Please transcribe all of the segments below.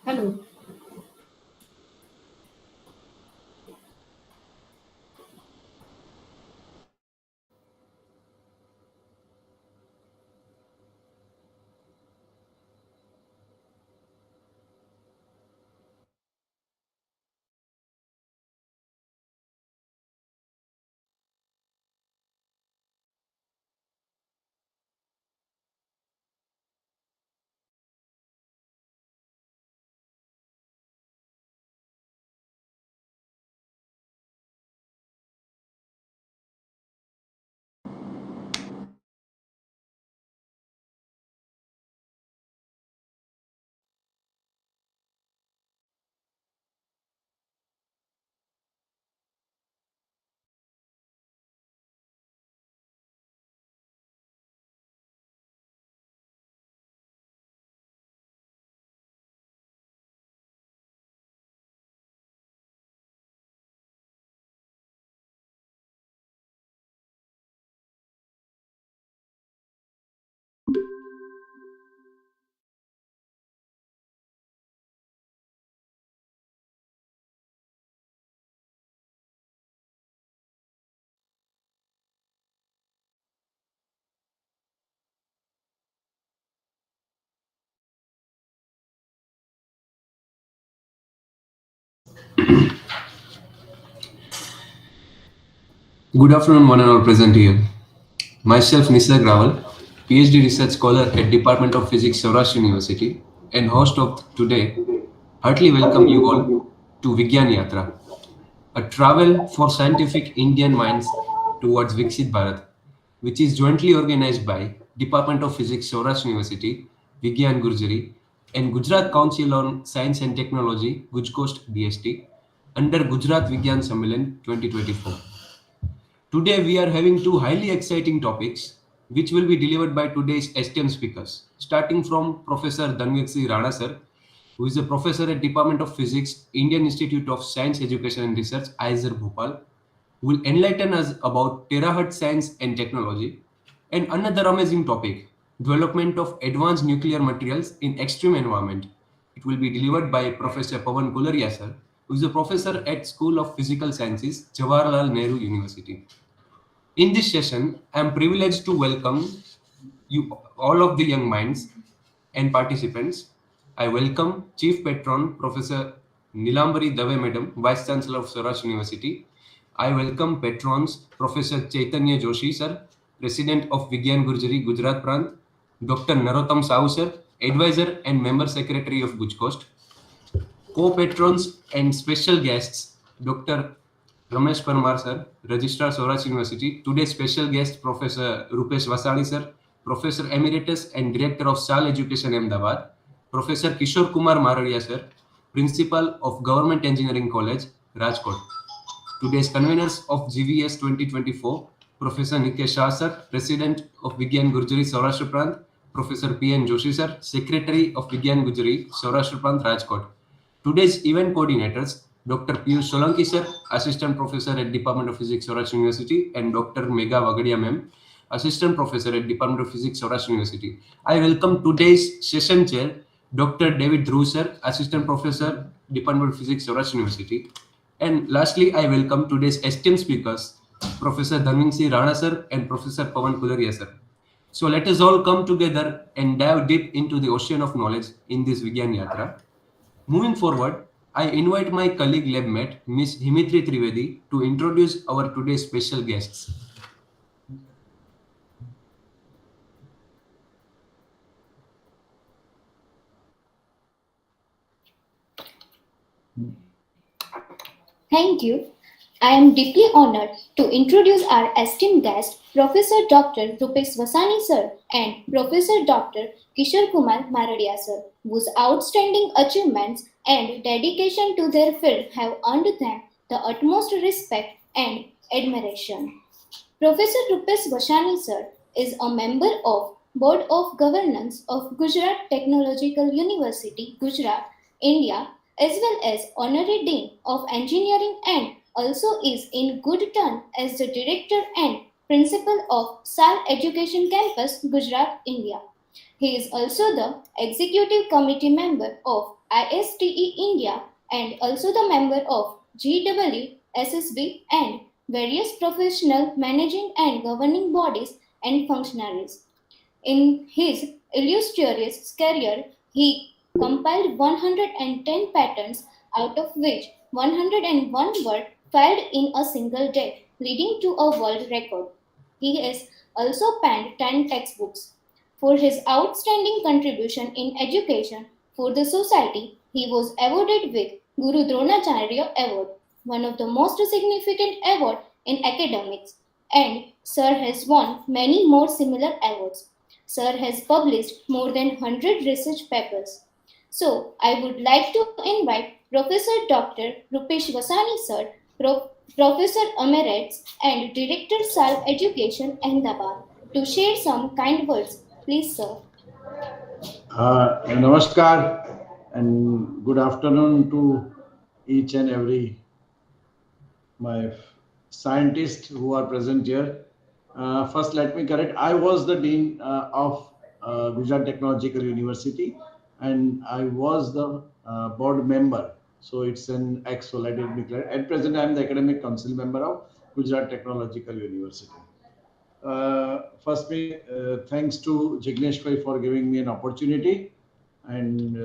Hello. Good afternoon, one and all present here. Myself, Nisarg Rawal, PhD research scholar at Department of Physics, Saurashtra University, and host of today. Heartily welcome you all to Vigyan Yatra, a travel for scientific Indian minds towards Vikshit Bharat, which is jointly organized by Department of Physics, Saurashtra University, Vigyan Gurjari, and Gujarat Council on Science and Technology, GUJCOST DST, under Gujarat Vigyan Sammelan 2024. Today we are having two highly exciting topics which will be delivered by today's esteemed speakers, starting from Professor Rana sir, who is a professor at Department of Physics, Indian Institute of Science Education and Research, IISER Bhopal, who will enlighten us about terahertz science and technology. And another amazing topic, development of advanced nuclear materials in extreme environment. It will be delivered by Professor Kulriya sir, who is a professor at School of Physical Sciences, Jawaharlal Nehru University. In this session, I am privileged to welcome you, all of the young minds and participants. I welcome Chief Patron Professor Nilambari Dave Madam, Vice Chancellor of Saurashtra University. I welcome patrons Professor Chaitanya Joshi sir, President of Vigyan Gurjari, Gujarat Prant, Dr. Narottam Sahu sir, Advisor and Member Secretary of GUJCOST, co-patrons and special guests, Dr. Ramesh Parmar sir, Registrar Saurashtra University. Today's special guest, Professor Rupesh Vasani sir, Professor Emeritus and Director of SAL Education Ahmedabad, Professor Kishore Kumar Maradia sir, Principal of Government Engineering College, Rajkot. Today's conveners of GVS 2024, Professor Nikesh Shah sir, President of Vigyan Gurjari Saurashtra Prant, Professor P.N. Joshi sir, Secretary of Vigyan Gurjari Saurashtra Prant, Rajkot. Today's event coordinators, Dr. Piyush Solanki sir, Assistant Professor at Department of Physics, Saurashtra University, and Dr. Megha Vagadia ma'am, Assistant Professor at Department of Physics, Saurashtra University. I welcome today's session chair, Dr. David Dhruv sir, Assistant Professor, Department of Physics, Saurashtra University. And lastly, I welcome today's esteemed speakers, Professor Rana sir and Professor Pawan Kulriya sir. So let us all come together and dive deep into the ocean of knowledge in this Vigyan Yatra. Moving forward, I invite my colleague lab mate, Ms. Himitri Trivedi, to introduce our today's special guests. Thank you. I am deeply honored to introduce our esteemed guest, Professor Dr. Rupesh Vasani sir and Professor Dr. Kishore Kumar Maradia sir, whose outstanding achievements and dedication to their field have earned them the utmost respect and admiration. Professor Rupesh Vasani sir is a member of Board of Governance of Gujarat Technological University, Gujarat, India, as well as Honorary Dean of Engineering and also is in good turn as the Director and Principal of SAL Education Campus, Gujarat, India. He is also the Executive Committee member of ISTE India, and also the member of GEE, SSB, and various professional managing and governing bodies and functionaries. In his illustrious career, he compiled 110 patents, out of which 101 were filed in a single day, leading to a world record. He has also penned 10 textbooks. For his outstanding contribution in education for the society, he was awarded with Guru Dronacharya Award, one of the most significant awards in academics, and Sir has won many more similar awards. Sir has published more than 100 research papers. So, I would like to invite Professor Dr. Rupesh Vasani Sir, Professor Emeritus and Director Salve Education Ahmedabad, to share some kind words. Please, sir. Namaskar and good afternoon to each and every my scientists who are present here. First, let me correct. I was the dean of Gujarat Technological University, and I was the board member. So it's an ex. So let it be clear. At present, I am the academic council member of Gujarat Technological University. First, thanks to Jignesh Bhai for giving me an opportunity, and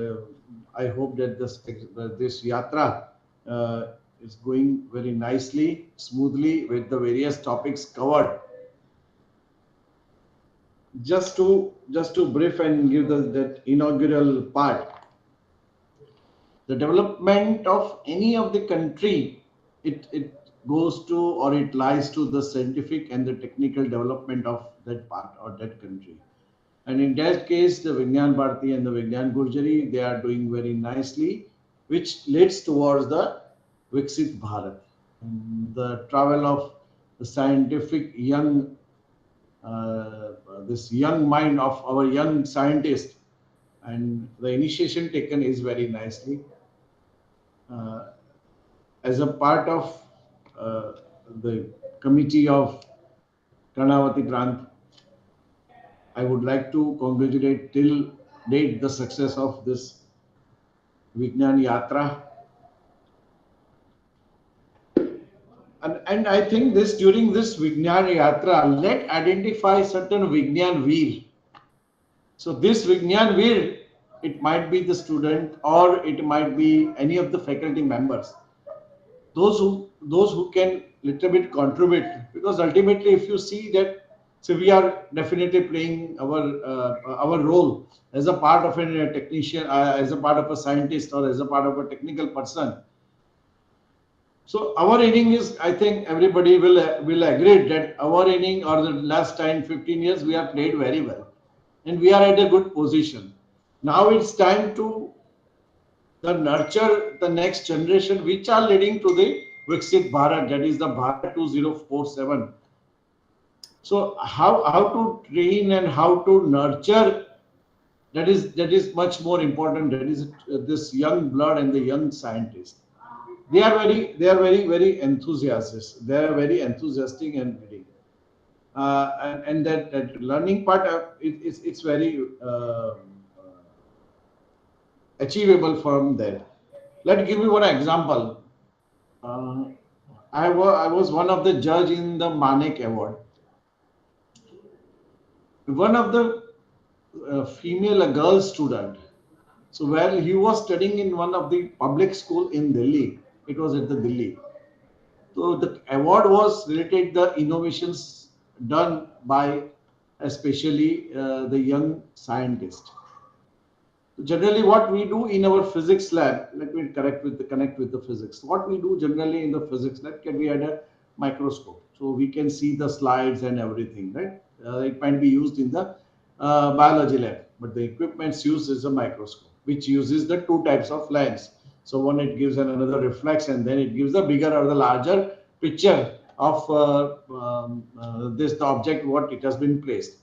I hope that this yatra uh, is going very nicely, smoothly with the various topics covered. Just to brief and give that inaugural part, the development of any of the country, it goes to or it lies to the scientific and the technical development of that part or that country. And in that case, the Vigyan Bharati and the Vigyan Gurjari, they are doing very nicely, which leads towards the Vikshit Bharat. And the travel of the scientific young, this young mind of our young scientist, and the initiation taken is very nicely. Uh, as a part of uh, the committee of Karnavati Prant, I would like to congratulate till date the success of this Vigyan Yatra. And I think this during this Vigyan Yatra, let identify certain Vigyan Veer. So this Vigyan Veer, it might be the student or it might be any of the faculty members. Those who can little bit contribute, because ultimately if you see that, so we are definitely playing our role as a part of a technician, as a part of a scientist or as a part of a technical person. So our inning is, I think everybody will agree that our inning or the last 10, 15 years we have played very well, and we are at a good position. Now it's time to nurture the next generation, which are leading to the Vikshit Bharat, that is the Bharat 2047. So how to train and how to nurture, that is much more important. That is this young blood and the young scientists. They are very enthusiastic. They are very enthusiastic and ready. And that learning part, it's very achievable from there. Let me give you one example. Uh, I was one of the judge in the Manek Award. One of the female, a girl student. So while he was studying in one of the public school in Delhi, it was at the Delhi. So the award was related the innovations done by especially the young scientist. Generally, what we do in our physics lab, let me connect with the physics. What we do generally in the physics lab, can we add a microscope, so we can see the slides and everything, right? It might be used in the biology lab, but the equipment used is a microscope, which uses the two types of lens. So one, it gives another reflex, and then it gives the bigger or the larger picture of this the object what it has been placed.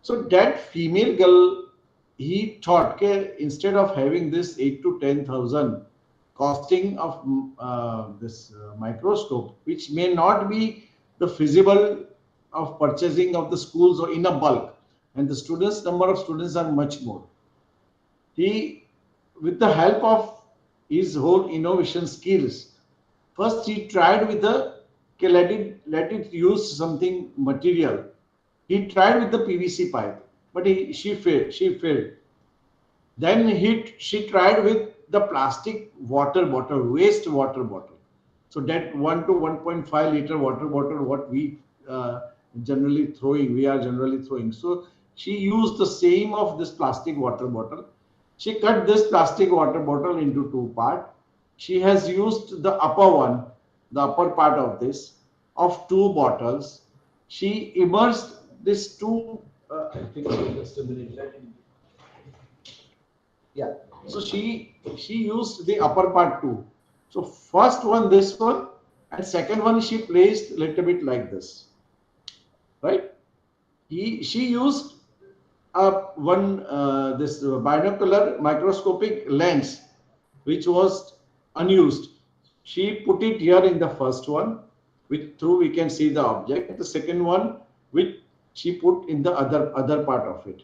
So that female girl, he thought, okay, instead of having this 8 to 10,000 costing of this microscope, which may not be the feasible of purchasing of the schools or in a bulk, and the students number of students are much more. He with the help of his whole innovation skills, first he tried with the, okay, let it use something material. He tried with the PVC pipe, but she failed. She failed. Then she tried with the plastic water bottle, waste water bottle. So that 1 to 1.5 liter water bottle, what we we are generally throwing. So she used the same of this plastic water bottle. She cut this plastic water bottle into two parts. She has used the upper one, the upper part of this, of two bottles. She immersed this two, I think so, just a minute. Yeah. So she used the upper part too. So first one, this one, and second one she placed a little bit like this, right? She used one this binocular microscopic lens which was unused. She put it here in the first one, which through we can see the object. The second one, which she put in the other part of it.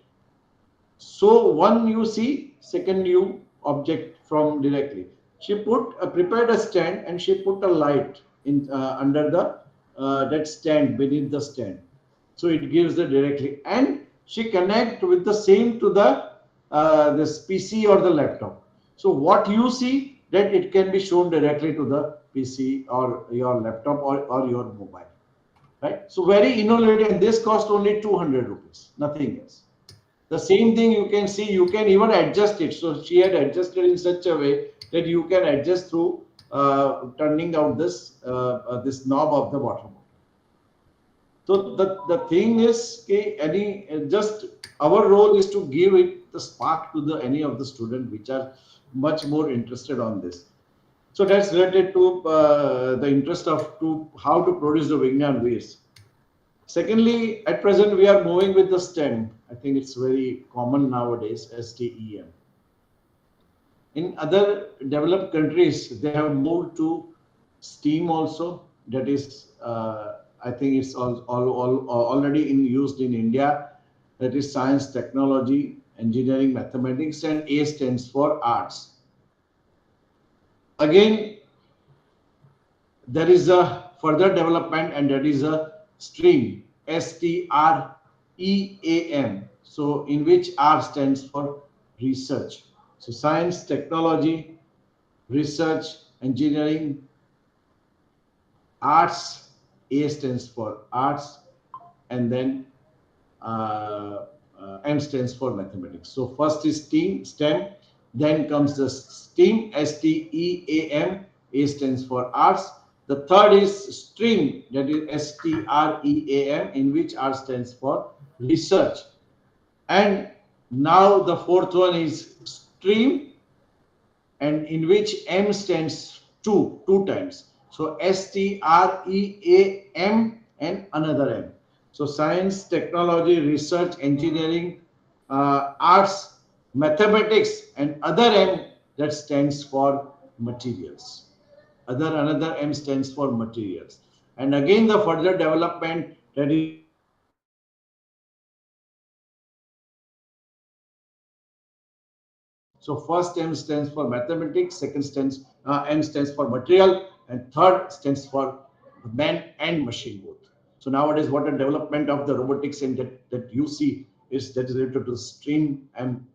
So one you see, second you object from directly. She prepared a stand and she put a light in under the that stand, beneath the stand. So it gives the directly, and she connect with the same to the this PC or the laptop. So what you see, that it can be shown directly to the PC or your laptop or your mobile, right? So very innovative, and this cost only 200 rupees, nothing else. The same thing you can see, you can even adjust it. So she had adjusted in such a way that you can adjust through turning out this knob of the water bottle. So the thing is, okay, just our role is to give it the spark to the any of the student which are much more interested on this. So that's related to the interest of to how to produce the Vigyan waste. Secondly, at present we are moving with the STEM. I think it's very common nowadays, STEM. In other developed countries, they have moved to STEAM also. That is, I think it's already used in India. That is science, technology, engineering, mathematics, and A stands for arts. Again, there is a further development, and that is a stream, STREAM. So in which R stands for research. So science, technology, research, engineering, arts. A stands for arts, and then M stands for mathematics. So first is STEM, then comes the STEAM, STEAM. A stands for arts. The third is stream, that is STREAM, in which R stands for research. And now the fourth one is stream, and in which M stands two times. So STREAM and another M. So science, technology, research, engineering, arts, mathematics, and other M, that stands for materials. Another M stands for materials. And again the further development, that is so first M stands for mathematics, second M stands for material, and third stands for man and machine both. So nowadays, what the development of the robotics and that you see is that is related to stream M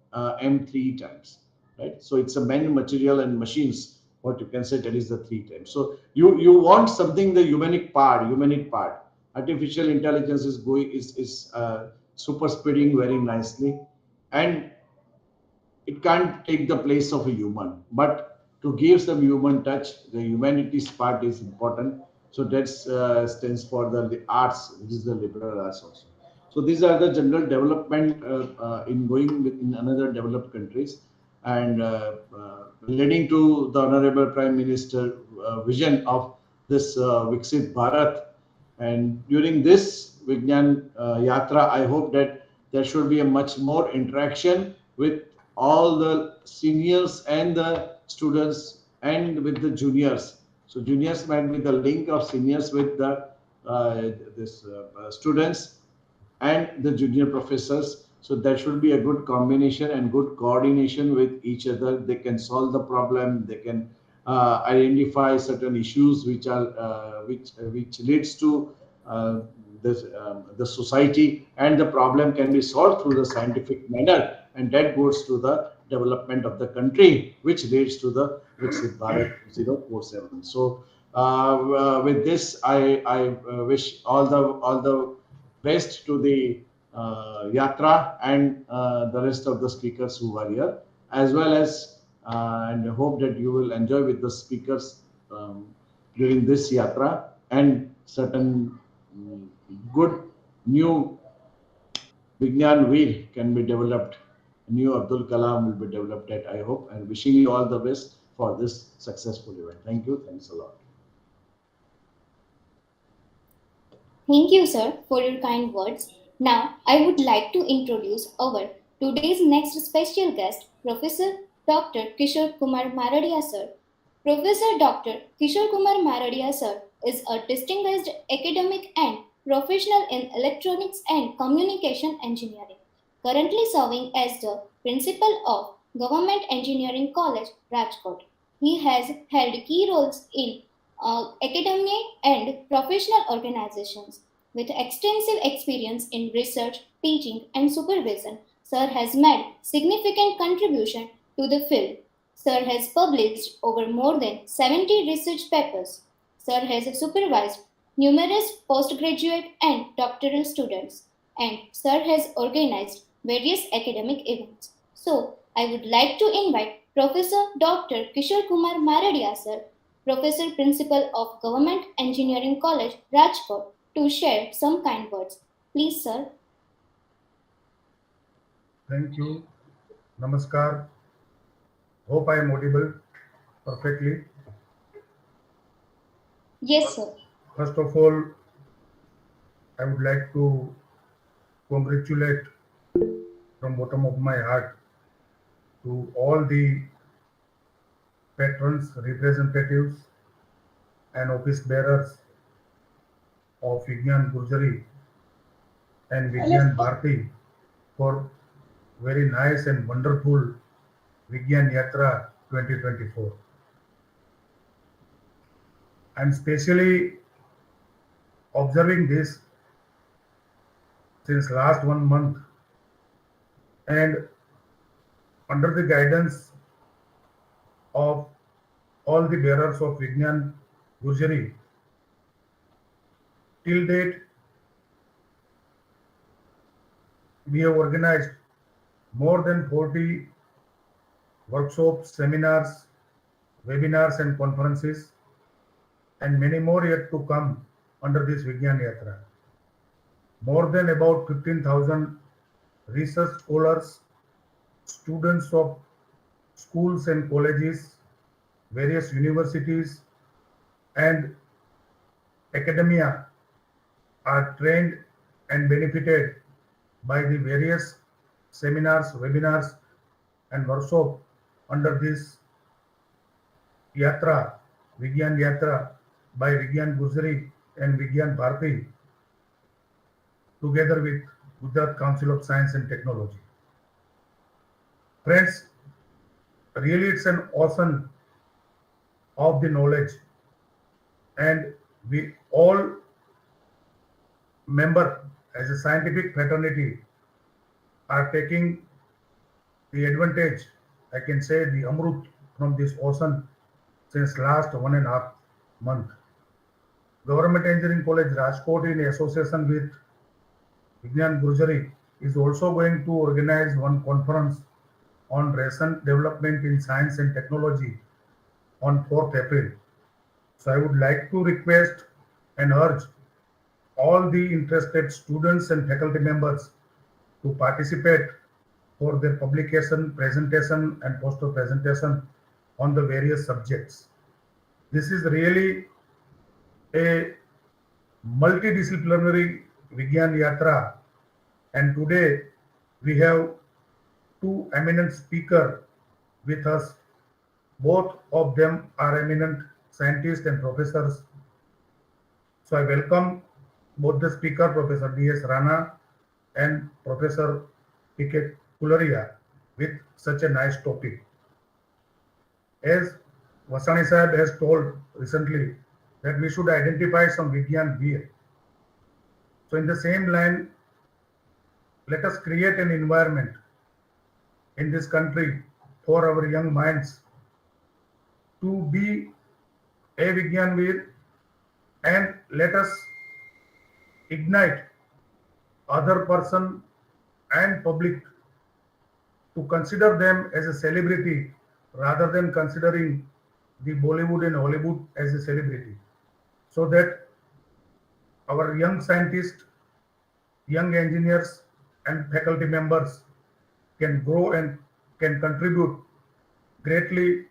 three times, right? So it's a man, material, and machines. What you can say, that is the three times. So you want something, the humanic part. Artificial intelligence is super speeding very nicely, and it can't take the place of a human, but to give some human touch, the humanities part is important. So that stands for the arts, which is the liberal arts also. So these are the general development in going in another developed countries, and leading to the honorable Prime Minister vision of this Vikshit Bharat. And during this Vigyan Yatra, I hope that there should be a much more interaction with all the seniors and the students and with the juniors. So juniors might be the link of seniors with the students and the junior professors. So there should be a good combination and good coordination with each other. They can solve the problem. They can identify certain issues which leads to uh, the society, and the problem can be solved through the scientific manner, and that goes to the development of the country, which leads to the Vikshit Bharat 047. So with this, I wish all the best to the Yatra and the rest of the speakers who are here, as well as and hope that you will enjoy with the speakers during this Yatra, and certain good new Vigyan wheel can be developed. New Abdul Kalam will be developed, that I hope, and wishing you all the best for this successful event. Thank you. Thanks a lot. Thank you, sir, for your kind words. Now, I would like to introduce our today's next special guest, Professor Dr. Kishore Kumar Maradia, sir. Professor Dr. Kishore Kumar Maradia, sir, is a distinguished academic and professional in electronics and communication engineering, currently serving as the principal of Government Engineering College, Rajkot. He has held key roles in academia and professional organizations. With extensive experience in research, teaching, and supervision, Sir has made significant contribution to the field. Sir has published over more than 70 research papers. Sir has supervised numerous postgraduate and doctoral students, and Sir has organized various academic events. So, I would like to invite Professor Dr. Kishore Kumar Maradia, sir, Professor Principal of Government Engineering College, Rajkot, to share some kind words. Please, sir. Thank you. Namaskar. Hope I am audible perfectly. Yes, sir. First of all, I would like to congratulate from bottom of my heart to all the patrons, representatives, and office bearers of Vigyan Gurjari and Vigyan Bharati for very nice and wonderful Vigyan Yatra 2024. I'm specially observing this since last 1 month, and under the guidance of all the bearers of Vigyan Gurjari, till date we have organized more than 40 workshops, seminars, webinars and conferences, and many more yet to come under this Vigyan Yatra. More than about 15,000 research scholars, students of schools and colleges, various universities, and academia are trained and benefited by the various seminars, webinars, and workshop under this Yatra, Vigyan Yatra by Vigyan Gurjari and Vigyan Bharati, together with Gujarat Council of Science and Technology. Friends, really it's an ocean of the knowledge, and we all member as a scientific fraternity are taking the advantage, I can say the amrut from this ocean since last 1.5 months. Government Engineering College Rajkot, in association with Vigyan Gurjari, is also going to organize one conference on recent development in science and technology on 4th April. So I would like to request and urge all the interested students and faculty members to participate for their publication, presentation, and poster presentation on the various subjects. This is really a multidisciplinary Vigyan Yatra, and today we have two eminent speakers with us. Both of them are eminent scientists and professors. So I welcome both the speaker, Professor D.S. Rana and Professor Kulriya with such a nice topic. As Vasani Sahib has told recently that we should identify some Vigyan Veer. So in the same line, let us create an environment in this country for our young minds to be a Vigyan Veer, and let us ignite other person and public to consider them as a celebrity rather than considering the Bollywood and Hollywood as a celebrity, so that our young scientists, young engineers and faculty members can grow and can contribute greatly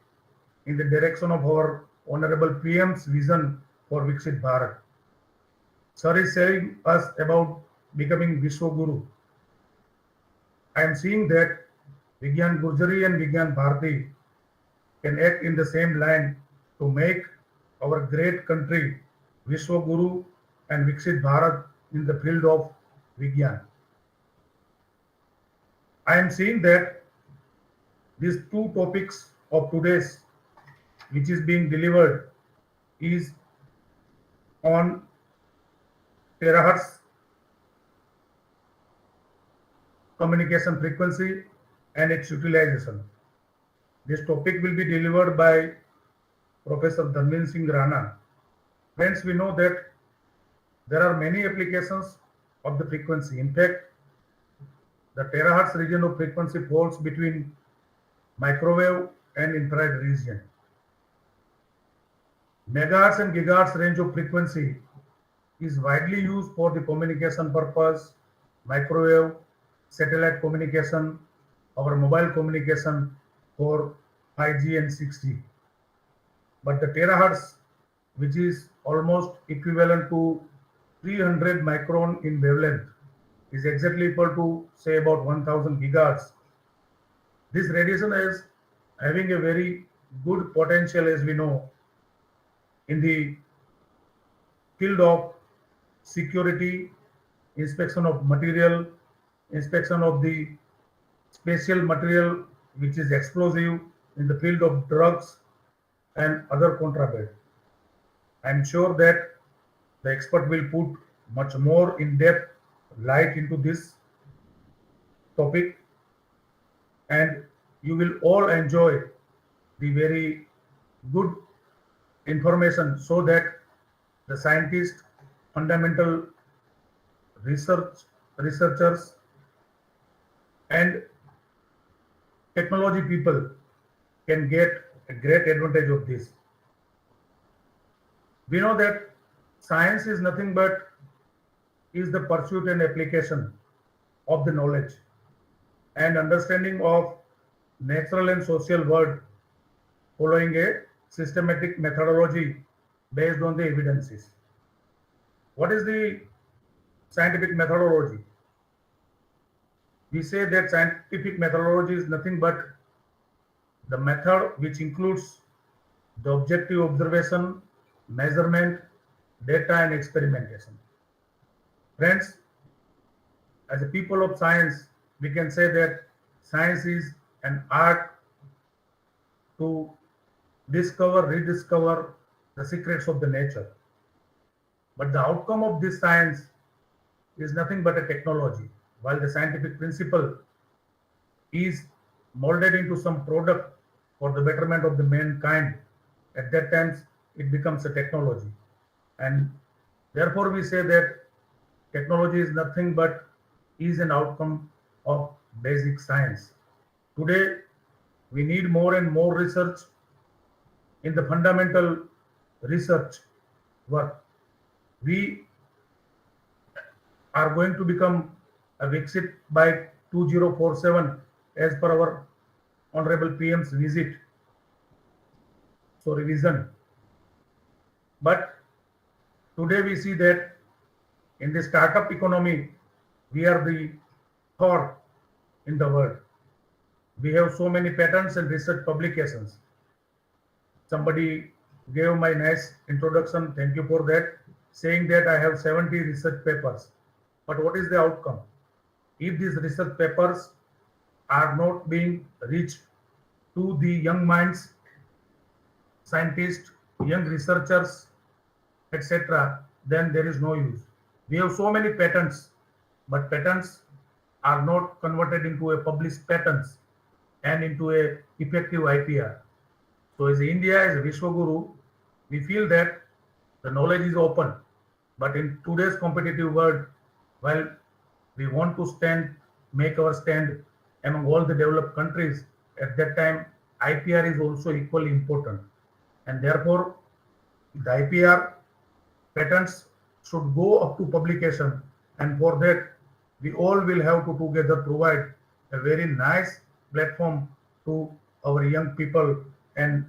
in the direction of our Honorable PM's vision for Vikshit Bharat. Sir is saying us about becoming Vishwa Guru. I am seeing that Vigyan Gurjari and Vigyan Bharati can act in the same line to make our great country Vishwa Guru and Vikshit Bharat in the field of Vigyan. I am seeing that these two topics of today's, which is being delivered, is on terahertz communication frequency and its utilization. This topic will be delivered by Professor Dhanvir Singh Rana. Friends, we know that there are many applications of the frequency. In fact, the terahertz region of frequency falls between microwave and infrared region. Megahertz and gigahertz range of frequency is widely used for the communication purpose, microwave, satellite communication, our mobile communication for 5G and 6G. But the terahertz, which is almost equivalent to 300 micron in wavelength, is exactly equal to say about 1000 gigahertz. This radiation is having a very good potential, as we know, in the field of security, inspection of material, inspection of the special material which is explosive, in the field of drugs and other contraband. I am sure that the expert will put much more in-depth light into this topic, and you will all enjoy the very good information, so that the scientists, fundamental researchers and technology people can get a great advantage of this. We know that science is nothing but is the pursuit and application of the knowledge and understanding of natural and social world following a systematic methodology based on the evidences. What is the scientific methodology? We say that scientific methodology is nothing but the method which includes the objective observation, measurement, data and experimentation. Friends, as a people of science, we can say that science is an art to discover, rediscover the secrets of the nature. But the outcome of this science is nothing but a technology, while the scientific principle is molded into some product for the betterment of the mankind. At that time, it becomes a technology. And therefore, we say that technology is nothing but is an outcome of basic science. Today, we need more and more research in the fundamental research work. We are going to become a Vikshit by 2047 as per our Honorable PM's visit. So revision. But today we see that in the startup economy, we are the third in the world. We have so many patents and research publications. Somebody gave my nice introduction, thank you for that, saying that I have 70 research papers. But what is the outcome? If these research papers are not being reached to the young minds, scientists, young researchers, etc., then there is no use. We have so many patents, but patents are not converted into a published patents and into a effective IPR. So as India, as a Vishwaguru, we feel that the knowledge is open. But in today's competitive world, while we want to make our stand among all the developed countries, at that time, IPR is also equally important. And therefore, the IPR patents should go up to publication. And for that, we all will have to together provide a very nice platform to our young people and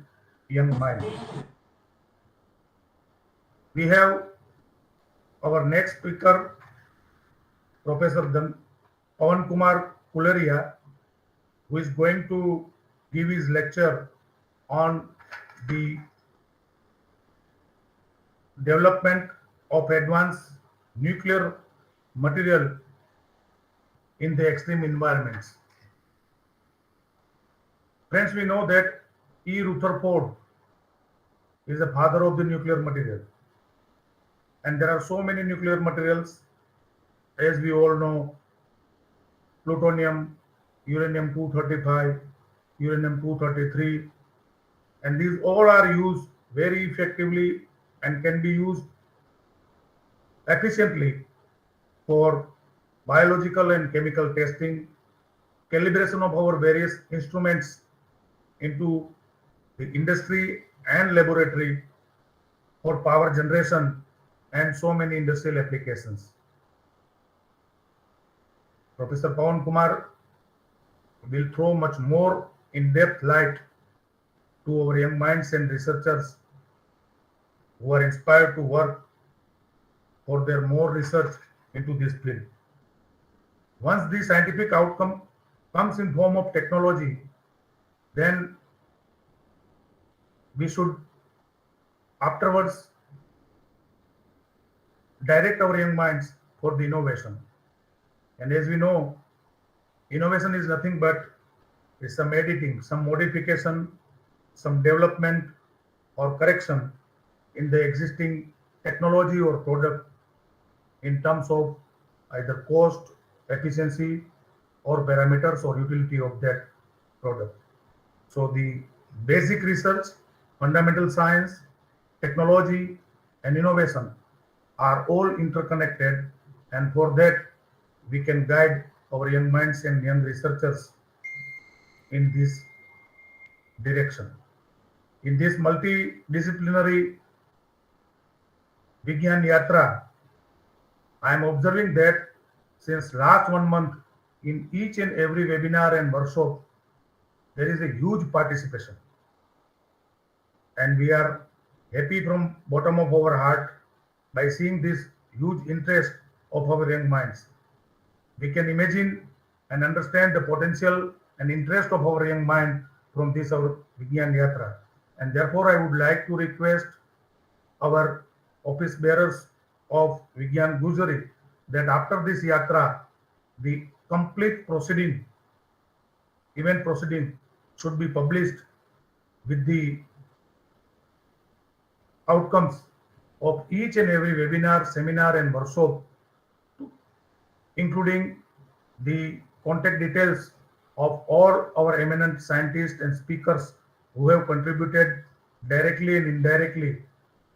young minds. We have our next speaker, Professor Pawan Kumar Kulriya, who is going to give his lecture on the development of advanced nuclear material in the extreme environments. Friends, we know that E. Rutherford is the father of the nuclear material. And there are so many nuclear materials, as we all know, plutonium, uranium-235, uranium-233, and these all are used very effectively and can be used efficiently for biological and chemical testing, calibration of our various instruments into the industry and laboratory for power generation and so many industrial applications. Professor Pawan Kumar will throw much more in-depth light to our young minds and researchers who are inspired to work for their more research into this field. Once the scientific outcome comes in form of technology, then we should afterwards direct our young minds for the innovation. And as we know, innovation is nothing but some editing, some modification, some development or correction in the existing technology or product in terms of either cost, efficiency, or parameters or utility of that product. So the basic research, fundamental science, technology, and innovation are all interconnected, and for that we can guide our young minds and young researchers in this direction. In this multidisciplinary Vigyan Yatra, I am observing that since last 1 month, in each and every webinar and workshop, there is a huge participation. And we are happy from bottom of our heart by seeing this huge interest of our young minds. We can imagine and understand the potential and interest of our young mind from this our Vigyan Yatra. And therefore, I would like to request our office bearers of Vigyan Gurjari that after this Yatra, the complete proceeding, event proceeding should be published with the outcomes of each and every webinar, seminar and workshop, including the contact details of all our eminent scientists and speakers who have contributed directly and indirectly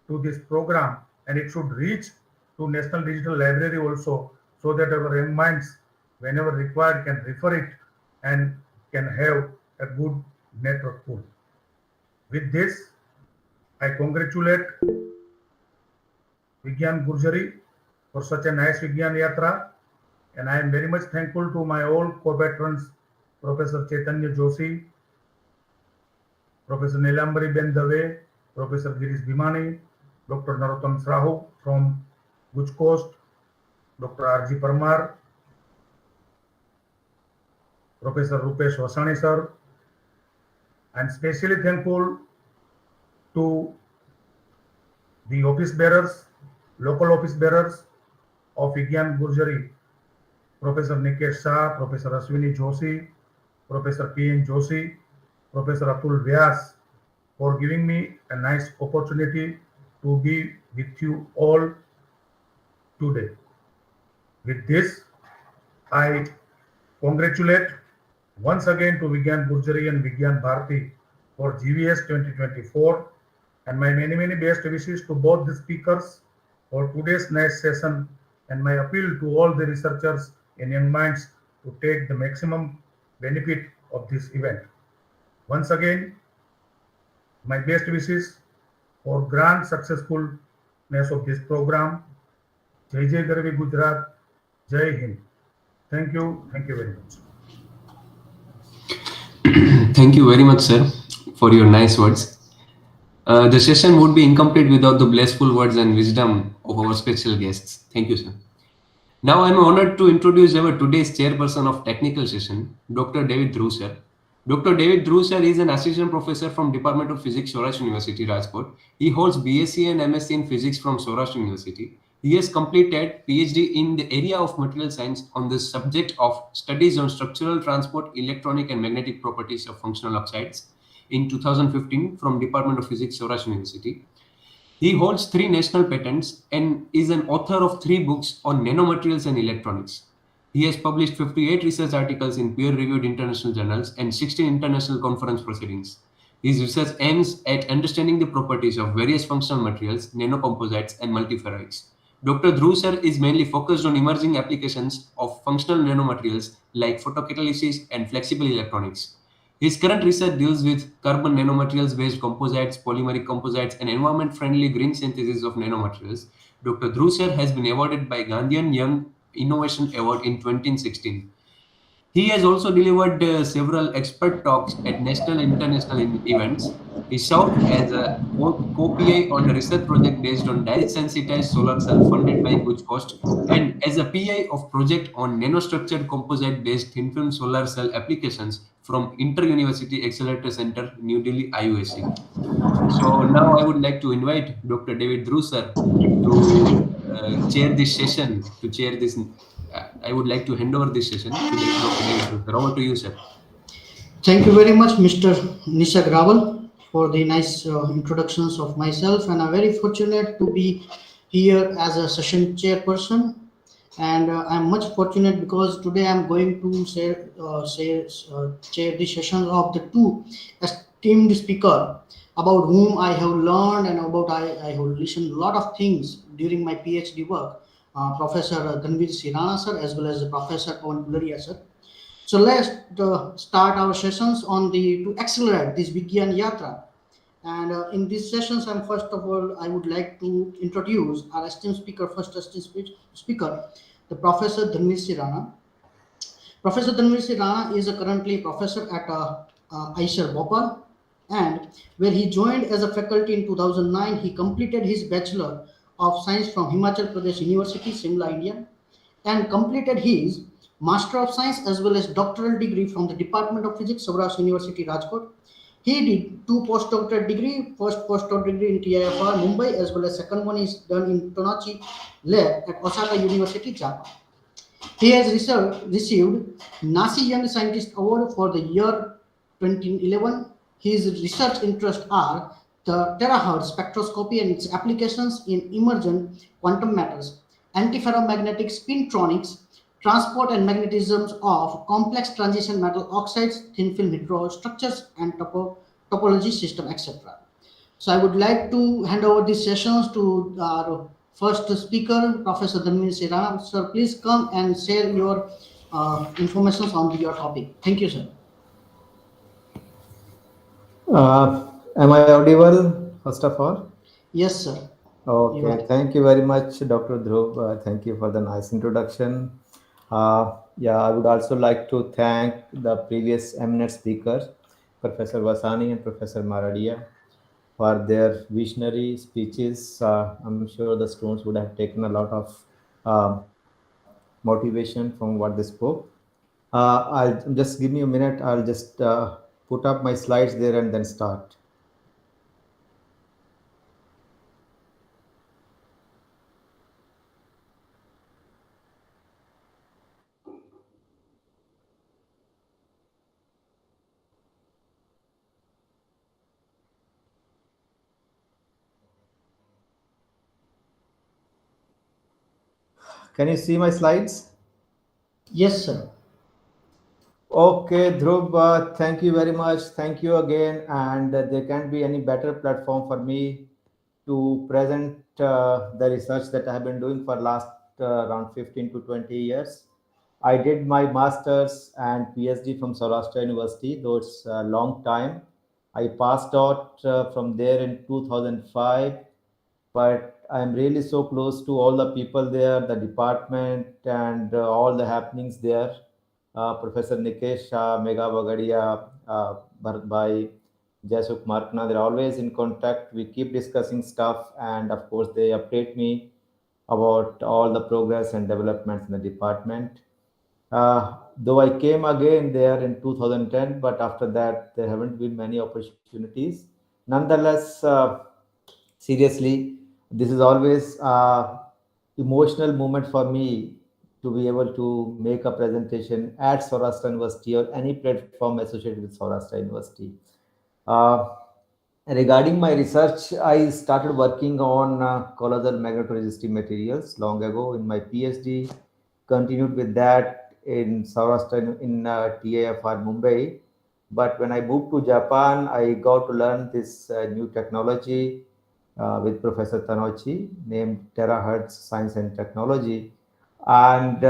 to this program, and it should reach to National Digital Library also, so that our young minds, whenever required, can refer it and can have a good network pool. With this, I congratulate Vigyan Gurjari for such a nice Vigyan Yatra, and I am very much thankful to my old co-patrons, Professor Chaitanya Joshi, Professor Nilambari Ben Dave, Professor Girish Bhimani, Dr. Narottam Sahu from GUJCOST, Dr. R.G. Parmar, Professor Rupesh Vasani sir. I am specially thankful to the office bearers, local office bearers of Vigyan Gurjari, Professor Nikesh Shah, Professor Ashwini Joshi, Professor P.N. Joshi, Professor Atul Vyas for giving me a nice opportunity to be with you all today. With this, I congratulate once again to Vigyan Gurjari and Vigyan Bharati for GVS 2024 and my many best wishes to both the speakers for today's nice session and my appeal to all the researchers and young minds to take the maximum benefit of this event. Once again, my best wishes for grand successfulness of this program. Jai Jai Garvi Gujarat, Jai Hind. Thank you very much. Thank you very much, sir, for your nice words. The session would be incomplete without the blissful words and wisdom of our special guests. Thank you, sir. Now I'm honored to introduce our today's chairperson of technical session, Dr. David Dhruv, sir. Dr. David Dhruv, sir, is an assistant professor from Department of Physics, Saurashtra University, Rajkot. He holds BSc and MSc in Physics from Saurashtra University. He has completed PhD in the area of material science on the subject of studies on structural, transport, electronic and magnetic properties of functional oxides in 2015 from Department of Physics, Saurashtra University. He holds 3 national patents and is an author of 3 books on nanomaterials and electronics. He has published 58 research articles in peer-reviewed international journals and 16 international conference proceedings. His research aims at understanding the properties of various functional materials, nanocomposites, and multiferroids. Dr. Dhruv sir is mainly focused on emerging applications of functional nanomaterials like photocatalysis and flexible electronics. His current research deals with carbon nanomaterials-based composites, polymeric composites, and environment-friendly green synthesis of nanomaterials. Dr. Dhruv sir has been awarded by Gandhian Young Innovation Award in 2016. He has also delivered several expert talks at national and international events. He served as a co-PI on a research project based on direct sensitized solar cell funded by GUJCOST and as a PI of project on nanostructured composite-based thin film solar cell applications from Inter-University Accelerator Center, New Delhi, IUSC. So now I would like to invite Dr. David Dhruv sir to chair this session, to chair this. I would like to hand over this session to Dr. David Dhruv sir. Over to you, sir. Thank you very much, Mr. Nisha Graval, for the nice introductions of myself. And I'm very fortunate to be here as a session chairperson. And I'm much fortunate because today I'm going to chair the session of the 2 esteemed speaker about whom I have learned and about I have listened a lot of things during my PhD work. Professor Dhanvir Rana sir as well as Professor Kulriya sir. So let's start our sessions on to accelerate this Vigyan Yatra. And in these sessions, and first of all, I would like to introduce our esteemed speaker, first esteemed speaker, the Professor Dhanvir Rana. Professor Dhanvir Rana is currently professor at ISER Bhopal, and where he joined as a faculty in 2009, he completed his Bachelor of Science from Himachal Pradesh University, Simla, India, and completed his Master of Science as well as doctoral degree from the Department of Physics, Saurashtra University, Rajkot. He did 2 postdoctoral degree, first postdoctoral degree in TIFR, Mumbai, as well as second one is done in Tonachi Lab at Osaka University, Japan. He has received Nasi Young Scientist Award for the year 2011. His research interests are the terahertz spectroscopy and its applications in emergent quantum matters, antiferromagnetic spintronics, transport and magnetisms of complex transition metal oxides, thin film heterostructures, and topology system, etc. So I would like to hand over these sessions to our first speaker, Professor Dhanvir Rana. Sir, please come and share your information on your topic. Thank you, sir. Am I audible, first of all? Yes, sir. Okay, thank you very much, Dr. Dhruv. Thank you for the nice introduction. Yeah, I would also like to thank the previous eminent speakers, Professor Vasani and Professor Maradia, for their visionary speeches. I'm sure the students would have taken a lot of motivation from what they spoke. I'll just give me a minute. I'll just put up my slides there and then start. Can you see my slides? Yes, sir. Okay, Dhruv, thank you very much. Thank you again. And there can't be any better platform for me to present the research that I have been doing for last around 15 to 20 years. I did my master's and PhD from Saurashtra University, though it's a long time. I passed out from there in 2005, but I'm really so close to all the people there, the department, and all the happenings there. Professor Nikesh Shah, Megha Bagadia, Bharat Bhai, Jaisuk Markna, they're always in contact. We keep discussing stuff, and of course, they update me about all the progress and developments in the department. Though I came again there in 2010, but after that, there haven't been many opportunities. Nonetheless, seriously, this is always emotional moment for me to be able to make a presentation at Saurashtra University or any platform associated with Saurashtra University. Uh, Regarding my research, I started working on colloidal magnetoresistive materials long ago in my PhD. Continued with that in Saurashtra in TAFR Mumbai. But when I moved to Japan, I got to learn this new technology with Professor Tanochi named Terahertz Science and Technology. And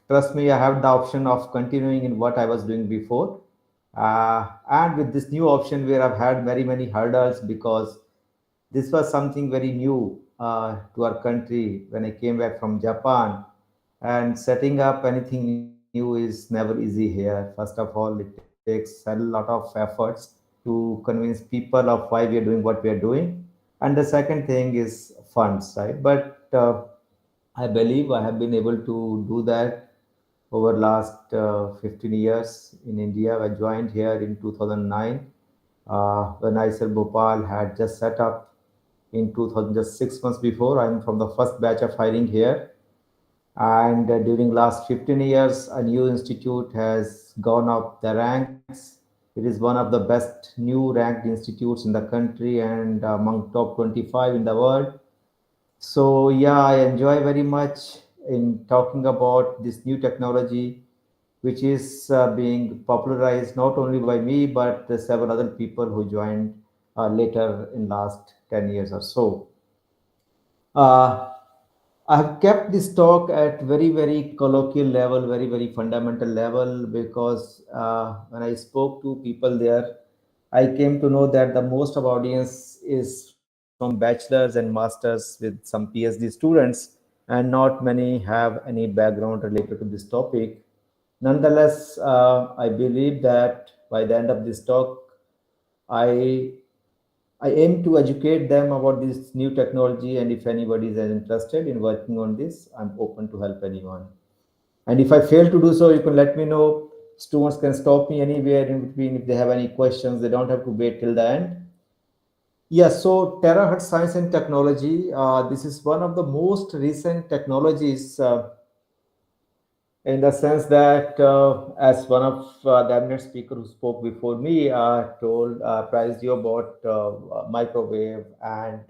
trust me, I have the option of continuing in what I was doing before. And with this new option, where I've had very, many hurdles because this was something very new to our country when I came back from Japan. And setting up anything new is never easy here. First of all, it takes a lot of efforts to convince people of why we are doing what we are doing. And the second thing is funds, right? But I believe I have been able to do that over last 15 years in India. I joined here in 2009 when ISL Bhopal had just set up in 2000, just 6 months before. I'm from the first batch of hiring here. And during last 15 years, a new institute has gone up the ranks. It is one of the best new ranked institutes in the country and among top 25 in the world. So yeah, I enjoy very much in talking about this new technology, which is being popularized not only by me but several other people who joined later in last 10 years or so. Uh, I have kept this talk at very, very colloquial level, very, very fundamental level, because when I spoke to people there, I came to know that the most of audience is from bachelors and masters with some PhD students, and not many have any background related to this topic. Nonetheless, I believe that by the end of this talk, I I aim to educate them about this new technology, and if anybody is interested in working on this, I'm open to help anyone. And if I fail to do so, you can let me know. Students can stop me anywhere in between if they have any questions. They don't have to wait till the end. Yes, so terahertz science and technology. This is one of the most recent technologies in the sense that, as one of the eminent speaker who spoke before me told, prized you about microwave and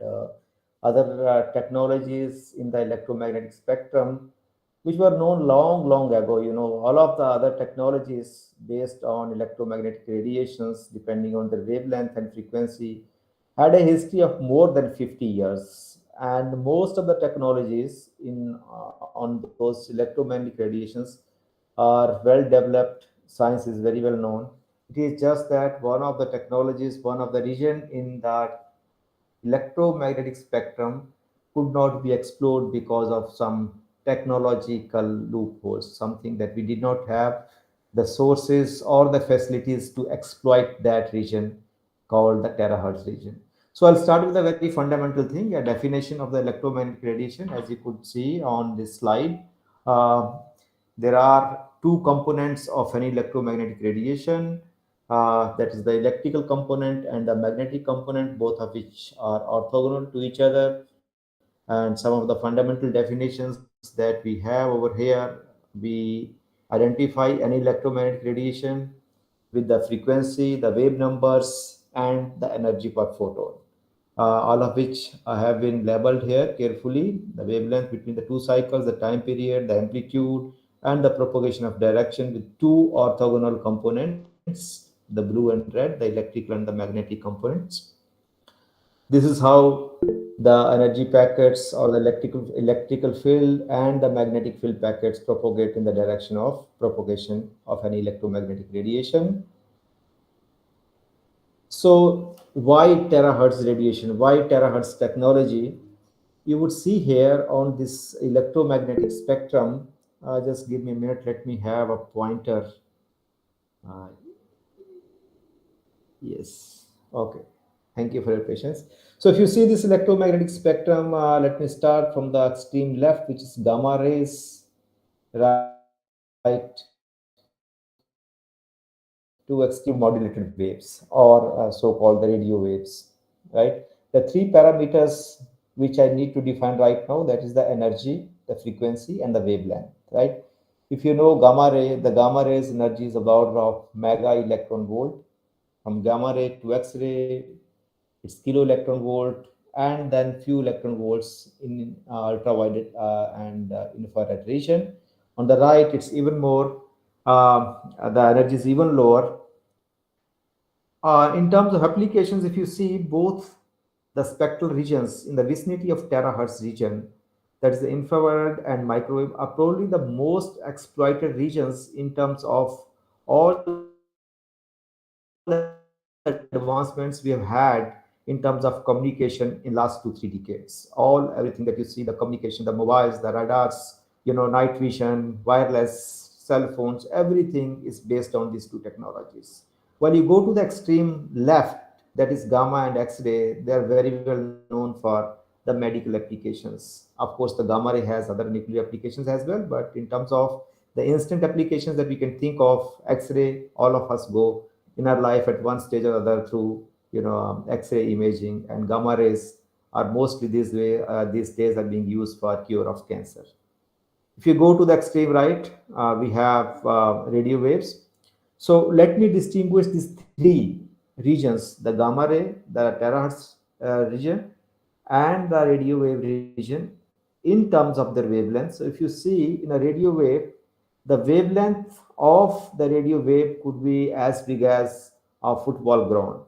other technologies in the electromagnetic spectrum, which were known long, long ago. You know, all of the other technologies based on electromagnetic radiations, depending on the wavelength and frequency, had a history of more than 50 years. And most of the technologies in on those electromagnetic radiations are well developed. Science is very well known. It is just that one of the technologies, one of the region in that electromagnetic spectrum could not be explored because of some technological loopholes, something that we did not have the sources or the facilities to exploit that region called the terahertz region. So I'll start with a very fundamental thing, a definition of the electromagnetic radiation. As you could see on this slide, uh, there are two components of any electromagnetic radiation, that is the electrical component and the magnetic component, both of which are orthogonal to each other. And some of the fundamental definitions that we have over here, we identify any electromagnetic radiation with the frequency, the wave numbers, and the energy per photon. all of which have been labeled here carefully. The wavelength between the two cycles, the time period, the amplitude, and the propagation of direction with two orthogonal components, the blue and red, the electrical and the magnetic components. This is how the energy packets or the electrical field and the magnetic field packets propagate in the direction of propagation of any electromagnetic radiation. So why terahertz radiation? Why terahertz technology? You would see here on this electromagnetic spectrum. Just give me a minute. Let me have a pointer. Uh, yes. Okay. Thank you for your patience. So if you see this electromagnetic spectrum, let me start from the extreme left, which is gamma rays, right, to extreme modulated waves or so-called the radio waves, right? The three parameters which I need to define right now, that is the energy, the frequency, and the wavelength, right? If you know gamma ray, the gamma rays energy is about of mega electron volt. From gamma ray to X-ray, it's kilo electron volt, and then few electron volts in ultraviolet and infrared region. On the right, it's even more, the energy is even lower. In terms of applications, if you see both the spectral regions in the vicinity of terahertz region, that is the infrared and microwave, are probably the most exploited regions in terms of all the advancements we have had in terms of communication in last 2 3 decades. All everything that you see, the communication, the mobiles, the radars, night vision, wireless cell phones, everything is based on these two technologies. While you go to the extreme left, that is gamma and X-ray, they are very well known for the medical applications. Of course, the gamma ray has other nuclear applications as well, but in terms of the instant applications that we can think of, X-ray, all of us go in our life at one stage or other through X-ray imaging, and gamma rays are mostly these days are being used for cure of cancer. If you go to the extreme right, we have radio waves. So let me distinguish these three regions: the gamma ray, the terahertz region, and the radio wave region in terms of their wavelength. So if you see in a radio wave, the wavelength of the radio wave could be as big as a football ground.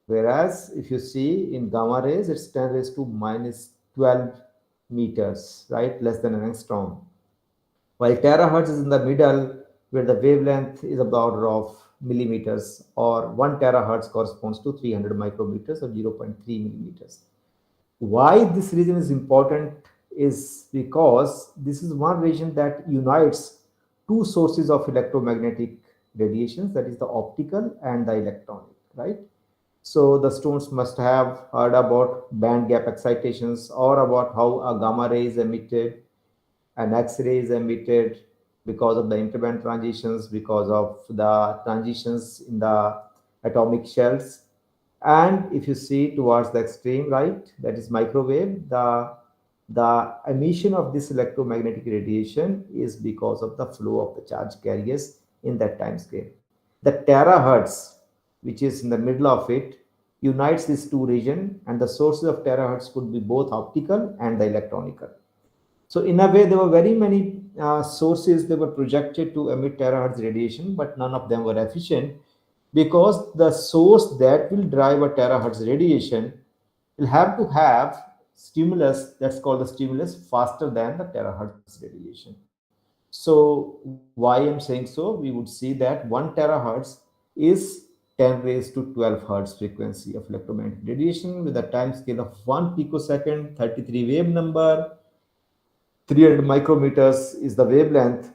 Whereas if you see in gamma rays, it's 10 raised to minus 12 meters, right? Less than an angstrom. While terahertz is in the middle, where the wavelength is about of millimeters, or 1 terahertz corresponds to 300 micrometers or zero point 0.3 millimeters. Why this region is important is because this is one region that unites two sources of electromagnetic radiations, that is the optical and the electronic, right? So the students must have heard about band gap excitations, or about how a gamma ray is emitted, an X-ray is emitted because of the interband transitions, because of the transitions in the atomic shells. And if you see towards the extreme right, that is microwave, the emission of this electromagnetic radiation is because of the flow of the charge carriers in that time scale. The terahertz, which is in the middle of it, unites these two regions, and the sources of terahertz could be both optical and the electronical. So in a way, there were very many sources that were projected to emit terahertz radiation, but none of them were efficient, because the source that will drive a terahertz radiation will have to have stimulus, that's called the stimulus, faster than the terahertz radiation. So why I'm saying so? We would see that 1 terahertz is 10 raised to 12 hertz frequency of electromagnetic radiation with a time scale of 1 picosecond, 33 wave number. 300 micrometers is the wavelength,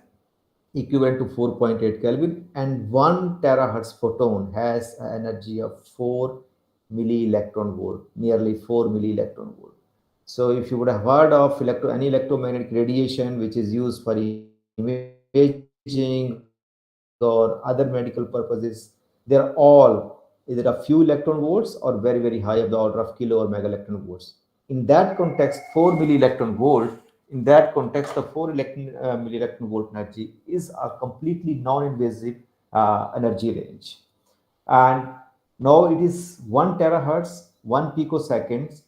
equivalent to 4.8 Kelvin, and 1 terahertz photon has an energy of 4 milli electron volt, nearly 4 milli electron volt. So if you would have heard of any electromagnetic radiation which is used for imaging or other medical purposes, they're all either a few electron volts or very high of the order of kilo or mega electron volts. In that context, 4 milli electron volt, in that context, the 4 milli electron volt energy is a completely non-invasive energy range. And now it is 1 terahertz 1 picosecond,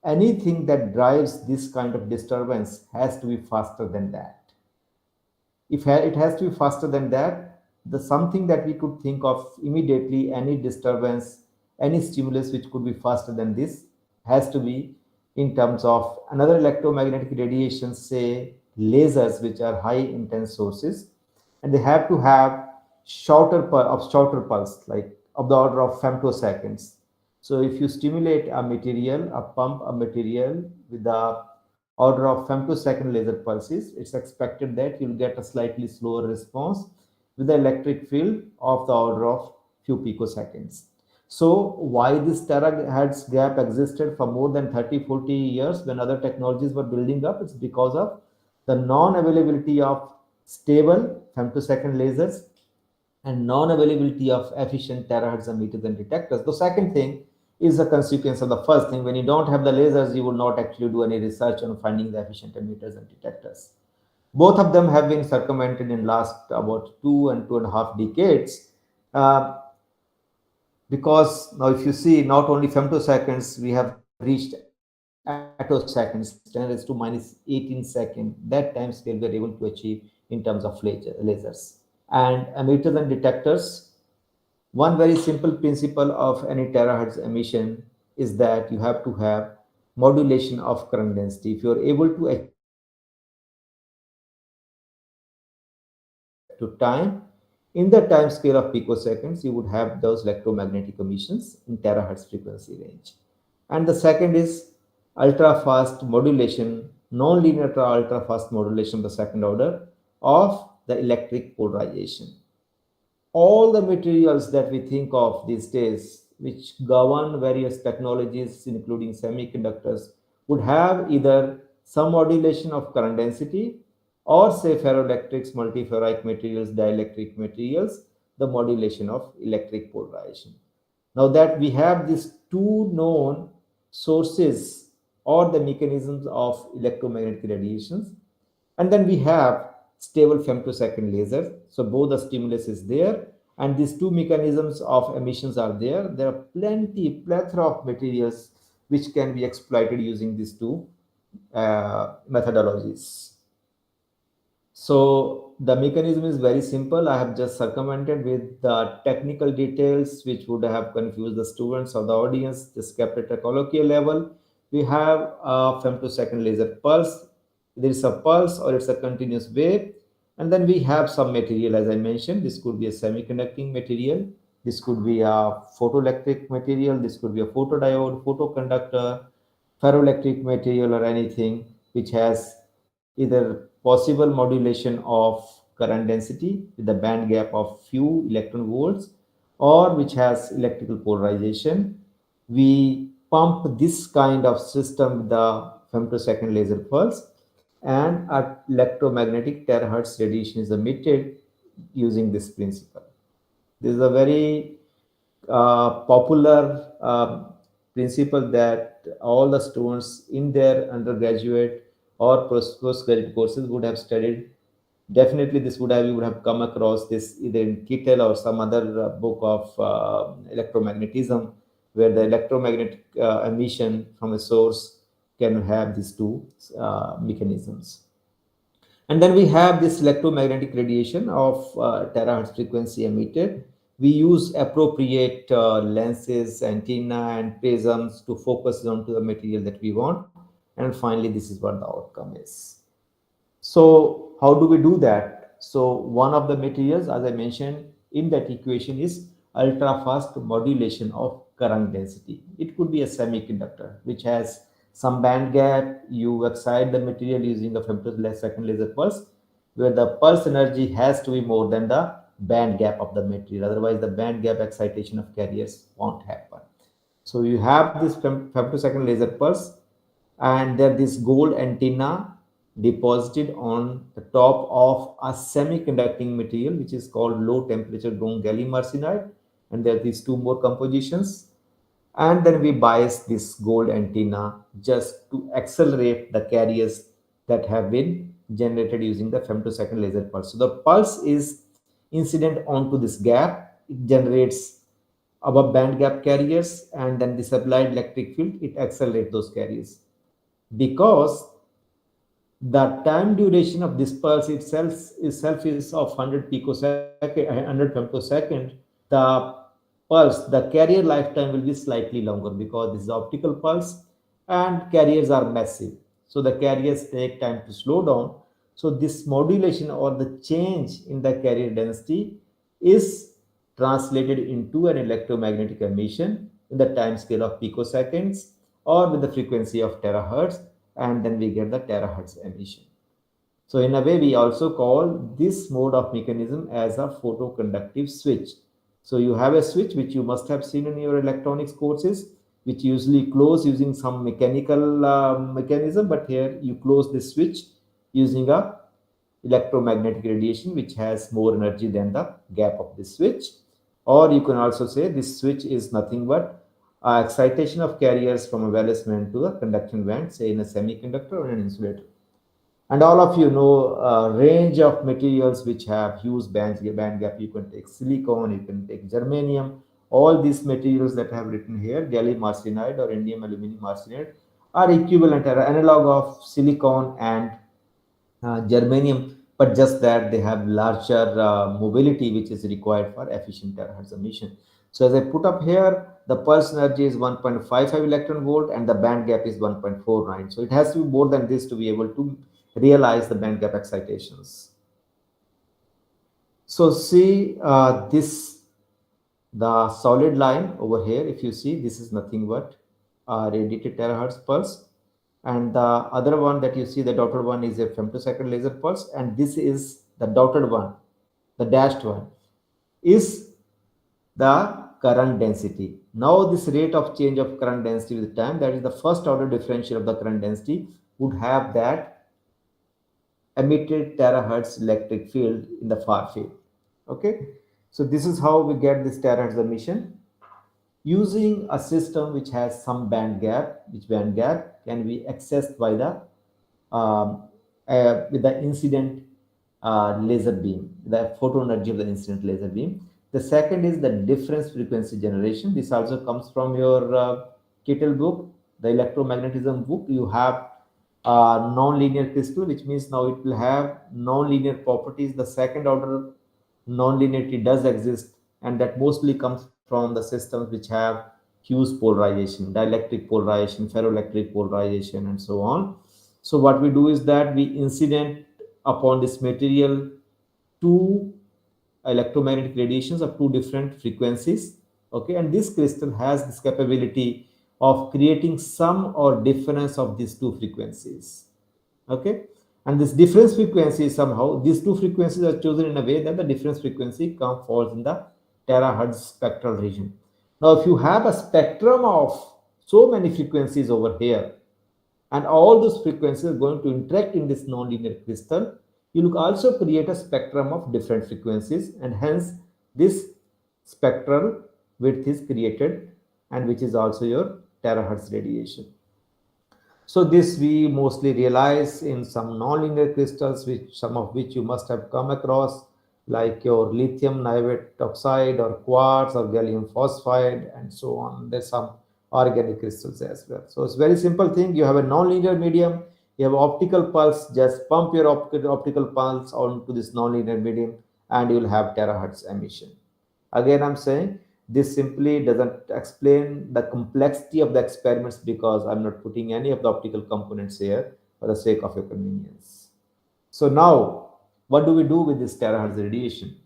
anything that drives this kind of disturbance has to be faster than that. If it has to be faster than that, the something that we could think of immediately, any disturbance, any stimulus which could be faster than this, has to be in terms of another electromagnetic radiation, say lasers, which are high intense sources, and they have to have shorter pulse, like of the order of femtoseconds. So if you stimulate a material, a pump a material with the order of femtosecond laser pulses, it's expected that you'll get a slightly slower response with the electric field of the order of few picoseconds. So why this terahertz gap existed for more than 30-40 years when other technologies were building up? It's because of the non-availability of stable femtosecond lasers and non-availability of efficient terahertz emitters and detectors. The second thing is a consequence of the first thing. When you don't have the lasers, you will not actually do any research on finding the efficient emitters and detectors. Both of them have been circumvented in last about 2.5 decades. Because now if you see, not only femtoseconds, we have reached attoseconds, 10⁻⁻18 second. That time scale we are able to achieve in terms of lasers. And emitters and detectors, one very simple principle of any terahertz emission is that you have to have modulation of current density. If you are able to achieve to time, in the time scale of picoseconds, you would have those electromagnetic emissions in terahertz frequency range. And the second is ultra fast modulation, non-linear to ultra fast modulation of the second order of the electric polarization. All the materials that we think of these days, which govern various technologies, including semiconductors, would have either some modulation of current density or, say, ferroelectrics, multiferrite materials, dielectric materials, the modulation of electric polarization. Now that we have these two known sources or the mechanisms of electromagnetic radiations, and then we have stable femtosecond laser. So both the stimulus is there, and these two mechanisms of emissions are there. There are plethora of materials which can be exploited using these two methodologies. So the mechanism is very simple. I have just circumvented with the technical details which would have confused the students or the audience, just kept it at a colloquial level. We have a femtosecond laser pulse. There is a pulse or it's a continuous wave. And then we have some material, as I mentioned. This could be a semiconducting material. This could be a photoelectric material. This could be a photodiode, photoconductor, ferroelectric material, or anything which has either possible modulation of current density with a band gap of few electron volts, or which has electrical polarization. We pump this kind of system with the femtosecond laser pulse, and an electromagnetic terahertz radiation is emitted using this principle. This is a very popular principle that all the students in their undergraduate or postgraduate courses would have studied. Definitely, this would have you would have come across this either in Kittel or some other book of electromagnetism, where the electromagnetic emission from a source can have these two mechanisms. And then we have this electromagnetic radiation of terahertz frequency emitted. We use appropriate lenses, antenna, and prisms to focus onto the material that we want. And finally, this is what the outcome is. So how do we do that? So one of the materials, as I mentioned in that equation, is ultra fast modulation of current density. It could be a semiconductor which has some band gap. You excite the material using a femtosecond laser pulse, where the pulse energy has to be more than the band gap of the material. Otherwise, the band gap excitation of carriers won't happen. So you have this femtosecond laser pulse, and there this gold antenna deposited on the top of a semiconducting material which is called low temperature ground gallium arsenide, and there are these two more compositions. And then we bias this gold antenna just to accelerate the carriers that have been generated using the femtosecond laser pulse. So the pulse is incident onto this gap. It generates above band gap carriers, and then this applied electric field, it accelerates those carriers. Because the time duration of this pulse itself is of 100 picosecond, 100 femtosecond, the pulse, the carrier lifetime will be slightly longer because this is optical pulse and carriers are massive. So the carriers take time to slow down. So this modulation or the change in the carrier density is translated into an electromagnetic emission in the time scale of picoseconds or with the frequency of terahertz, and then we get the terahertz emission. So in a way, we also call this mode of mechanism as a photoconductive switch. So you have a switch which you must have seen in your electronics courses, which usually close using some mechanical mechanism, but here you close this switch using a electromagnetic radiation which has more energy than the gap of this switch. Or you can also say this switch is nothing but excitation of carriers from a valence band to a conduction band, say in a semiconductor or an insulator. And all of you know a range of materials which have huge band gap. You can take silicon, you can take germanium. All these materials that I have written here, gallium arsenide or indium aluminum arsenide, are equivalent or analog of silicon and germanium, but just that they have larger mobility which is required for efficient terahertz emission. So as I put up here, the pulse energy is 1.55 electron volt and the band gap is 1.49. So it has to be more than this to be able to realize the band gap excitations. So see this, the solid line over here, if you see, this is nothing but radiated terahertz pulse. And the other one that you see, the dotted one, is a femtosecond laser pulse, and this is the dotted one, the dashed one, is the current density. Now this rate of change of current density with time, that is the first order differential of the current density, would have that emitted terahertz electric field in the far field. Okay, so this is how we get this terahertz emission using a system which has some band gap, which band gap can be accessed by the with the incident laser beam, the photo energy of the incident laser beam. The second is the difference frequency generation. This also comes from your Kittel book, the electromagnetism book. You have non-linear crystal, which means now it will have non-linear properties. The second order non-linearity does exist, and that mostly comes from the systems which have huge polarization, dielectric polarization, ferroelectric polarization, and so on. So what we do is that we incident upon this material two electromagnetic radiations of two different frequencies. Okay, and this crystal has this capability of creating sum or difference of these two frequencies. Okay, and this difference frequency, somehow these two frequencies are chosen in a way that the difference frequency falls in the terahertz spectral region. Now if you have a spectrum of so many frequencies over here, and all those frequencies are going to interact in this nonlinear crystal, you will also create a spectrum of different frequencies, and hence this spectral width is created, and which is also your terahertz radiation. So this we mostly realize in some nonlinear crystals, which some of which you must have come across, like your lithium niobate oxide or quartz or gallium phosphide and so on. There's some organic crystals as well. So it's very simple thing. You have a nonlinear medium, you have optical pulse, just pump your optical pulse onto this nonlinear medium and you will have terahertz emission. Again, I'm saying this simply doesn't explain the complexity of the experiments because I'm not putting any of the optical components here for the sake of your convenience. So now, what do we do with this terahertz radiation?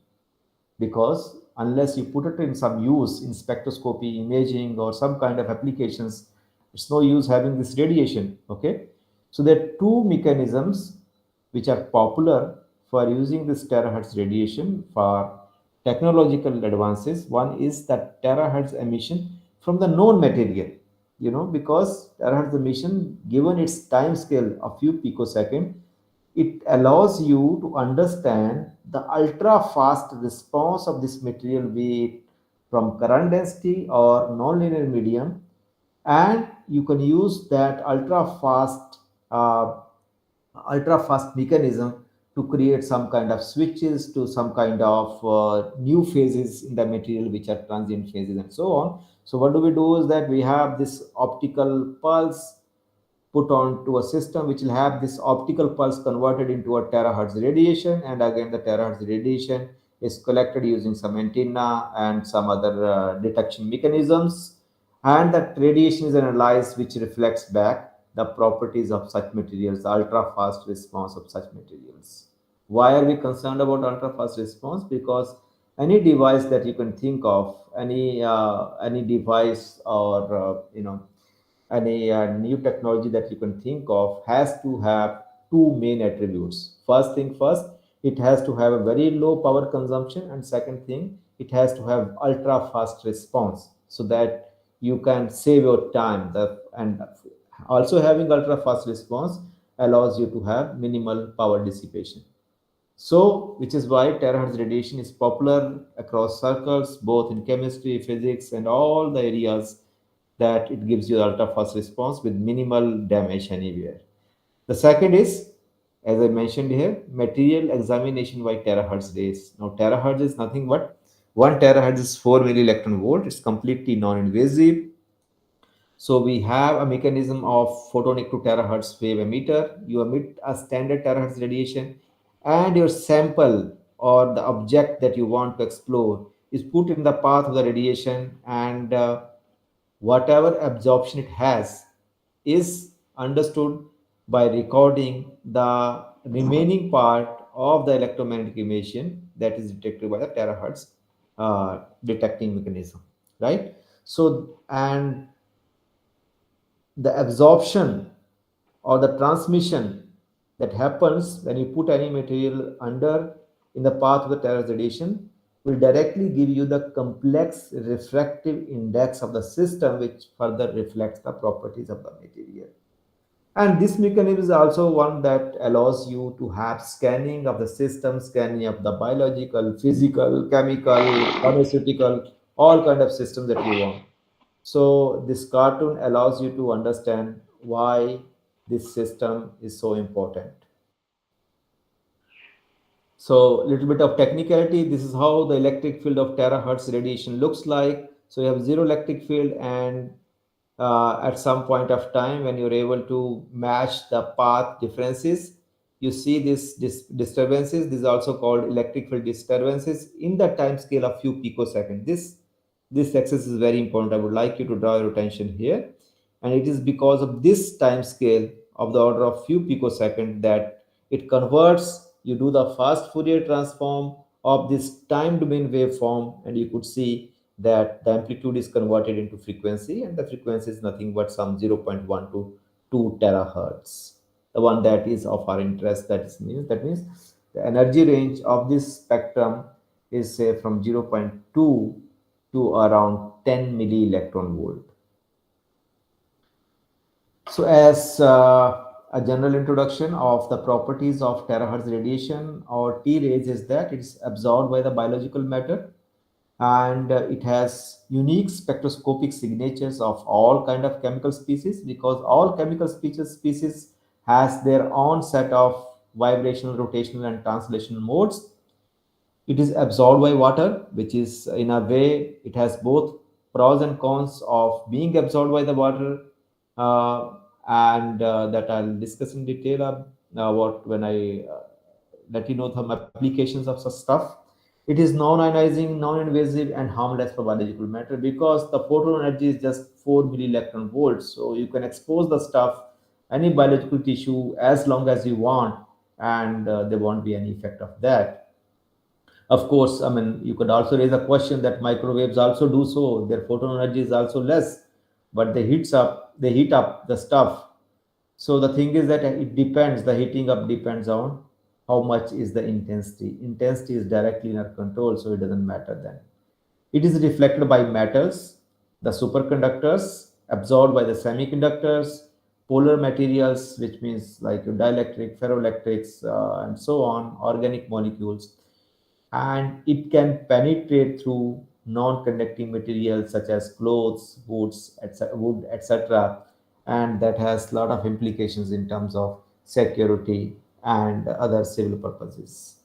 Because unless you put it in some use in spectroscopy, imaging, or some kind of applications, it's no use having this radiation. Okay, so there are two mechanisms which are popular for using this terahertz radiation for technological advances. One is that terahertz emission from the known material, because terahertz emission, given its time scale a few picosecond, it allows you to understand the ultra fast response of this material, be it from current density or nonlinear medium, and you can use that ultra fast mechanism to create some kind of switches to some kind of new phases in the material, which are transient phases and so on. So what do we do is that we have this optical pulse put on to a system which will have this optical pulse converted into a terahertz radiation, and again the terahertz radiation is collected using some antenna and some other detection mechanisms, and that radiation is analyzed, which reflects back the properties of such materials, the ultra fast response of such materials. Why are we concerned about ultra fast response? Because any device that you can think of, any device or any new technology that you can think of has to have two main attributes. First thing first, it has to have a very low power consumption, and second thing, it has to have ultra fast response so that you can save your time. And also having ultra fast response allows you to have minimal power dissipation. So, which is why terahertz radiation is popular across circles, both in chemistry, physics, and all the areas, that it gives you ultra fast response with minimal damage anywhere. The second is, as I mentioned here, material examination by terahertz rays. Now, terahertz is nothing but 1 terahertz is 4 millielectron volt. It's completely non-invasive. So we have a mechanism of photonic to terahertz wave emitter. You emit a standard terahertz radiation, and your sample or the object that you want to explore is put in the path of the radiation, and whatever absorption it has is understood by recording the remaining part of the electromagnetic emission that is detected by the terahertz detecting mechanism, right? So, and the absorption or the transmission that happens when you put any material under in the path of the terahertz radiation will directly give you the complex refractive index of the system, which further reflects the properties of the material. And this mechanism is also one that allows you to have scanning of the system, scanning of the biological, physical, chemical, pharmaceutical, all kind of systems that you want. So this cartoon allows you to understand why this system is so important. So little bit of technicality. This is how the electric field of terahertz radiation looks like. So you have zero electric field, and at some point of time when you're able to match the path differences, you see this disturbances. This is also called electric field disturbances in the time scale of few picoseconds. This axis is very important. I would like you to draw your attention here, and it is because of this time scale of the order of few picosecond that it converts. You do the fast Fourier transform of this time domain waveform, and you could see that the amplitude is converted into frequency, and the frequency is nothing but some 0.1 to 2 terahertz. The one that is of our interest, that means the energy range of this spectrum is say from 0.2 to around 10 milli electron volt. So as a general introduction of the properties of terahertz radiation or T rays is that it's absorbed by the biological matter, and it has unique spectroscopic signatures of all kind of chemical species, because all chemical species has their own set of vibrational, rotational, and translational modes. It is absorbed by water, which is in a way it has both pros and cons of being absorbed by the water, uh, and that I'll discuss in detail about when I let you know some applications of such stuff. It is non-ionizing, non-invasive, and harmless for biological matter because the photon energy is just 4 millielectron volts. So you can expose the stuff, any biological tissue, as long as you want, and there won't be any effect of that. Of course, I mean, you could also raise a question that microwaves also do so. Their photon energy is also less, but they heat up the stuff. So the thing is that it depends, the heating up depends on how much is the intensity. Intensity is directly in our control, so it doesn't matter then. It is reflected by metals, the superconductors, absorbed by the semiconductors, polar materials, which means like your dielectric, ferroelectrics, and so on, organic molecules, and it can penetrate through non-conducting materials such as clothes, woods, etc., wood, etc., and that has a lot of implications in terms of security and other civil purposes.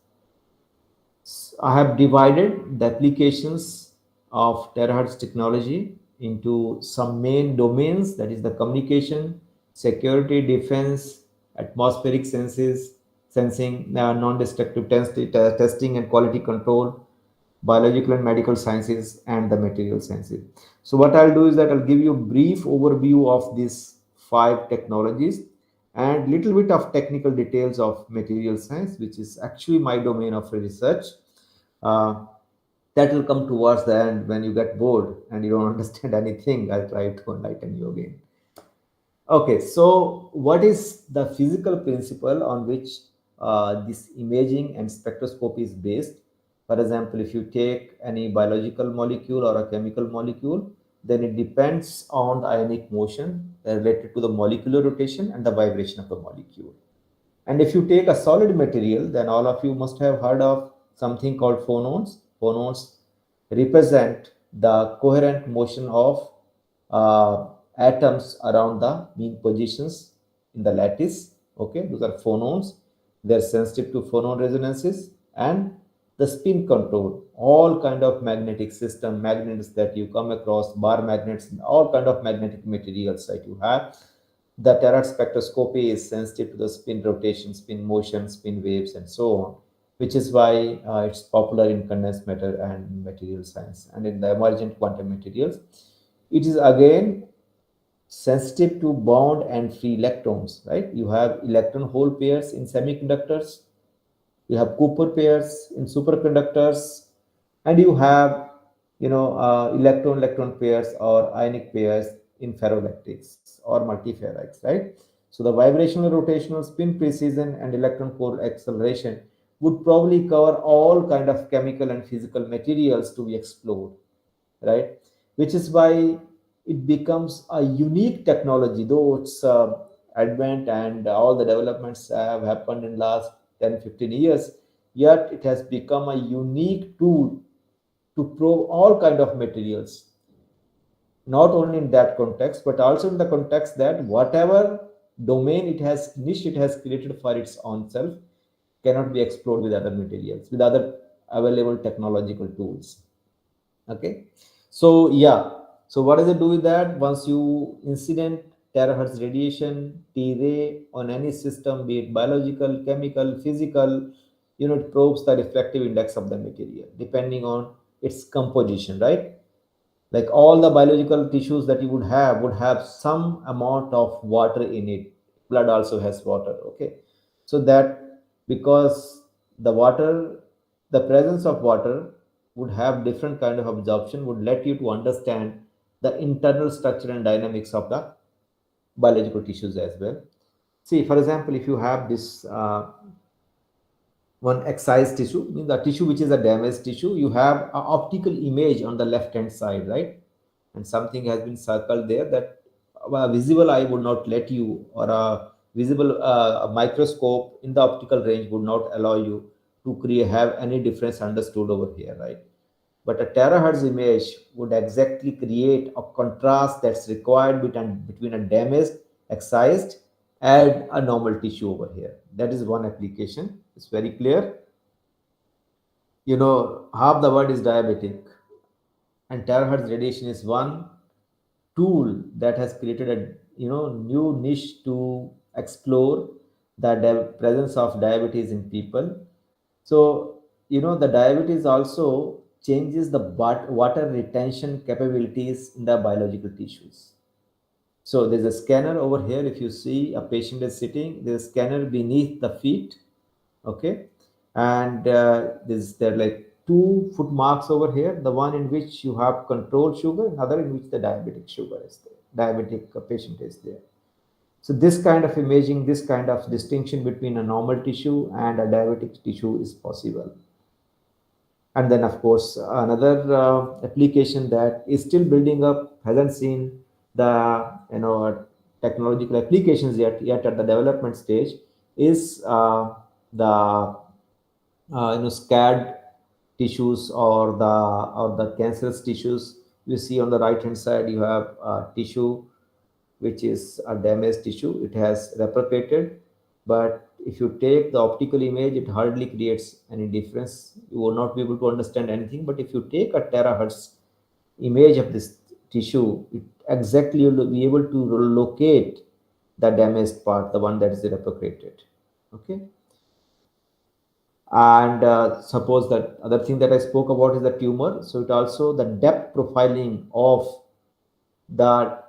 I have divided the applications of terahertz technology into some main domains, that is the communication, security, defense, atmospheric sensing, non-destructive testing and quality control, biological and medical sciences, and the material sciences. So what I'll do is that I'll give you a brief overview of these five technologies and little bit of technical details of material science, which is actually my domain of research. Uh, that will come towards the end when you get bored and you don't understand anything. I'll try to enlighten you again. Okay, so what is the physical principle on which this imaging and spectroscopy is based? For example, if you take any biological molecule or a chemical molecule, then it depends on the ionic motion related to the molecular rotation and the vibration of the molecule. And if you take a solid material, then all of you must have heard of something called phonons. Phonons represent the coherent motion of atoms around the mean positions in the lattice. Okay, those are phonons. They're sensitive to phonon resonances and the spin control. All kind of magnetic system, magnets that you come across, bar magnets, all kind of magnetic materials that you have. The terahertz spectroscopy is sensitive to the spin rotation, spin motion, spin waves, and so on, which is why it's popular in condensed matter and material science. And in the emergent quantum materials, it is again sensitive to bound and free electrons, right? You have electron hole pairs in semiconductors, you have Cooper pairs in superconductors, and you have electron electron pairs or ionic pairs in ferroelectrics or multiferrites, right? So the vibrational, rotational, spin precision, and electron core acceleration would probably cover all kind of chemical and physical materials to be explored, right? Which is why it becomes a unique technology, though it's advent and all the developments have happened in last 10-15 years, yet it has become a unique tool to probe all kind of materials, not only in that context but also in the context that whatever domain it has, niche it has created for its own self, cannot be explored with other materials, with other available technological tools. Okay, so yeah, so what does it do with that? Once you incident terahertz radiation, T ray on any system, be it biological, chemical, physical, it probes the refractive index of the material depending on its composition, right? Like all the biological tissues that you would have some amount of water in it. Blood also has water. Okay, so that because the water, the presence of water would have different kind of absorption, would let you to understand the internal structure and dynamics of the biological tissues as well. See, for example, if you have this one excised tissue, means the tissue which is a damaged tissue, you have an optical image on the left hand side, right? And something has been circled there that a visible eye would not let you, or a visible a microscope in the optical range would not allow you to create have any difference understood over here, right? But a terahertz image would exactly create a contrast that's required between a damaged, excised, and a normal tissue over here. That is one application. It's very clear. Half the world is diabetic, and terahertz radiation is one tool that has created a new niche to explore the presence of diabetes in people. So the diabetes also changes the water retention capabilities in the biological tissues. So there's a scanner over here. If you see a patient is sitting, there's a scanner beneath the feet. Okay, and there are like 2 foot marks over here. The one in which you have controlled sugar, another in which the diabetic sugar is there. Diabetic patient is there. So this kind of imaging, this kind of distinction between a normal tissue and a diabetic tissue is possible. And then, of course, another application that is still building up, hasn't seen the technological applications yet at the development stage, is the scarred tissues, or the cancerous tissues. You see on the right hand side, you have tissue which is a damaged tissue. It has replicated, But if you take the optical image, it hardly creates any difference. You will not be able to understand anything. But if you take a terahertz image of this tissue, it exactly you'll be able to locate the damaged part, the one that is replicated. Okay. And suppose that other thing that I spoke about is the tumor. So it also the depth profiling of the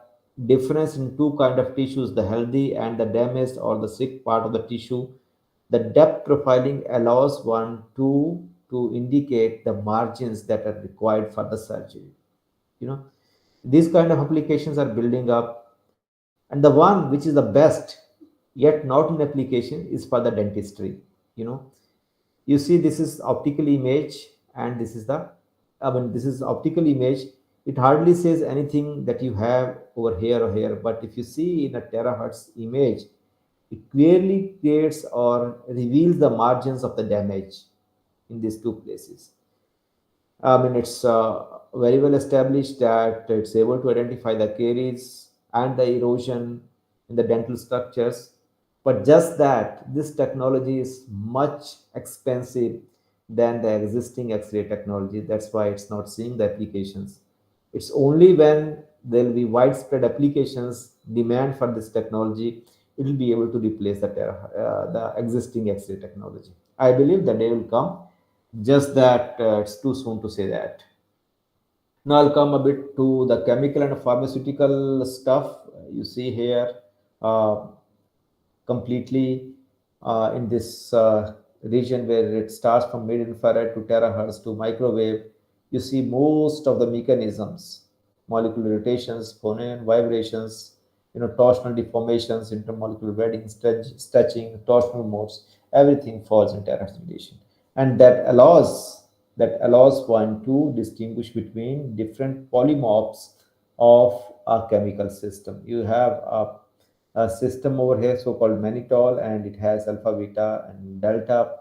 difference in two kind of tissues, the healthy and the damaged or the sick part of the tissue. The depth profiling allows one to indicate the margins that are required for the surgery. You know, these kind of applications are building up, and the one which is the best yet not in application is for the dentistry. You know, you see this is optical image, and this is the, I mean, this is optical image. It hardly says anything that you have over here or here, but if you see in a terahertz image, it clearly creates or reveals the margins of the damage in these two places. I mean, it's very well established that it's able to identify the caries and the erosion in the dental structures. But just that, this technology is much expensive than the existing X-ray technology. That's why it's not seeing the applications. It's only when there will be widespread applications, demand for this technology, it will be able to replace the existing X-ray technology. I believe the day will come, just that it's too soon to say that. Now I'll come a bit to the chemical and pharmaceutical stuff. You see here, uh, completely in this region where it starts from mid infrared to terahertz to microwave. You see most of the mechanisms, molecular rotations, phonon vibrations, torsional deformations, intermolecular wedding, stretching, torsional modes, everything falls in terahertz radiation. And that allows one to distinguish between different polymorphs of a chemical system. You have a system over here, so-called mannitol, and it has alpha, beta, and delta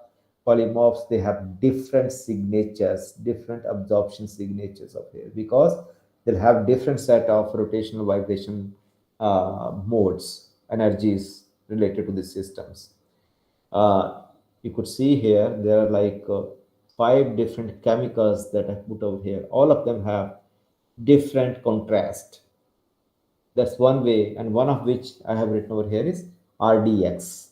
polymorphs. They have different signatures, different absorption signatures of here, because they'll have different set of rotational vibration modes, energies related to the systems. Uh, you could see here there are like five different chemicals that I put over here. All of them have different contrast. That's one way, and one of which I have written over here is RDX.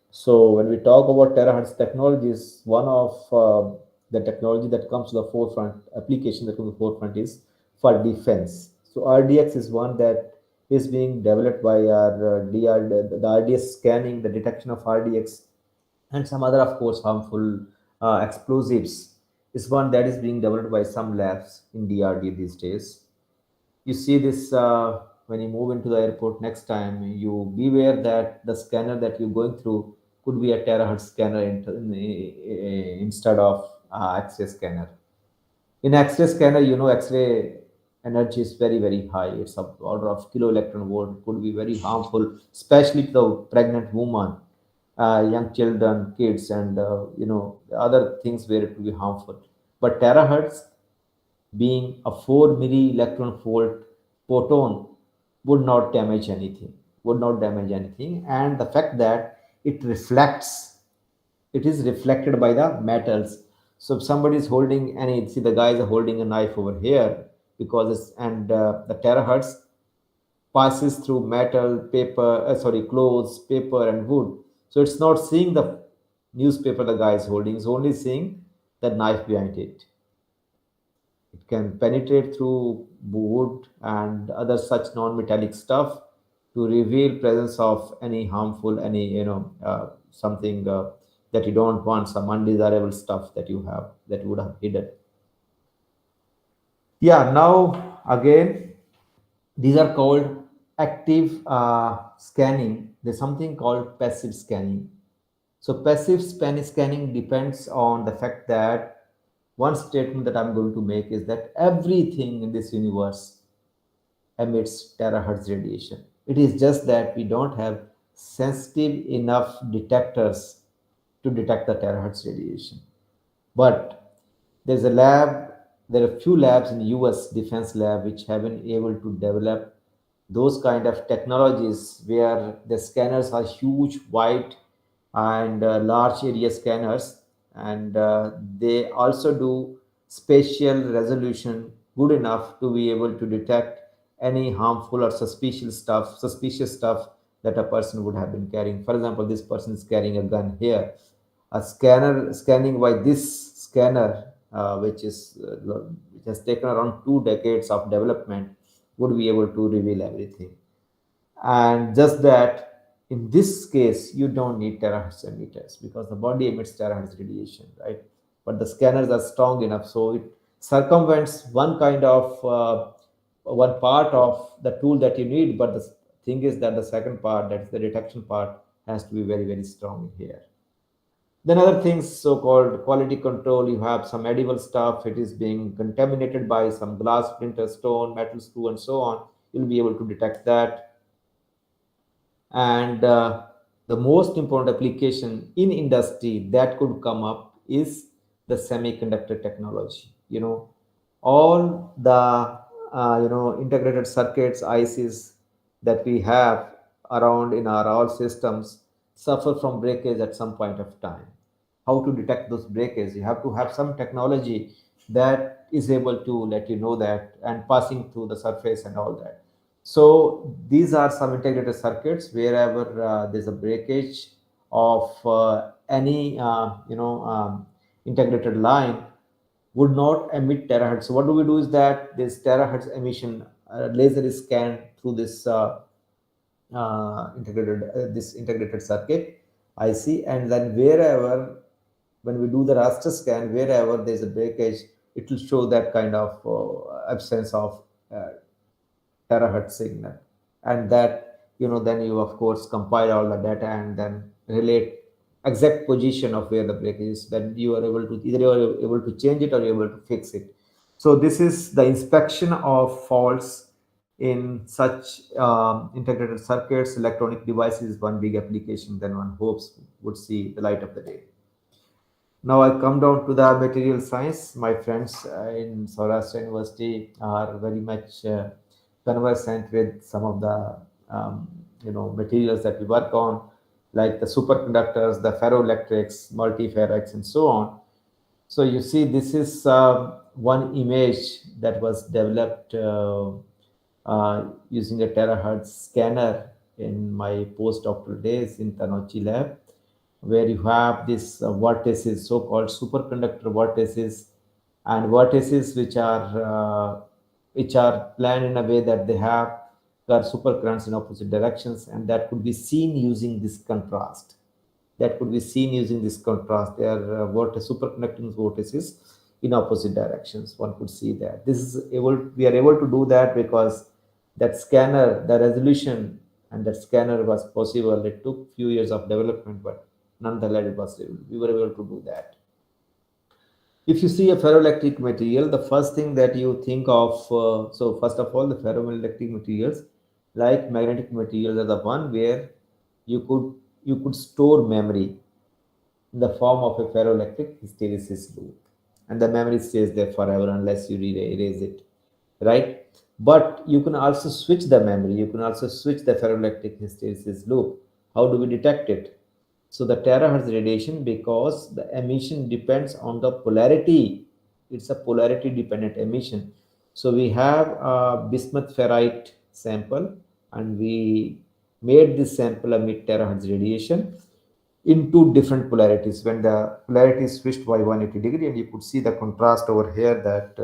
So when we talk about terahertz technologies, one of the technology that comes to the forefront, application that comes to the forefront, is for defense. So RDX is one that is being developed by our the RDS scanning, the detection of RDX, and some other, of course, harmful explosives is one that is being developed by some labs in DRD these days. You see this when you move into the airport next time. You beware that the scanner that you're going through could be a terahertz scanner instead of X-ray scanner. In X-ray scanner, X-ray energy is very, very high. It's of order of kilo electron volt. It could be very harmful, especially to the pregnant woman, young children, kids, and other things where it will be harmful. But terahertz, being a 4 milli electron volt photon, would not damage anything, and the fact that it is reflected by the metals. So if somebody is holding any, see the guys are holding a knife over here, because the terahertz passes through metal, paper, clothes, paper, and wood. So it's not seeing the newspaper the guy is holding; it's only seeing the knife behind it. It can penetrate through wood and other such non-metallic stuff to reveal presence of any harmful, any something that you don't want, some undesirable stuff that you would have hidden. Yeah. Now again, these are called active scanning. There's something called passive scanning. So passive scanning depends on the fact that one statement that I'm going to make is that everything in this universe emits terahertz radiation. It is just that we don't have sensitive enough detectors to detect the terahertz radiation. But there's a lab, there are a few labs in the US Defense Lab which have been able to develop those kind of technologies where the scanners are huge, wide, and large area scanners, and they also do spatial resolution good enough to be able to detect any harmful or suspicious stuff that a person would have been carrying. For example, this person is carrying a gun here. A scanner scanning by this scanner, which has taken around 2 decades of development, would be able to reveal everything. And just that, in this case, you don't need terahertz emitters because the body emits terahertz radiation, right? But the scanners are strong enough, so it circumvents one part of the tool that you need. But the thing is that the second part, that's the detection part, has to be very, very strong here. Then other things, so-called quality control, you have some edible stuff, it is being contaminated by some glass, splinter, stone, metal screw, and so on. You'll be able to detect that. And the most important application in industry that could come up is the semiconductor technology. All the integrated circuits, ICs that we have around in our all systems suffer from breakage at some point of time. How to detect those breakages? You have to have some technology that is able to let you know that, and passing through the surface and all that. So these are some integrated circuits. Wherever there's a breakage of any integrated line, would not emit terahertz. So what do we do is that this terahertz emission laser is scanned through this integrated circuit IC, and then wherever, when we do the raster scan, wherever there's a breakage, it will show that kind of absence of uh, terahertz signal. And that, then you of course compile all the data and then relate exact position of where the break is. Then you are able to, either you are able to change it or you're able to fix it. So this is the inspection of faults in such integrated circuits. Electronic devices, one big application, then one hopes would see the light of the day. Now I come down to the material science. My friends in Saurashtra University are very much conversant with some of the materials that we work on, like the superconductors, the ferroelectrics, multiferrics, and so on. So you see, this is one image that was developed using a terahertz scanner in my postdoctoral days in Tanochi lab, where you have these vortices, so-called superconductor vortices, and vortices which are planned in a way that they have supercurrents in opposite directions, and that could be seen using this contrast. They are superconducting vortices in opposite directions. One could see that. We are able to do that because that scanner, the resolution, and that scanner was possible. It took few years of development, but nonetheless, we were able to do that. If you see a ferroelectric material, the first thing that you think of, so first of all, the ferroelectric materials, like magnetic materials, are the one where you could store memory in the form of a ferroelectric hysteresis loop, and the memory stays there forever unless you erase it, right? But you can also switch the memory. You can also switch the ferroelectric hysteresis loop. How do we detect it? So the terahertz radiation, because the emission depends on the polarity. It's a polarity dependent emission. So we have a bismuth ferrite sample, and we made this sample emit terahertz radiation in two different polarities. When the polarity is switched by 180 degree, and you could see the contrast over here, that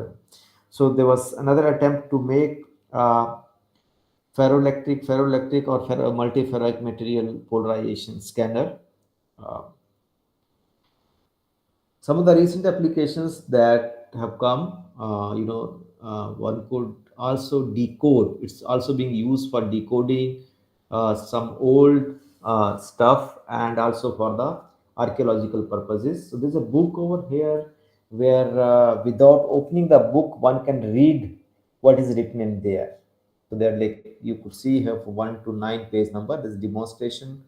so there was another attempt to make ferroelectric or multiferrite material polarization scanner. uh, some of the recent applications that have come, one could also decode. It's also being used for decoding some old stuff, and also for the archaeological purposes. So there's a book over here where without opening the book, one can read what is written in there. So there, like you could see here, for 1 to 9 page number, this demonstration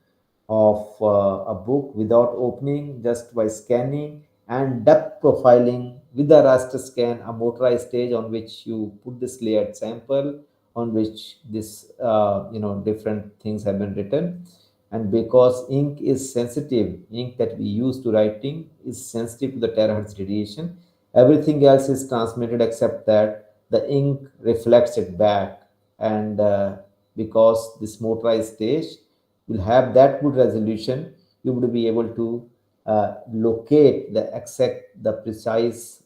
of a book without opening, just by scanning and depth profiling with the raster scan, a motorized stage on which you put this layered sample on which this different things have been written. And because ink is sensitive, ink that we use to writing is sensitive to the terahertz radiation. Everything else is transmitted except that the ink reflects it back. And because this motorized stage will have that good resolution, you would be able to locate the exact, the precise,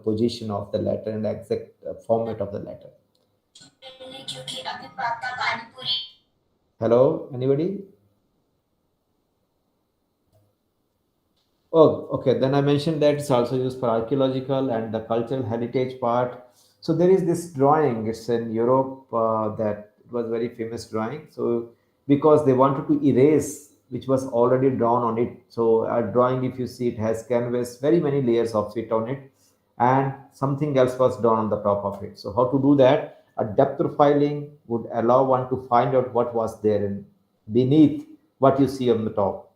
position of the letter and the exact format of the letter. Hello, anybody? Oh, okay. Then I mentioned that it's also used for archaeological and the cultural heritage part. So there is this drawing. It's in Europe that it was very famous drawing. So because they wanted to erase which was already drawn on it. So a drawing, if you see, it has canvas, very many layers of it on it, and something else was drawn on the top of it. So how to do that? A depth profiling would allow one to find out what was there in beneath what you see on the top.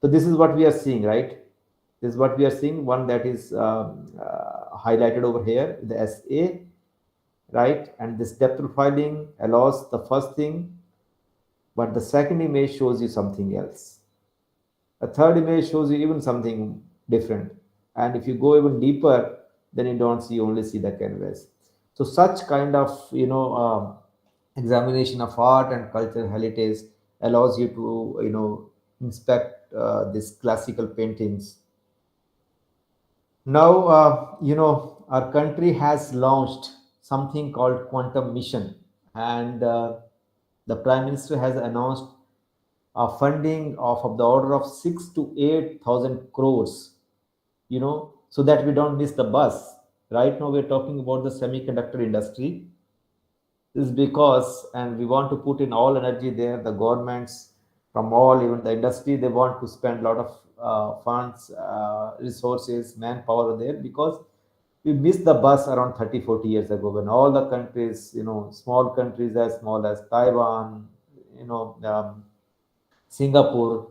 So this is what we are seeing, right? This is what we are seeing. One that is highlighted over here, the SA, right? And this depth profiling allows the first thing, but the second image shows you something else. A third image shows you even something different. And if you go even deeper, then you don't see, you only see the canvas. So such kind of, examination of art and cultural heritage allows you to, inspect these classical paintings. Now, our country has launched something called quantum mission, and the Prime Minister has announced a funding of the order of 6 to 8,000 crores, so that we don't miss the bus. Right now, we're talking about the semiconductor industry. This is because, and we want to put in all energy there. The governments from all, even the industry, they want to spend a lot of funds, resources, manpower there, because we missed the bus around 30, 40 years ago when all the countries, small countries as small as Taiwan, Singapore,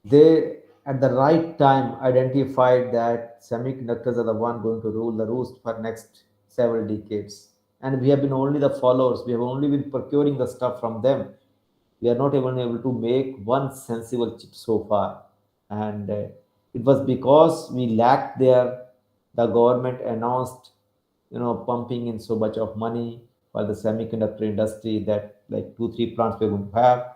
they at the right time identified that semiconductors are the one going to rule the roost for next several decades. And we have been only the followers. We have only been procuring the stuff from them. We are not even able to make one sensible chip so far. And it was because we lacked there. The government announced, pumping in so much of money for the semiconductor industry that like 2, 3 plants we're going to have.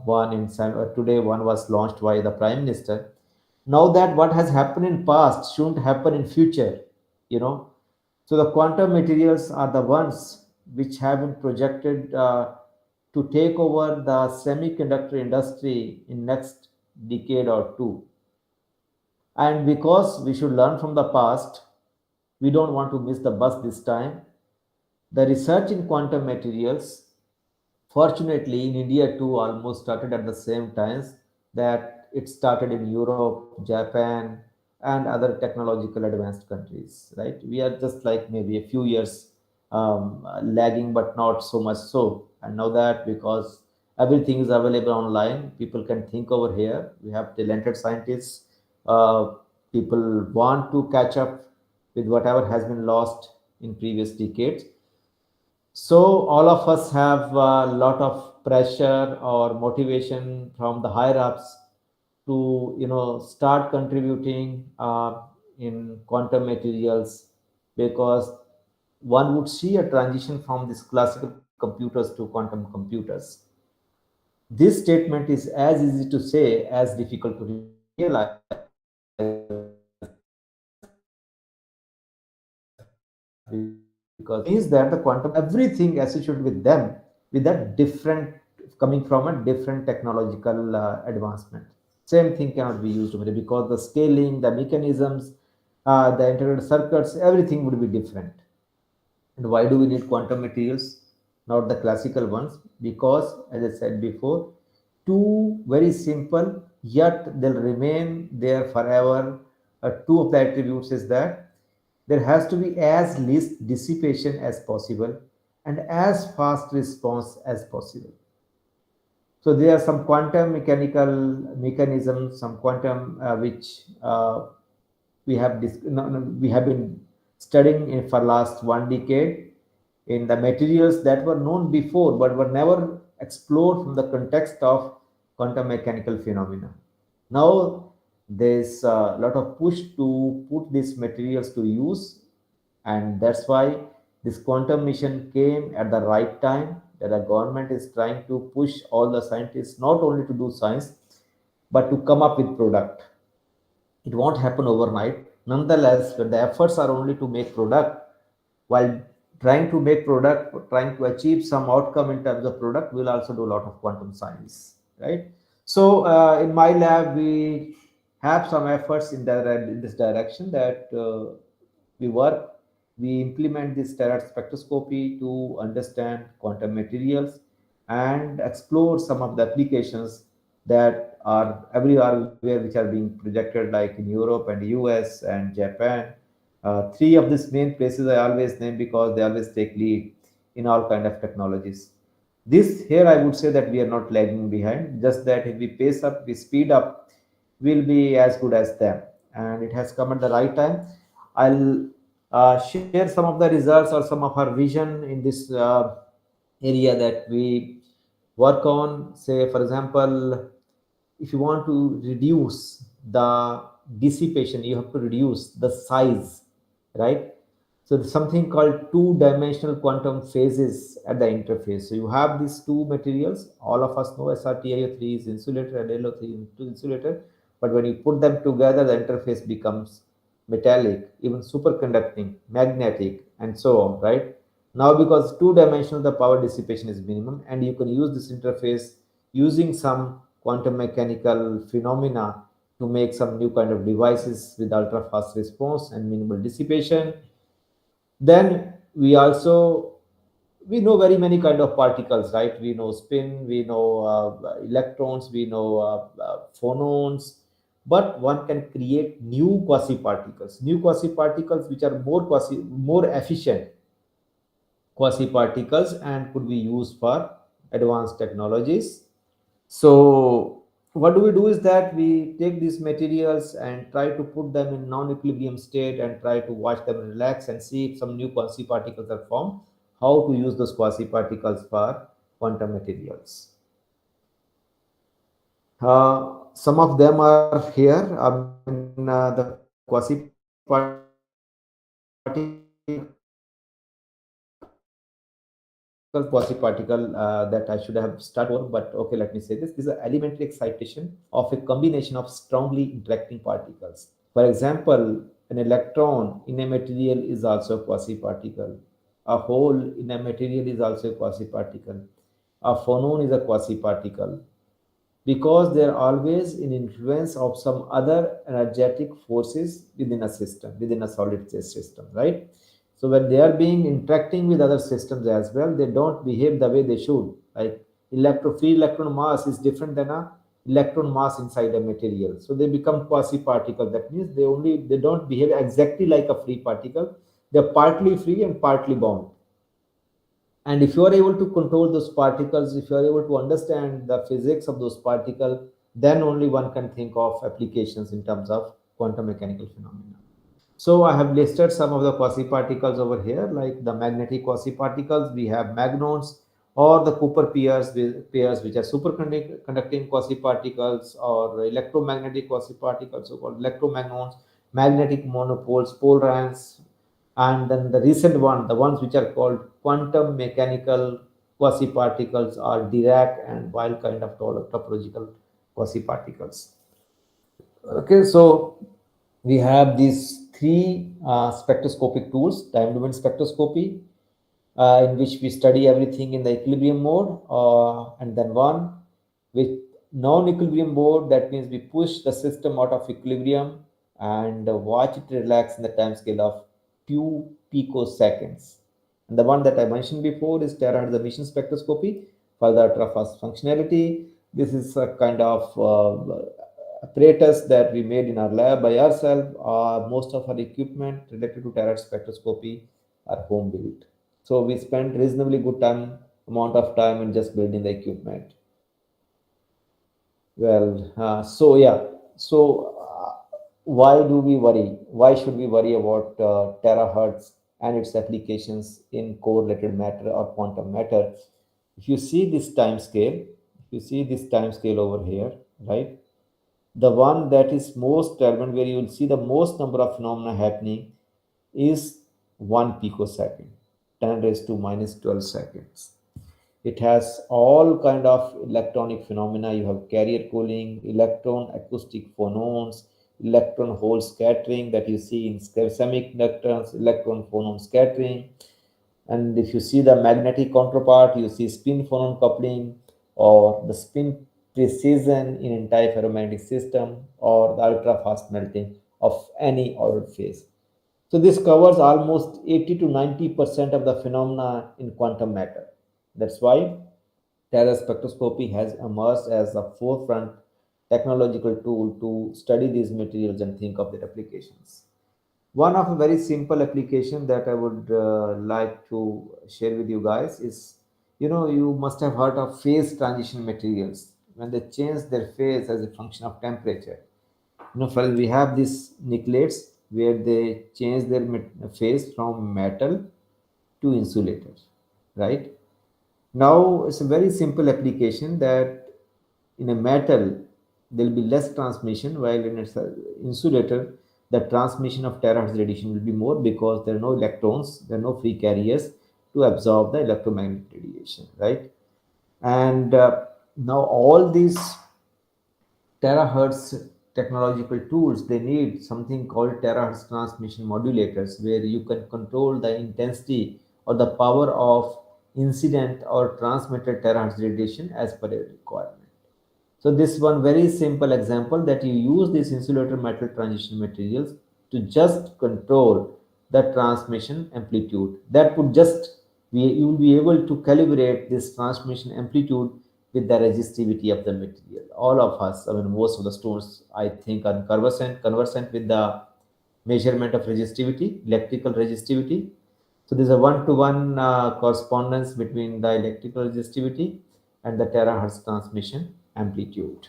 One in today, one was launched by the Prime Minister. Now that what has happened in past shouldn't happen in future, you know. So the quantum materials are the ones which have been projected to take over the semiconductor industry in next decade or two. And because we should learn from the past, we don't want to miss the bus this time. The research in quantum materials, fortunately, in India too, almost started at the same times that it started in Europe, Japan, and other technological advanced countries. Right? We are just like maybe a few years lagging, but not so much so. And now that because everything is available online, people can think over here. We have talented scientists. Uh, People want to catch up with whatever has been lost in previous decades. So all of us have a lot of pressure or motivation from the higher ups to start contributing in quantum materials, because one would see a transition from these classical computers to quantum computers. This statement is as easy to say as difficult to realize, because it means that the quantum everything associated with them with that different, coming from a different technological advancement. Same thing cannot be used over, because the scaling, the mechanisms, the integrated circuits, everything would be different. And why do we need quantum materials, not the classical ones? Because, as I said before, two very simple, yet they'll remain there forever. Two of the attributes is that there has to be as least dissipation as possible and as fast response as possible. So there are some quantum mechanical mechanisms, some quantum which we have we have been studying for last 1 decade. in the materials that were known before but were never explored from the context of quantum mechanical phenomena. Now there's a lot of push to put these materials to use, and that's why this quantum mission came at the right time, that the government is trying to push all the scientists not only to do science but to come up with product. It won't happen overnight. Nonetheless, when the efforts are only to make product, while trying to make product, trying to achieve some outcome in terms of product, we'll also do a lot of quantum science, right? So in my lab, we have some efforts in this direction, that we work, we implement this terahertz spectroscopy to understand quantum materials and explore some of the applications that are everywhere which are being projected, like in Europe and US and Japan. Three of these main places I always name because they always take lead in all kind of technologies. This here I would say that we are not lagging behind, just that if we pace up, we speed up, we'll be as good as them. And it has come at the right time. I'll share some of the results or some of our vision in this area that we work on. Say, for example, if you want to reduce the dissipation, you have to reduce the size, right? So there's something called two-dimensional quantum phases at the interface. So you have these two materials. All of us know SRTIO3 is insulator and LO3 is insulator. But when you put them together, the interface becomes metallic, even superconducting, magnetic, and so on, right? Now, because two-dimensional, the power dissipation is minimum, and you can use this interface using some quantum mechanical phenomena to make some new kind of devices with ultra fast response and minimal dissipation. Then we know very many kind of particles, right? We know spin, we know electrons, we know phonons, but one can create new quasi particles which are more efficient quasi particles and could be used for advanced technologies. So what do we do is that we take these materials and try to put them in non-equilibrium state and try to watch them relax and see if some new quasi-particles are formed, how to use those quasi-particles for quantum materials. Some of them are here. I mean, the quasi-particle that I should have started on, but okay, let me say this. This is an elementary excitation of a combination of strongly interacting particles. For example, an electron in a material is also a quasi-particle. A hole in a material is also a quasi-particle. A phonon is a quasi-particle, because they're always in influence of some other energetic forces within a system, within a solid state system, right? So when they are being interacting with other systems as well, they don't behave the way they should. Like free electron mass is different than a electron mass inside a material. So they become quasi-particle. That means they don't behave exactly like a free particle. They're partly free and partly bound. And if you are able to control those particles, if you are able to understand the physics of those particles, then only one can think of applications in terms of quantum mechanical phenomena. So I have listed some of the quasi-particles over here, like the magnetic quasi-particles. We have magnons or the Cooper pairs which are superconducting quasi-particles, or electromagnetic quasi-particles, so-called electromagnons, magnetic monopoles, pole rings, and then the recent one, the ones which are called quantum mechanical quasi-particles, are Dirac and Weil kind of topological quasi-particles. Okay, so we have these three spectroscopic tools: time domain spectroscopy, in which we study everything in the equilibrium mode, and then one with non-equilibrium mode. That means we push the system out of equilibrium and watch it relax in the time scale of few picoseconds. And the one that I mentioned before is terahertz emission spectroscopy for the ultra-fast functionality. This is a kind of apparatus that we made in our lab by ourselves. Most of our equipment related to terahertz spectroscopy are home built. So we spent reasonably good amount of time in just building the equipment. Well, so yeah, so why do we worry? Why should we worry about terahertz and its applications in correlated matter or quantum matter. If you see this time scale, over here, right? The one that is most relevant, where you will see the most number of phenomena happening, is 1 picosecond, 10 raised to minus 12 seconds. It has all kind of electronic phenomena. You have carrier cooling, electron acoustic phonons, electron hole scattering that you see in semiconductors, electron phonon scattering. And if you see the magnetic counterpart, you see spin phonon coupling, or the spin precision in entire ferromagnetic system, or the ultra fast melting of any ordered phase. So this covers almost 80 to 90% of the phenomena in quantum matter. That's why Terra spectroscopy has emerged as a forefront technological tool to study these materials and think of their applications. One of a very simple application that I would like to share with you guys is, you must have heard of phase transition materials when they change their phase as a function of temperature. For we have these nickel where they change their phase from metal to insulator, right? Now it's a very simple application that in a metal there will be less transmission, while in its insulator the transmission of terahertz radiation will be more, because there are no electrons, there are no free carriers to absorb the electromagnetic radiation, right? And now all these terahertz technological tools, they need something called terahertz transmission modulators, where you can control the intensity or the power of incident or transmitted terahertz radiation as per a requirement. So this one very simple example, that you use these insulator metal transition materials to just control the transmission amplitude. That would just be, you will be able to calibrate this transmission amplitude with the resistivity of the material. All of us, I mean most of the students, I think, are conversant with the measurement of resistivity, electrical resistivity. So there's a one-to-one correspondence between the electrical resistivity and the terahertz transmission amplitude.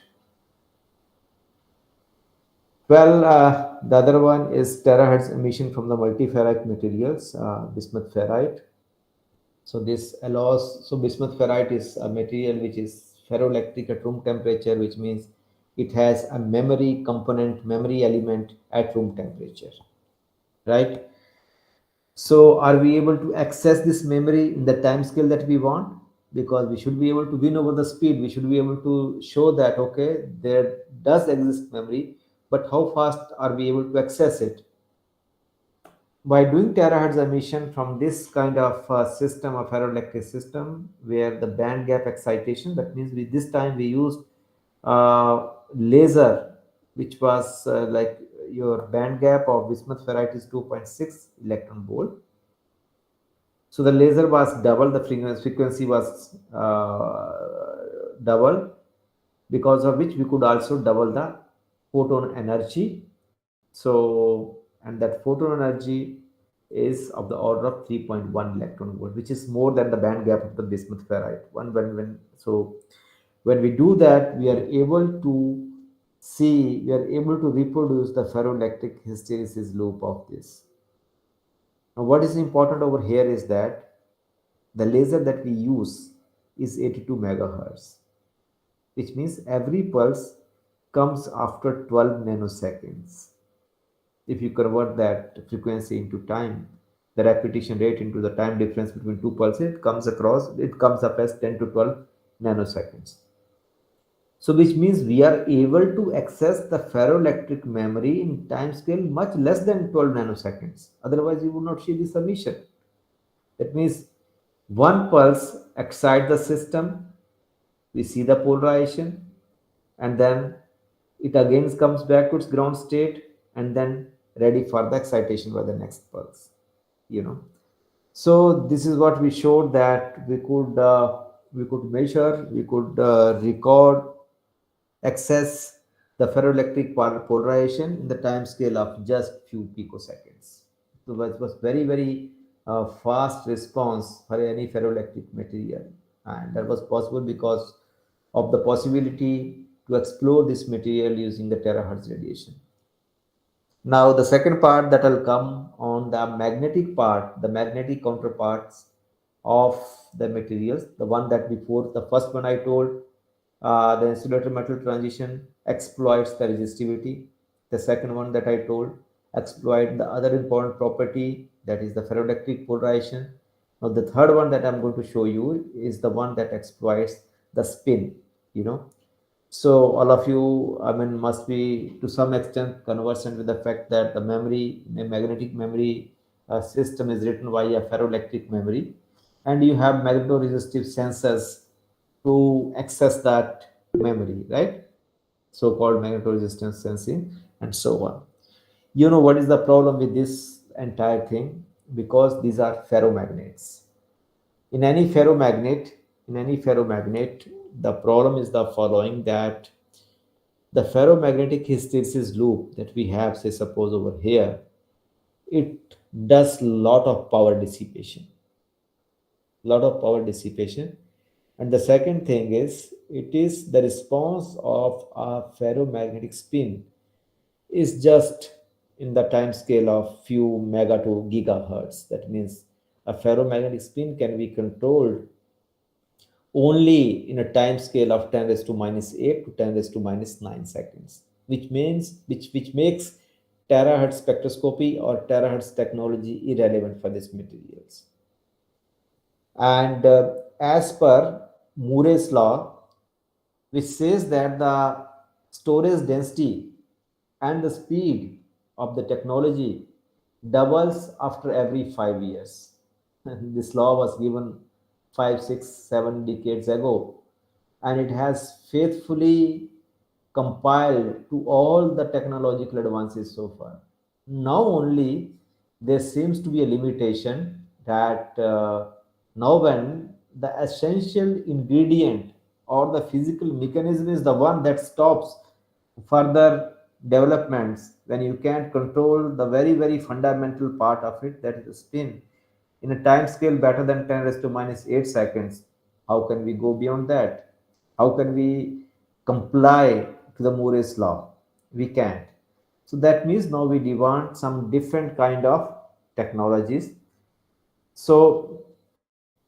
Well, the other one is terahertz emission from the multiferrite materials, bismuth ferrite. So this allows, so bismuth ferrite is a material which is ferroelectric at room temperature, which means it has a memory component, memory element at room temperature, right? So are we able to access this memory in the time scale that we want? Because we should be able to win over the speed. We should be able to show that, okay, there does exist memory, but how fast are we able to access it? By doing terahertz emission from this kind of system, a ferroelectric system, where the band gap excitation, that means this time we used laser, which was like your band gap of bismuth ferrite is 2.6 electron volt. So the laser was double, the frequency was double, because of which we could also double the photon energy. So, and that photon energy is of the order of 3.1 electron volt, which is more than the band gap of the bismuth ferrite. So when we do that, we are able to see, we are able to reproduce the ferroelectric hysteresis loop of this. Now, what is important over here is that the laser that we use is 82 megahertz, which means every pulse comes after 12 nanoseconds. If you convert that frequency into time, the repetition rate into the time difference between two pulses, it comes up as 10 to 12 nanoseconds. So which means we are able to access the ferroelectric memory in time scale much less than 12 nanoseconds. Otherwise, you would not see this emission. That means one pulse excites the system, we see the polarization, and then it again comes back to its ground state, and then ready for the excitation by the next pulse. So this is what we showed, that we could measure, we could record, access the ferroelectric polarization in the time scale of just few picoseconds. So it was very fast response for any ferroelectric material, and that was possible because of the possibility to explore this material using the terahertz radiation. Now the second part that will come on the magnetic part, the magnetic counterparts of the materials. The one that before, the first one I told, the insulator metal transition exploits the resistivity. The second one that I told exploit the other important property, that is the ferroelectric polarization. Now the third one that I'm going to show you is the one that exploits the spin, you know. So all of you, I mean, must be to some extent conversant with the fact that the memory, the magnetic memory system is written via ferroelectric memory, and you have magnetoresistive sensors to access that memory, right? So-called magnetoresistance sensing and so on. You know what is the problem with this entire thing? Because these are ferromagnets. In any ferromagnet, the problem is the following, that the ferromagnetic hysteresis loop that we have, say suppose over here, it does lot of power dissipation, and the second thing is, it is the response of a ferromagnetic spin is just in the time scale of few mega to gigahertz. That means a ferromagnetic spin can be controlled only in a time scale of 10 raised to minus 8 to 10 raised to minus 9 seconds, which means which makes terahertz spectroscopy or terahertz technology irrelevant for these materials. And as per Moore's law, which says that the storage density and the speed of the technology doubles after every 5 years. This law was given 5, 6, 7 decades ago, and it has faithfully compiled to all the technological advances so far. Now only there seems to be a limitation that now when the essential ingredient or the physical mechanism is the one that stops further developments, when you can't control the very fundamental part of it, that is the spin, in a time scale better than 10 raised to minus 8 seconds. How can we go beyond that? How can we comply to the Moore's law? We can't. So that means now we demand some different kind of technologies. So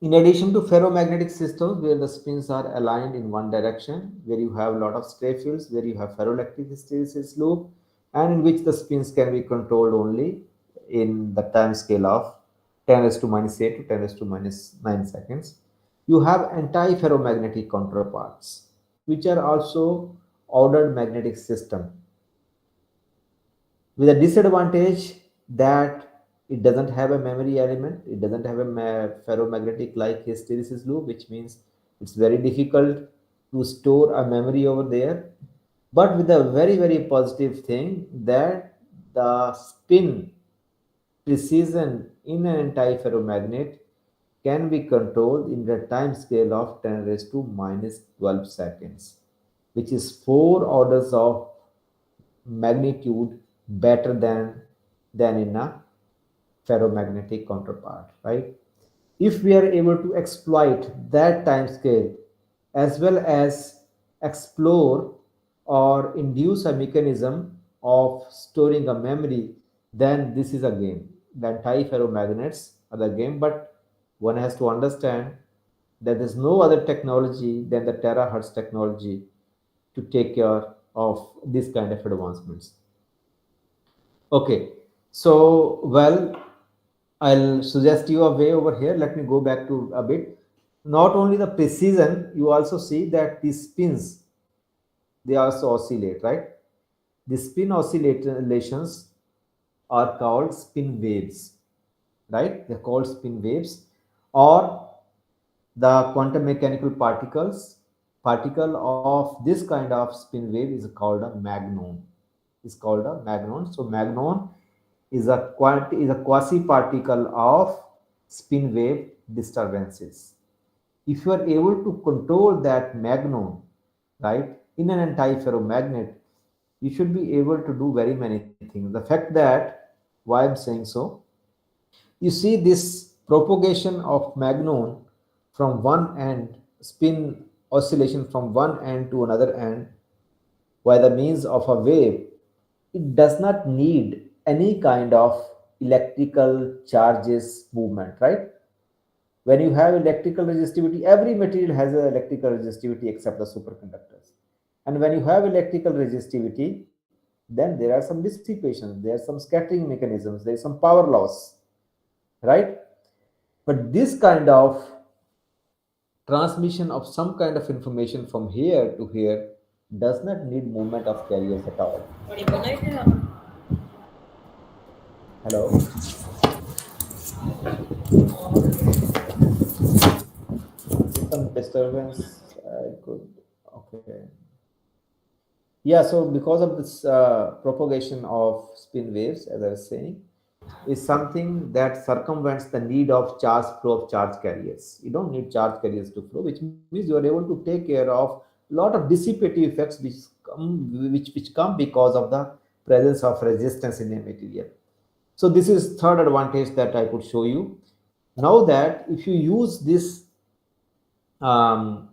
in addition to ferromagnetic systems where the spins are aligned in one direction, where you have a lot of stray fields, where you have ferroelectric hysteresis loop, and in which the spins can be controlled only in the time scale of 10 raised to minus 8 to 10 raised to minus 9 seconds. You have anti-ferromagnetic counterparts, which are also ordered magnetic system, with a disadvantage that it doesn't have a memory element, it doesn't have a ferromagnetic like hysteresis loop, which means it's very difficult to store a memory over there. But with a very positive thing, that the spin precision in an anti-ferromagnet can be controlled in the time scale of 10 raised to minus 12 seconds, which is 4 orders of magnitude better than in a ferromagnetic counterpart, right? If we are able to exploit that time scale as well as explore or induce a mechanism of storing a memory, then this is a game. The anti-ferromagnets are the game, but one has to understand that there's no other technology than the terahertz technology to take care of this kind of advancements. Okay, so well, I'll suggest you a way over here. Let me go back to a bit. Not only the precision, you also see that these spins, they also oscillate, right? The spin oscillations are called spin waves, right? They're called spin waves, or the quantum mechanical particle of this kind of spin wave is called a magnon. Is called a magnon. So magnon is a quasi particle of spin wave disturbances. If you are able to control that magnon, right, in an antiferromagnet, you should be able to do very many things. The fact that, why I'm saying so, you see this propagation of magnon from one end, spin oscillation from one end to another end by the means of a wave, it does not need any kind of electrical charges movement, right? When you have electrical resistivity, every material has an electrical resistivity except the superconductors. And when you have electrical resistivity, then there are some dissipations, there are some scattering mechanisms, there is some power loss, right? But this kind of transmission of some kind of information from here to here does not need movement of carriers at all. Hello? Some disturbance. Good. Okay. Yeah, so because of this propagation of spin waves, as I was saying, is something that circumvents the need of charge flow of charge carriers. You don't need charge carriers to flow, which means you are able to take care of a lot of dissipative effects which come because of the presence of resistance in the material. So this is third advantage that I could show you. Now that if you use um,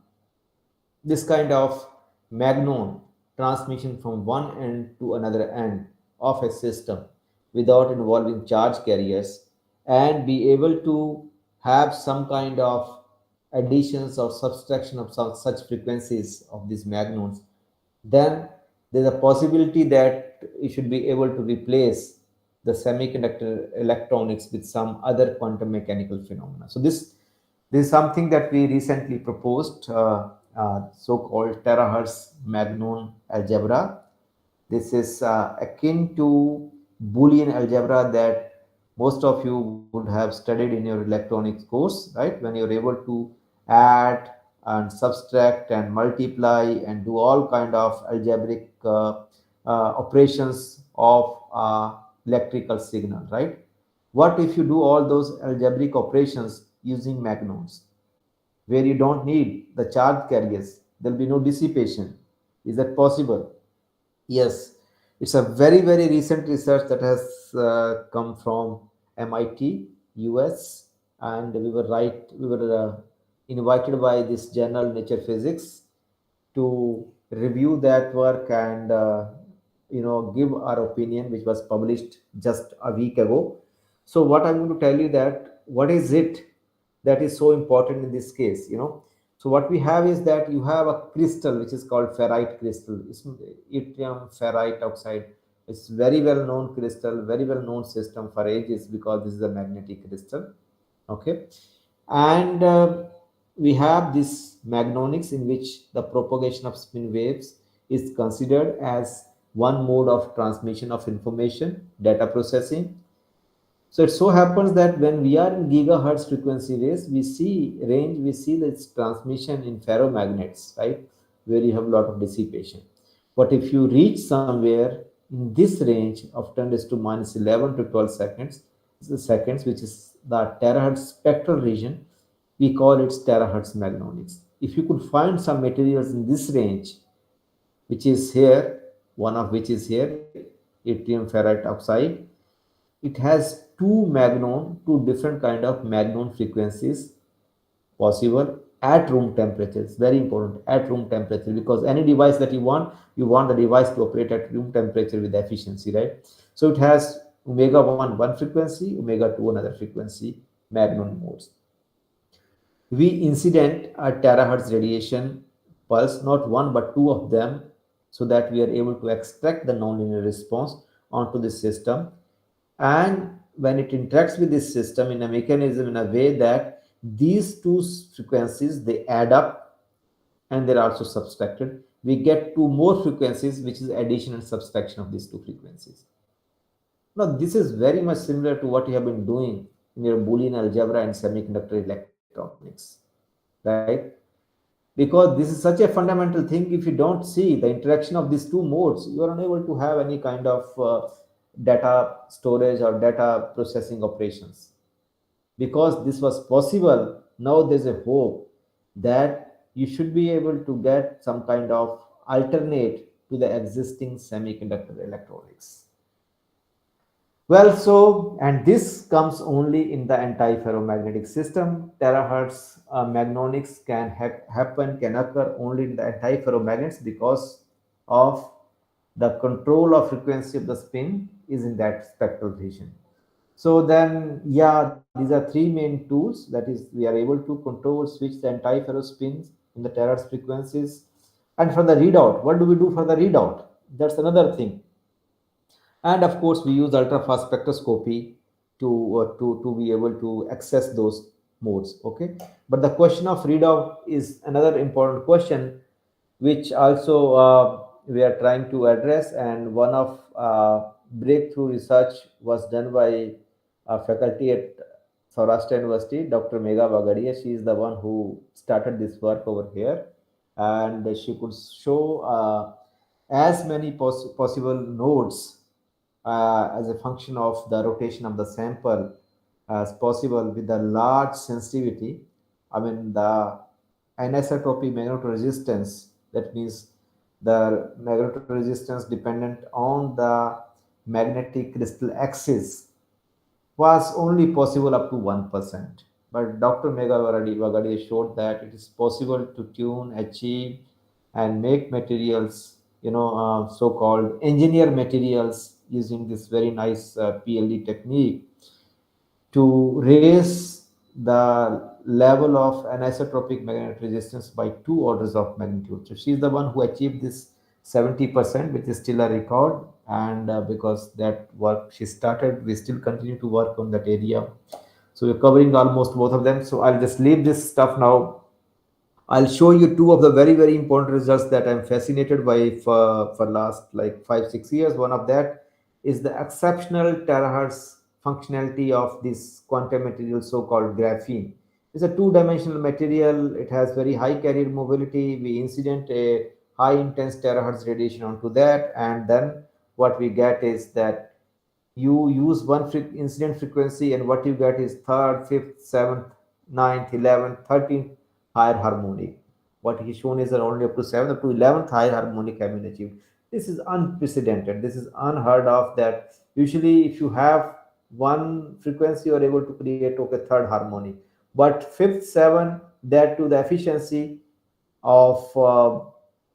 this kind of magnon transmission from one end to another end of a system without involving charge carriers and be able to have some kind of additions or subtraction of some such frequencies of these magnons, then there's a possibility that you should be able to replace the semiconductor electronics with some other quantum mechanical phenomena. So this is something that we recently proposed, so-called terahertz magnon algebra. This is akin to Boolean algebra that most of you would have studied in your electronics course, right? When you're able to add and subtract and multiply and do all kind of algebraic operations of electrical signal, right? What if you do all those algebraic operations using magnons, where you don't need the charge carriers? There'll be no dissipation. Is that possible? Yes, it's a very, very recent research that has come from MIT, US, and we were invited by this journal Nature Physics to review that work and give our opinion, which was published just a week ago. So what I'm going to tell you that what is it that is so important in this case, so what we have is that you have a crystal which is called ferrite crystal. It's yttrium ferrite oxide. It's very well known crystal, very well known system for ages because this is a magnetic crystal. Okay, and we have this magnonics in which the propagation of spin waves is considered as one mode of transmission of information, data processing. So it so happens that when we are in gigahertz frequency range, we see this transmission in ferromagnets, right, where you have a lot of dissipation. But if you reach somewhere in this range of 10 raised to minus 11 to 12 seconds, which is the terahertz spectral region, we call it terahertz magnonics. If you could find some materials in this range, which is here, one of which is here, yttrium ferrite oxide, it has two different kind of magnon frequencies possible at room temperature. It's very important, at room temperature, because any device that you want the device to operate at room temperature with efficiency, right? So it has omega 1 one frequency, omega 2 another frequency magnon modes. We incident a terahertz radiation pulse, not one but two of them, so that we are able to extract the nonlinear response onto the system. And when it interacts with this system in a mechanism in a way that these two frequencies, they add up and they're also subtracted, we get two more frequencies, which is addition and subtraction of these two frequencies. Now this is very much similar to what you have been doing in your Boolean algebra and semiconductor electronics, right? Because this is such a fundamental thing. If you don't see the interaction of these two modes, you are unable to have any kind of data storage or data processing operations. Because this was possible, now there's a hope that you should be able to get some kind of alternate to the existing semiconductor electronics. Well, so, and this comes only in the anti-ferromagnetic system. Terahertz magnonics can occur only in the anti-ferromagnets because of the control of frequency of the spin is in that spectral region. So then, yeah, these are three main tools. That is, we are able to control, switch the anti-ferrous spins in the terahertz frequencies. And for the readout, what do we do for the readout? That's another thing. And of course, we use ultra-fast spectroscopy to be able to access those modes. Okay, but the question of readout is another important question, which also we are trying to address. And one of breakthrough research was done by a faculty at Saurashtra University, Dr. Megha Bagadia. She is the one who started this work over here, and she could show as many possible nodes as a function of the rotation of the sample as possible with a large sensitivity. I mean, the anisotropy magnetoresistance, that means the magnetoresistance dependent on the magnetic crystal axis, was only possible up to 1%. But Dr. Megha showed that it is possible to tune, achieve, and make materials, so-called engineer materials using this very nice PLD technique to raise the level of anisotropic magnetic resistance by 2 orders of magnitude. So she's the one who achieved this 70%, which is still a record. And because that work she started, we still continue to work on that area. So we're covering almost both of them. So I'll just leave this stuff now. I'll show you two of the very, very important results that I'm fascinated by for last like 5 6 years. One of that is the exceptional terahertz functionality of this quantum material, so-called graphene. It's a two-dimensional material. It has very high carrier mobility. We incident a high intense terahertz radiation onto that, and then what we get is that you use one incident frequency, and what you get is third, fifth, seventh, ninth, 11th, 13th higher harmonic. What he shown is that only up to 7th, up to 11th higher harmonic have been achieved. This is unprecedented. This is unheard of. That usually, if you have one frequency, you are able to create okay third harmonic, but fifth, seven, that to the efficiency of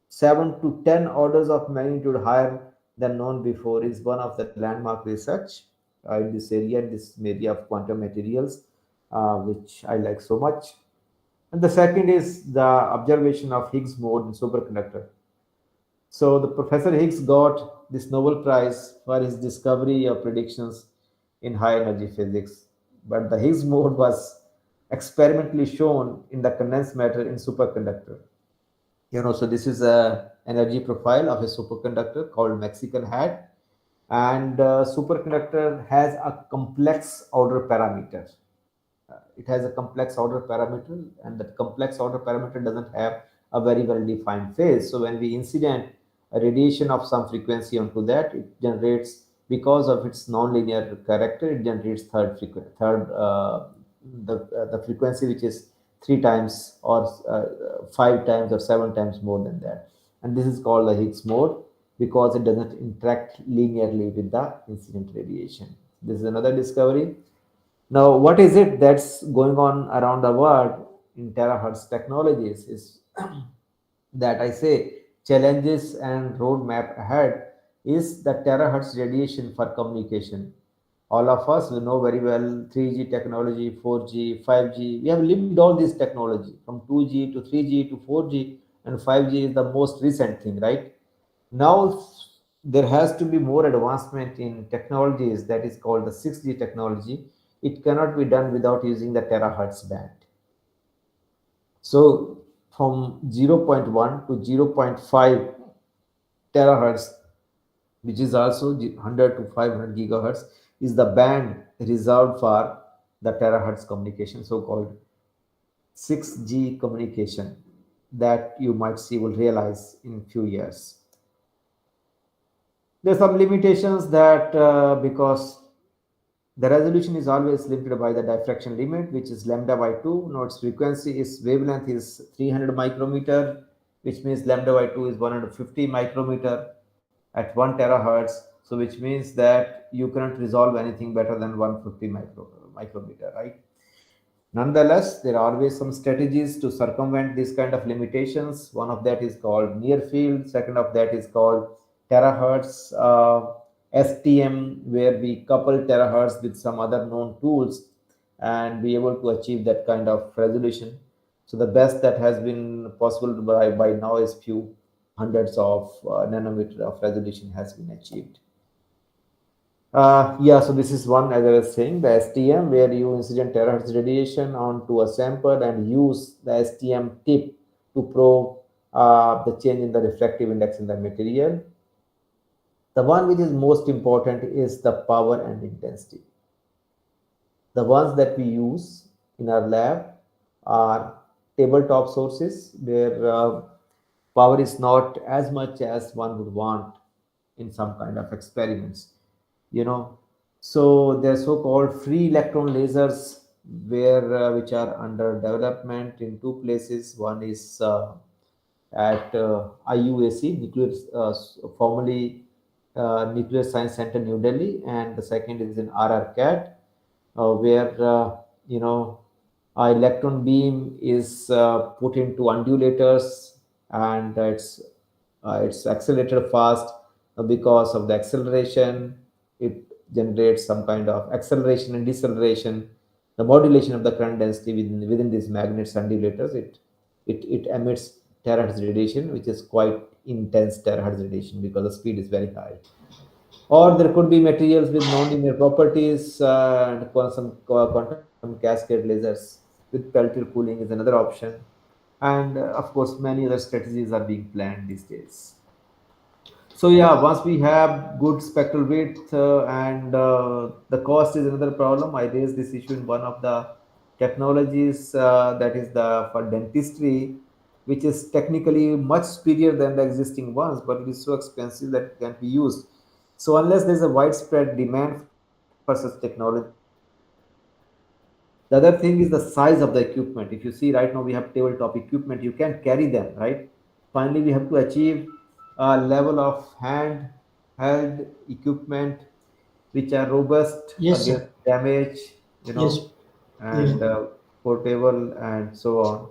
7 to 10 orders of magnitude higher than known before is one of the landmark research in this area of quantum materials, which I like so much. And the second is the observation of Higgs mode in superconductor. So the Professor Higgs got this Nobel Prize for his discovery of predictions in high energy physics. But the Higgs mode was experimentally shown in the condensed matter in superconductor. So this is a energy profile of a superconductor called Mexican hat, and superconductor has a complex order parameter. It has a complex order parameter, and that complex order parameter doesn't have a very well defined phase. So when we incident a radiation of some frequency onto that, it generates, because of its nonlinear character, it generates the frequency which is 3 times or 5 times or 7 times more than that. And this is called the Higgs mode because it doesn't interact linearly with the incident radiation. This is another discovery. Now, what is it that's going on around the world in terahertz technologies is that I say challenges and roadmap ahead is the terahertz radiation for communication. All of us, we know very well 3G technology, 4G, 5G. We have lived all this technology from 2G to 3G to 4G, and 5G is the most recent thing, right? Now, there has to be more advancement in technologies that is called the 6G technology. It cannot be done without using the terahertz band. So, from 0.1 to 0.5 terahertz, which is also 100 to 500 gigahertz, is the band reserved for the terahertz communication, so-called 6G communication, that you might see will realize in few years. There are some limitations that because the resolution is always limited by the diffraction limit, which is lambda by 2. Now its frequency is wavelength is 300 micrometer, which means lambda by 2 is 150 micrometer at 1 terahertz. So which means that you cannot resolve anything better than 150 micrometer, right? Nonetheless, there are always some strategies to circumvent this kind of limitations. One of that is called near field. Second of that is called terahertz STM, where we couple terahertz with some other known tools and be able to achieve that kind of resolution. So the best that has been possible by now is few hundreds of nanometer of resolution has been achieved. Yeah, so this is one, as I was saying, the STM, where you incident terahertz radiation onto a sample and use the STM tip to probe the change in the refractive index in the material. The one which is most important is the power and intensity. The ones that we use in our lab are tabletop sources where power is not as much as one would want in some kind of experiments, you know. So they're so-called free electron lasers where which are under development in two places. One is at IUAC, formerly Nuclear Science Center, New Delhi, and the second is in RRCAT, where you know electron beam is put into undulators, and it's accelerated fast because of the acceleration. It generates some kind of acceleration and deceleration, the modulation of the current density within these magnets undulators. It emits terahertz radiation, which is quite intense terahertz radiation because the speed is very high. Or there could be materials with non-linear properties and quantum cascade lasers with peltier cooling is another option. And of course, many other strategies are being planned these days. So yeah, once we have good spectral width and the cost is another problem. I raised this issue in one of the technologies that is the for dentistry, which is technically much superior than the existing ones, but it is so expensive that it can't be used. So unless there's a widespread demand for such technology, it will not be used. The other thing is the size of the equipment. If you see right now we have tabletop equipment, you can't carry them, right? Finally, we have to achieve a level of hand-held equipment which are robust Yes, against sir. damage, you Yes. know, Yes. and portable and so on.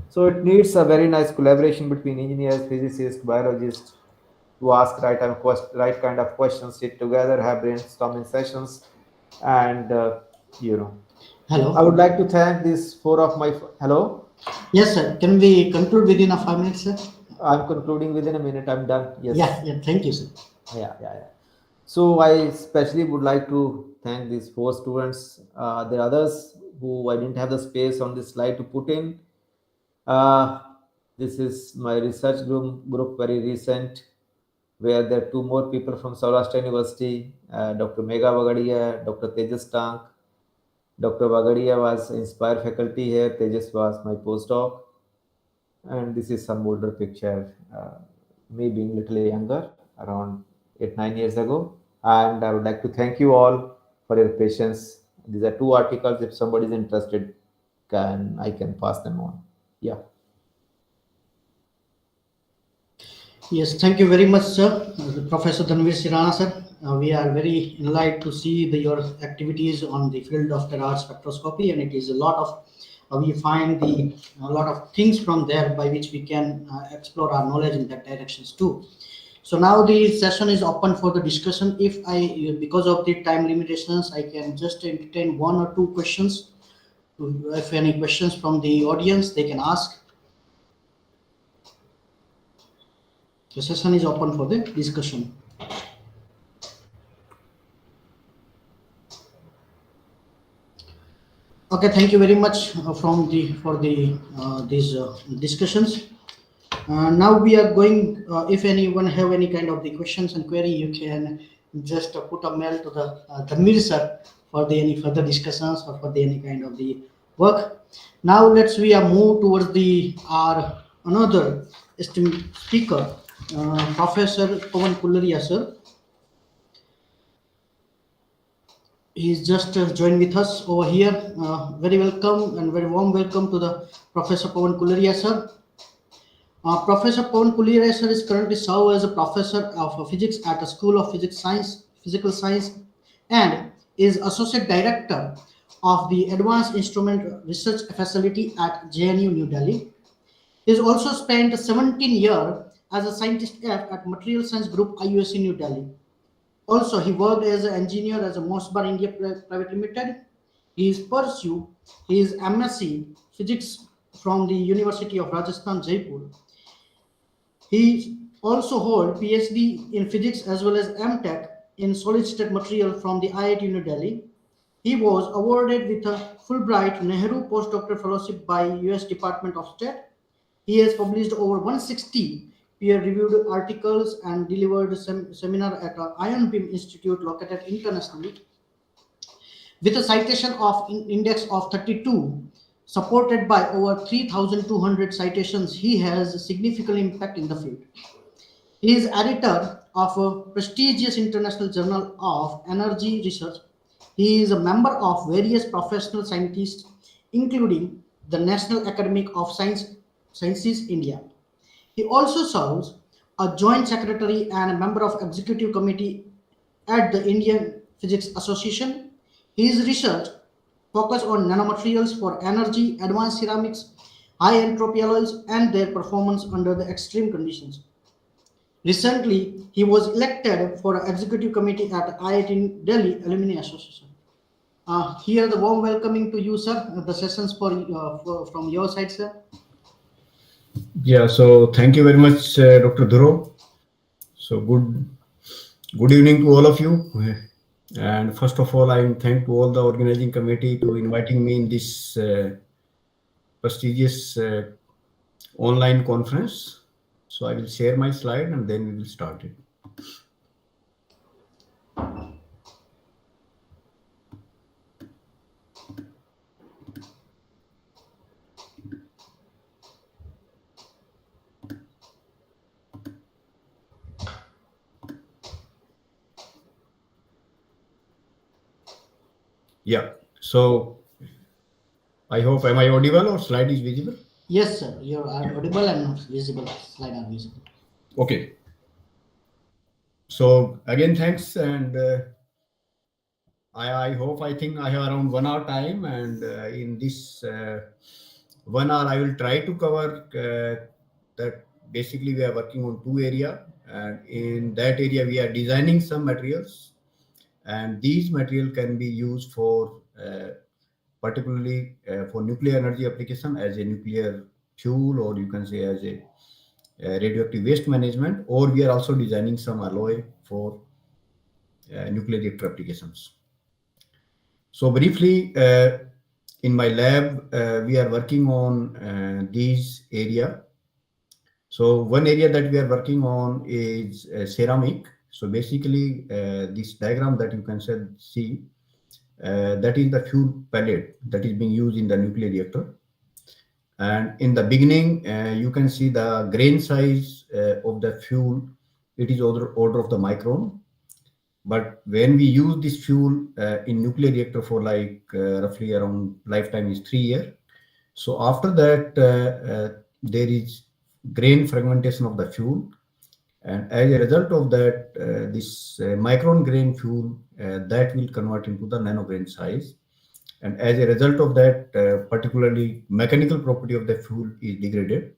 So it needs a very nice collaboration between engineers, physicists, biologists to ask right kind of questions, sit together, have brainstorming sessions, and you know. I Hello. would like to thank these four of my. Hello, Yes, sir. Can we conclude within a 5 minutes, sir? I'm concluding within a minute. I'm done. Yeah. Yes. Yeah. Thank you, sir. Yeah. So I especially would like to thank these four students. There are others who I didn't have the space on this slide to put in. Uh, this is my research group very recent, where there are two more people from Saurashtra University, Dr. Megha Bagadia, Dr. Tejas Tank. Dr. Bagadia was Inspire faculty here, Tejas was my postdoc, and this is some older picture, me being little younger, around 8 9 years ago. And I would like to thank you all for your patience. These are two articles. If somebody is interested, can I can pass them on. Yeah. Yes, thank you very much, sir. Professor Dhanvir Sirana, sir. We are very enlightened to see your activities on the field of terahertz spectroscopy, and it is a lot of we find a lot of things from there by which we can explore our knowledge in that directions too. So now the session is open for the discussion. If I, because of the time limitations, I can just entertain one or two questions. If any questions from the audience, they can ask. The session is open for the discussion. Okay, thank you very much from the for the these discussions. Now we are going. If anyone have any kind of the questions and query, you can just put a mail to the Dhanvir sir for the any further discussions or for the any kind of the work. Now let's we are move towards the our another esteemed speaker, Professor Pawan Kulriya sir. He's just joined with us over here. Very welcome and very warm welcome to the Professor Pawan Kulriya sir. Professor Pawan Kulriya sir is currently served as a professor of physics at the School of Physical Science, and is associate director of the Advanced Instrument Research Facility at JNU New Delhi. He has also spent 17 years as a scientist at Material Science Group IUSC New Delhi. Also, he worked as an engineer as a Mosbar India Private Limited. He is pursued his MSc Physics from the University of Rajasthan, Jaipur. He also holds PhD in Physics as well as MTech in Solid State Material from the IIT New Delhi. He was awarded with a Fulbright Nehru Postdoctoral Fellowship by US Department of State. He has published over 160 peer-reviewed articles and delivered seminar at Ion Beam Institute located internationally. With a citation of index of 32, supported by over 3,200 citations, he has a significant impact in the field. He is editor of a prestigious international journal of energy research. He is a member of various professional scientists, including the National Academy of Sciences India. He also serves a joint secretary and a member of executive committee at the Indian Physics Association. His research focuses on nanomaterials for energy, advanced ceramics, high entropy alloys, and their performance under the extreme conditions. Recently, he was elected for an executive committee at IIT Delhi Alumni Association. Here, the warm welcoming to you, sir. The sessions from your side, sir. Yeah, so thank you very much, Dr. Dhruv. So good evening to all of you. And first of all, I thank to all the organizing committee to inviting me in this prestigious online conference. So I will share my slide and then we will start it. Yeah, so I hope, am I audible or slide is visible? Yes, sir. You are audible and visible. Slide are visible. Okay. So again, thanks. And I think I have around 1 hour time. And in this 1 hour, I will try to cover that basically we are working on 2 areas. And in that area, we are designing some materials. And these material can be used for particularly for nuclear energy application as a nuclear fuel, or you can say as a radioactive waste management, or we are also designing some alloy for nuclear reactor applications. So briefly, in my lab, we are working on these area. So one area that we are working on is ceramic. So basically, this diagram that you can see, that is the fuel pellet that is being used in the nuclear reactor. And in the beginning, you can see the grain size of the fuel. It is order of the micron. But when we use this fuel in nuclear reactor for like roughly around lifetime is 3 years. So after that, there is grain fragmentation of the fuel. And as a result of that, this micron grain fuel, that will convert into the nanograin size. And as a result of that, particularly mechanical property of the fuel is degraded.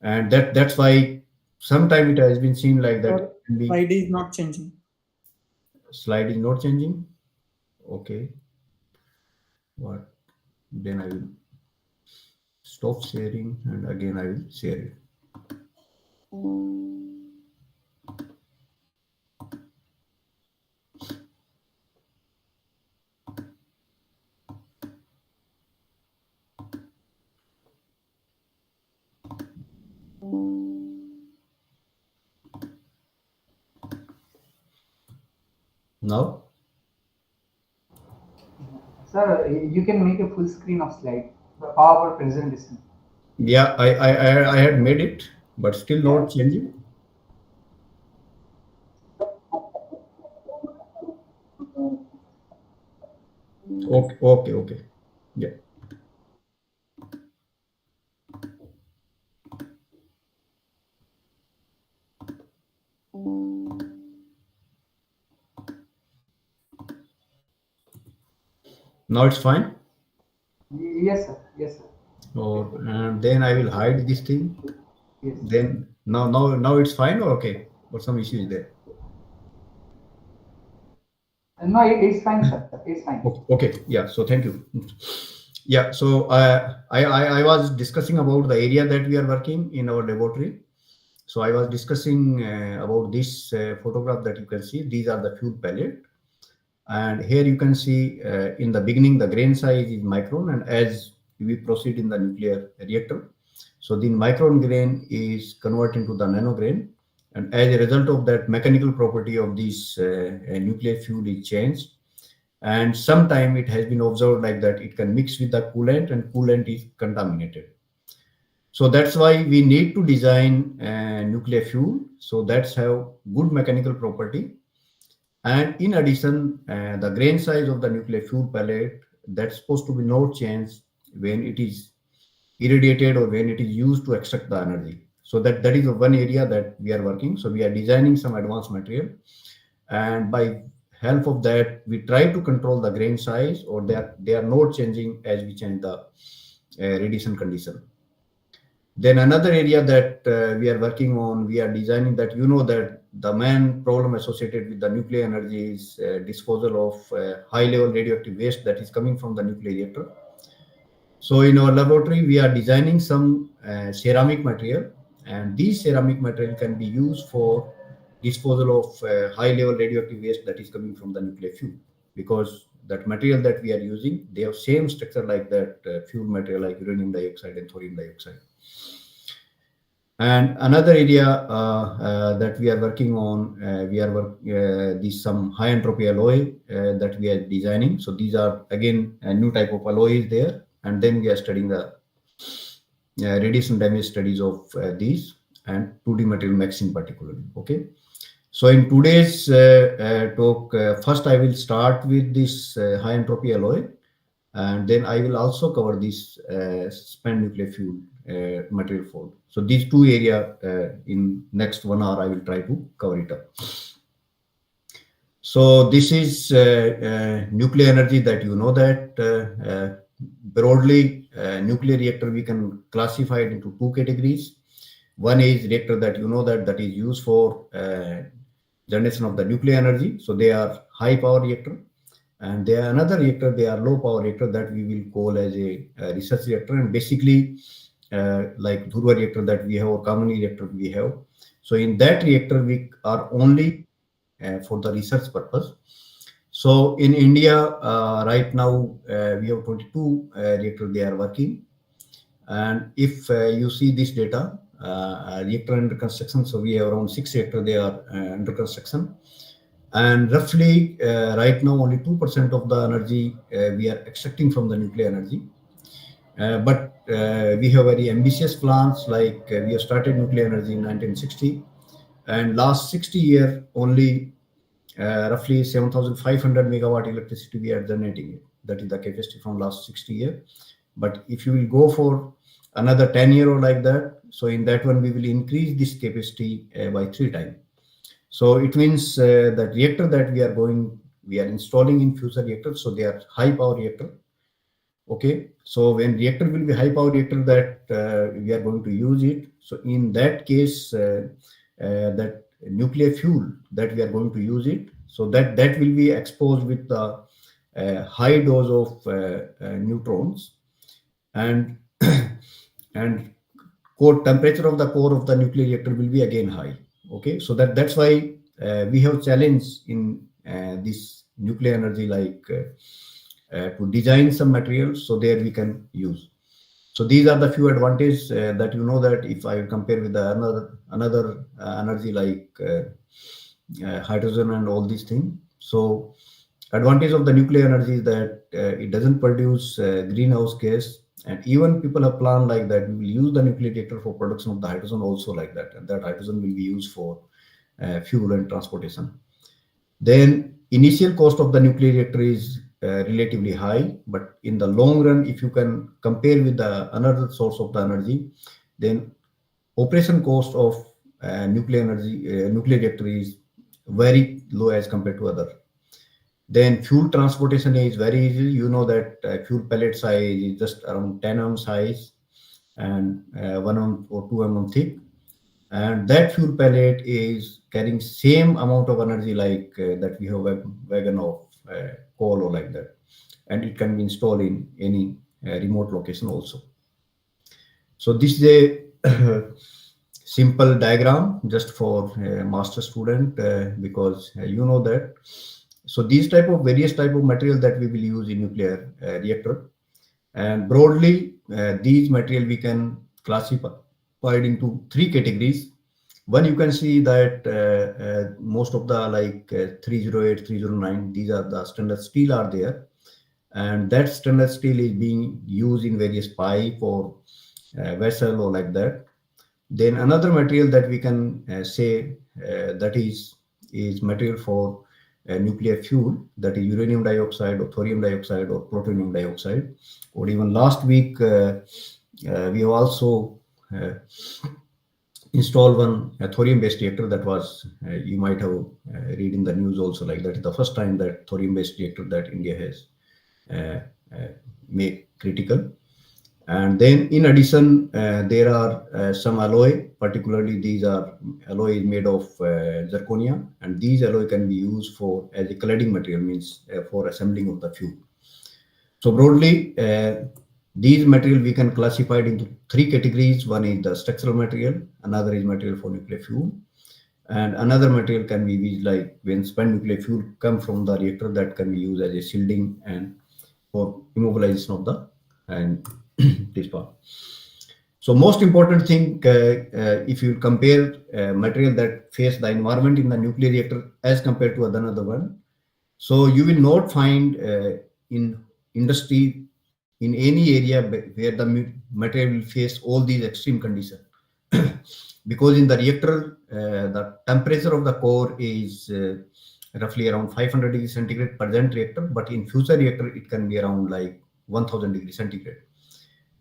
And that's why sometimes it has been seen like that. Slide is not changing. Slide is not changing. Okay. What? Then I will stop sharing and again I will share it. Now? Sir, you can make a full screen of slide, the PowerPoint presentation. Yeah, I had made it, but still not changing. Okay. Yeah. Now it's fine? Yes, sir. And then I will hide this thing. Yes. Then now it's fine or okay? Or some issue is there? No, it's fine, sir. It's fine. Okay. Yeah. So thank you. Yeah. So I was discussing about the area that we are working in our laboratory. So I was discussing about this photograph that you can see. These are the fuel pellet. And here you can see in the beginning, the grain size is micron. And as we proceed in the nuclear reactor, so the micron grain is converted into the nanograin. And as a result of that, mechanical property of this nuclear fuel is changed. And sometime it has been observed like that it can mix with the coolant and coolant is contaminated. So that's why we need to design nuclear fuel. So that's have good mechanical property. And in addition, the grain size of the nuclear fuel pellet, that's supposed to be not changed when it is irradiated or when it is used to extract the energy. So that is one area that we are working. So we are designing some advanced material, and by help of that, we try to control the grain size, or they are not changing as we change the radiation condition. Then another area that we are working on, we are designing that, that the main problem associated with the nuclear energy is disposal of high level radioactive waste that is coming from the nuclear reactor. So in our laboratory, we are designing some ceramic material, and these ceramic material can be used for disposal of high level radioactive waste that is coming from the nuclear fuel, because that material that we are using, they have same structure like that fuel material, like uranium dioxide and thorium dioxide. And another area that we are working on, these some high entropy alloy that we are designing. So these are again a new type of alloys there, and then we are studying the radiation damage studies of these and 2D material mixing particularly. Okay. So in today's talk, first I will start with this high entropy alloy, and then I will also cover this spent nuclear fuel material fault. So these two areas in next 1 hour I will try to cover it up. So this is nuclear energy that that broadly nuclear reactor we can classify it into two categories. One is reactor that that is used for generation of the nuclear energy. So they are high power reactor. And there are another reactor, they are low power reactor that we will call as a research reactor, and basically like Dhruva reactor that we have, or Kamini reactor we have. So in that reactor, we are only for the research purpose. So in India, right now, we have 22 reactors they are working. And if you see this data, reactor under construction, so we have around 6 reactors they are under construction. And roughly right now only 2% of the energy we are extracting from the nuclear energy. But we have very ambitious plans, like we have started nuclear energy in 1960, and last 60 years only roughly 7,500 megawatt electricity we are generating. That is the capacity from last 60 years. But if you will go for another 10 years or like that, so in that one we will increase this capacity by 3 times. So it means that reactor that we are installing in future reactors, so they are high power reactor. Okay, so when reactor will be high power reactor that we are going to use it. So in that case, that nuclear fuel that we are going to use it, so that will be exposed with the high dose of neutrons, and and core temperature of the core of the nuclear reactor will be again high. Okay, so that's why we have challenge in this nuclear energy, like to design some materials so there we can use. So these are the few advantages that that if I compare with the another energy like hydrogen and all these things. So advantage of the nuclear energy is that it doesn't produce greenhouse gas. And even people have planned like that we will use the nuclear reactor for production of the hydrogen also like that, and that hydrogen will be used for fuel and transportation. Then initial cost of the nuclear reactor is relatively high, but in the long run, if you can compare with the another source of the energy, then operation cost of nuclear reactor is very low as compared to other. Then fuel transportation is very easy. That fuel pellet size is just around 10 mm size and 1 mm or 2 mm thick. And that fuel pellet is carrying same amount of energy like that we have wagon of coal or like that, and it can be installed in any remote location also. So this is a simple diagram just for a master student, because you know that. So these various type of material that we will use in nuclear reactor, and broadly these material we can classify into three categories. One, you can see that most of the 308, 309, these are the stainless steel are there, and that stainless steel is being used in various pipe or vessel or like that. Then another material that we can say that is material for nuclear fuel, that is uranium dioxide or thorium dioxide or plutonium dioxide. Or even last week we have also installed one thorium based reactor that was you might have read in the news also, like that is the first time that thorium based reactor that India has made critical. And then in addition, there are some alloy, particularly these are alloy is made of zirconia, and these alloy can be used for as a cladding material, means for assembling of the fuel. So broadly, these material we can classify it into three categories. One is the structural material, another is material for nuclear fuel, and another material can be used like when spent nuclear fuel come from the reactor, that can be used as a shielding and for immobilization of the and this part. So most important thing, if you compare material that face the environment in the nuclear reactor as compared to another one, so you will not find in industry in any area where the material will face all these extreme conditions. Because in the reactor, the temperature of the core is roughly around 500 degrees centigrade present reactor, but in future reactor it can be around like 1000 degrees centigrade.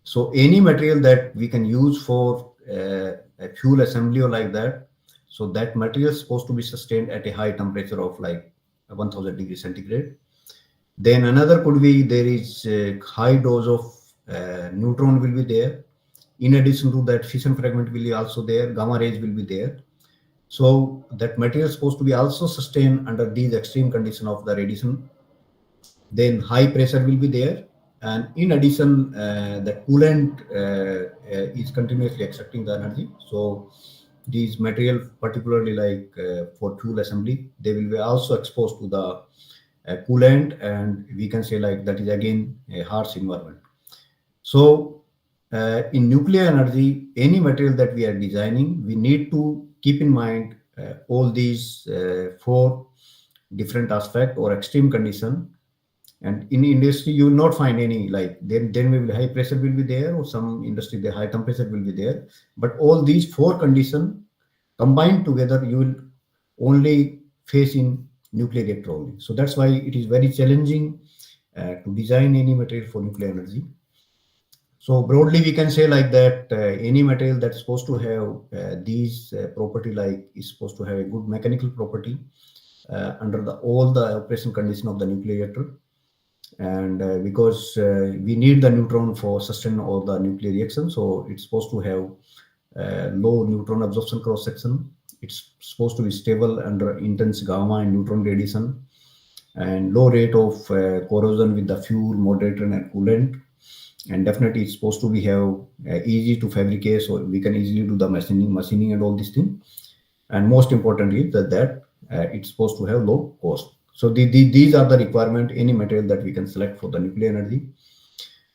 So any material that we can use for a fuel assembly or like that, so that material is supposed to be sustained at a high temperature of like 1000 degrees centigrade. Then another could be there is a high dose of neutron will be there. In addition to that, fission fragment will be also there, gamma rays will be there. So that material is supposed to be also sustained under these extreme conditions of the radiation. Then high pressure will be there. And in addition, the coolant is continuously extracting the energy. So these material, particularly like for fuel assembly, they will be also exposed to the coolant, and we can say like that is again a harsh environment. So in nuclear energy, any material that we are designing, we need to keep in mind all these four different aspects or extreme condition. And in industry, you will not find any like then maybe high pressure will be there, or some industry the high temperature will be there. But all these four conditions combined together, you will only face in nuclear reactor only. So that's why it is very challenging to design any material for nuclear energy. So broadly, we can say like that any material that's supposed to have these property, like is supposed to have a good mechanical property under all the operation condition of the nuclear reactor. And because we need the neutron for sustain all the nuclear reaction, so it's supposed to have low neutron absorption cross section. It's supposed to be stable under intense gamma and neutron radiation, and low rate of corrosion with the fuel, moderator, and coolant. And definitely it's supposed to be have easy to fabricate, so we can easily do the machining and all these things. And most important is that it's supposed to have low cost. So these are the requirement any material that we can select for the nuclear energy.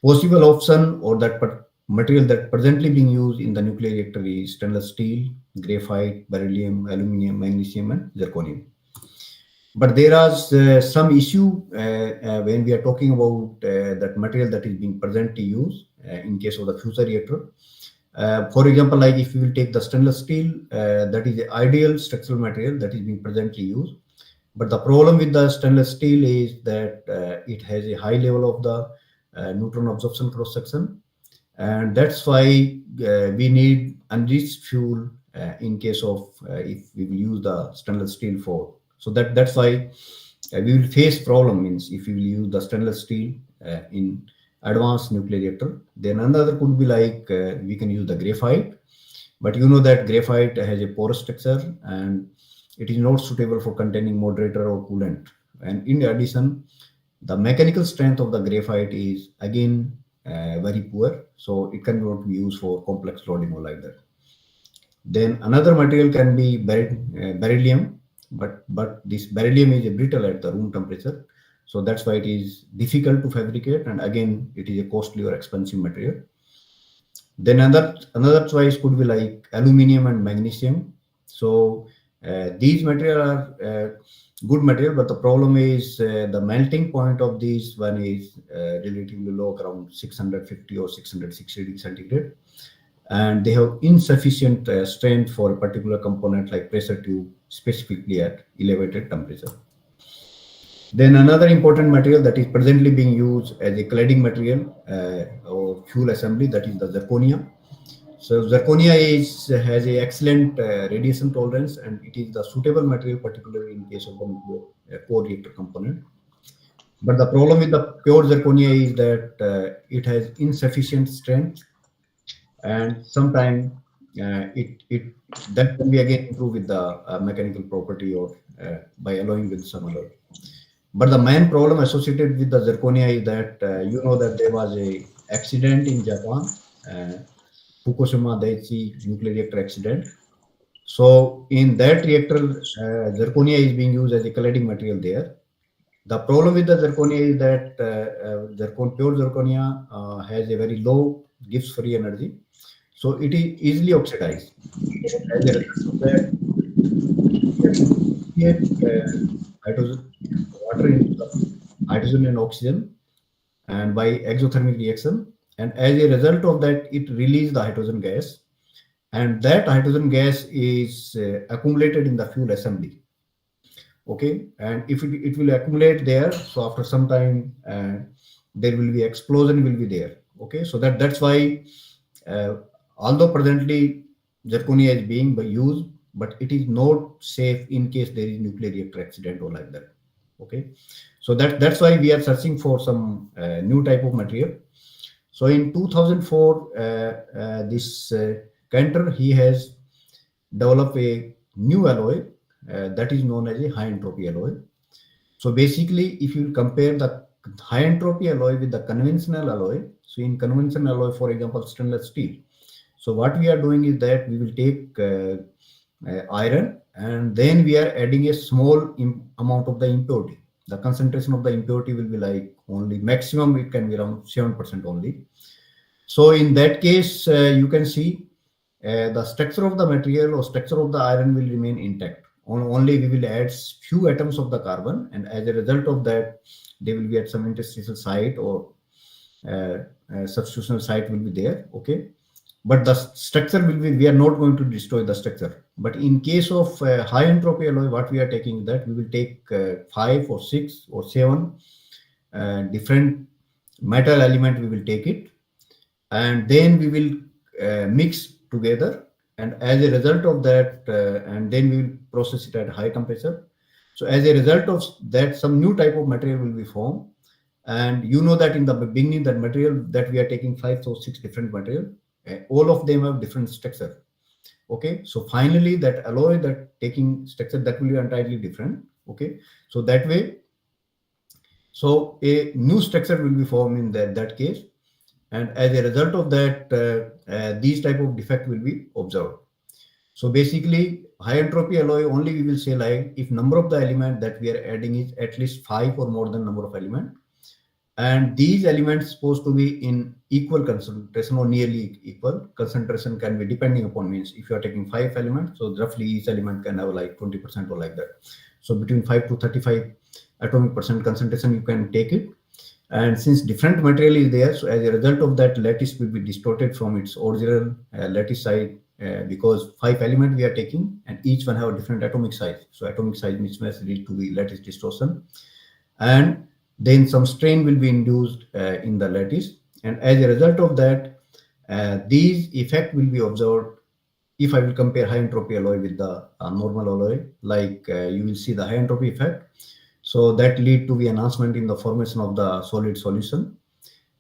Possible option or that material that presently being used in the nuclear reactor is stainless steel, graphite, beryllium, aluminum, magnesium, and zirconium. But there is some issue when we are talking about that material that is being presently used in case of the future reactor. For example, like if you will take the stainless steel, that is the ideal structural material that is being presently used. But the problem with the stainless steel is that it has a high level of the neutron absorption cross section, and that's why we need enriched fuel in case of if we will use the stainless steel for. So that's why we will face problem means if we will use the stainless steel in advanced nuclear reactor. Then another could be like we can use the graphite, but you know that graphite has a porous structure and it is not suitable for containing moderator or coolant. And in addition, the mechanical strength of the graphite is again very poor, so it cannot be used for complex loading or like that. Then another material can be beryllium, but this beryllium is brittle at the room temperature, so that's why it is difficult to fabricate, and again it is a costly or expensive material. Then another choice could be like aluminium and magnesium. So these material are good material, but the problem is the melting point of these one is relatively low, around 650 or 660 degrees centigrade, and they have insufficient strength for a particular component like pressure tube, specifically at elevated temperature. Then another important material that is presently being used as a cladding material or fuel assembly, that is the zirconia. So zirconia has a excellent radiation tolerance, and it is the suitable material, particularly in case of the core reactor component. But the problem with the pure zirconia is that it has insufficient strength, and sometimes that can be again improved with the mechanical property or by allowing with some alloy. But the main problem associated with the zirconia is that that there was a accident in Japan, Fukushima Daiichi nuclear reactor accident. So in that reactor, zirconia is being used as a cladding material there. The problem with the zirconia is that pure zirconia has a very low Gibbs-free energy, so it is easily oxidized. As a result of that, hydrogen, water into the hydrogen and oxygen, and by exothermic reaction, and as a result of that, it releases the hydrogen gas, and that hydrogen gas is accumulated in the fuel assembly. Okay, and if it will accumulate there, so after some time there will be explosion will be there. Okay, so that's why although presently zirconia is being used, but it is not safe in case there is nuclear reactor accident or like that. Okay, so that's why we are searching for some new type of material. So in 2004, this Cantor, he has developed a new alloy that is known as a high entropy alloy. So basically, if you compare the high entropy alloy with the conventional alloy, so in conventional alloy, for example, stainless steel. So what we are doing is that we will take iron, and then we are adding a small amount of the impurity. The concentration of the impurity will be like only maximum, it can be around 7% only. So in that case, you can see the structure of the material or structure of the iron will remain intact. Only we will add few atoms of the carbon, and as a result of that, they will be at some interstitial site or substitutional site will be there. Okay, but the structure will be, we are not going to destroy the structure. But in case of high entropy alloy, what we are taking, that we will take 5 or 6 or 7 different metal element, we will take it, and then we will mix together, and as a result of that, and then we will process it at high temperature. So as a result of that, some new type of material will be formed. And you know that in the beginning, that material that we are taking 5 or 6 different material, all of them have different structure. Okay, so finally that alloy that taking structure, that will be entirely different. Okay, so that way, so a new structure will be formed in that case, and as a result of that, these type of defect will be observed. So basically, high entropy alloy only we will say like if number of the element that we are adding is at least 5 or more than number of element, and these elements supposed to be in equal concentration or nearly equal concentration, can be depending upon, means if you are taking 5 elements, so roughly each element can have like 20% or like that. So between 5 to 35 atomic percent concentration you can take it. And since different material is there, so as a result of that, lattice will be distorted from its original lattice side, because 5 elements we are taking, and each one have a different atomic size. So atomic size mismatch lead to the lattice distortion, and then some strain will be induced in the lattice, and as a result of that, these effect will be observed. If I will compare high entropy alloy with the normal alloy, like you will see the high entropy effect. So that lead to the enhancement in the formation of the solid solution.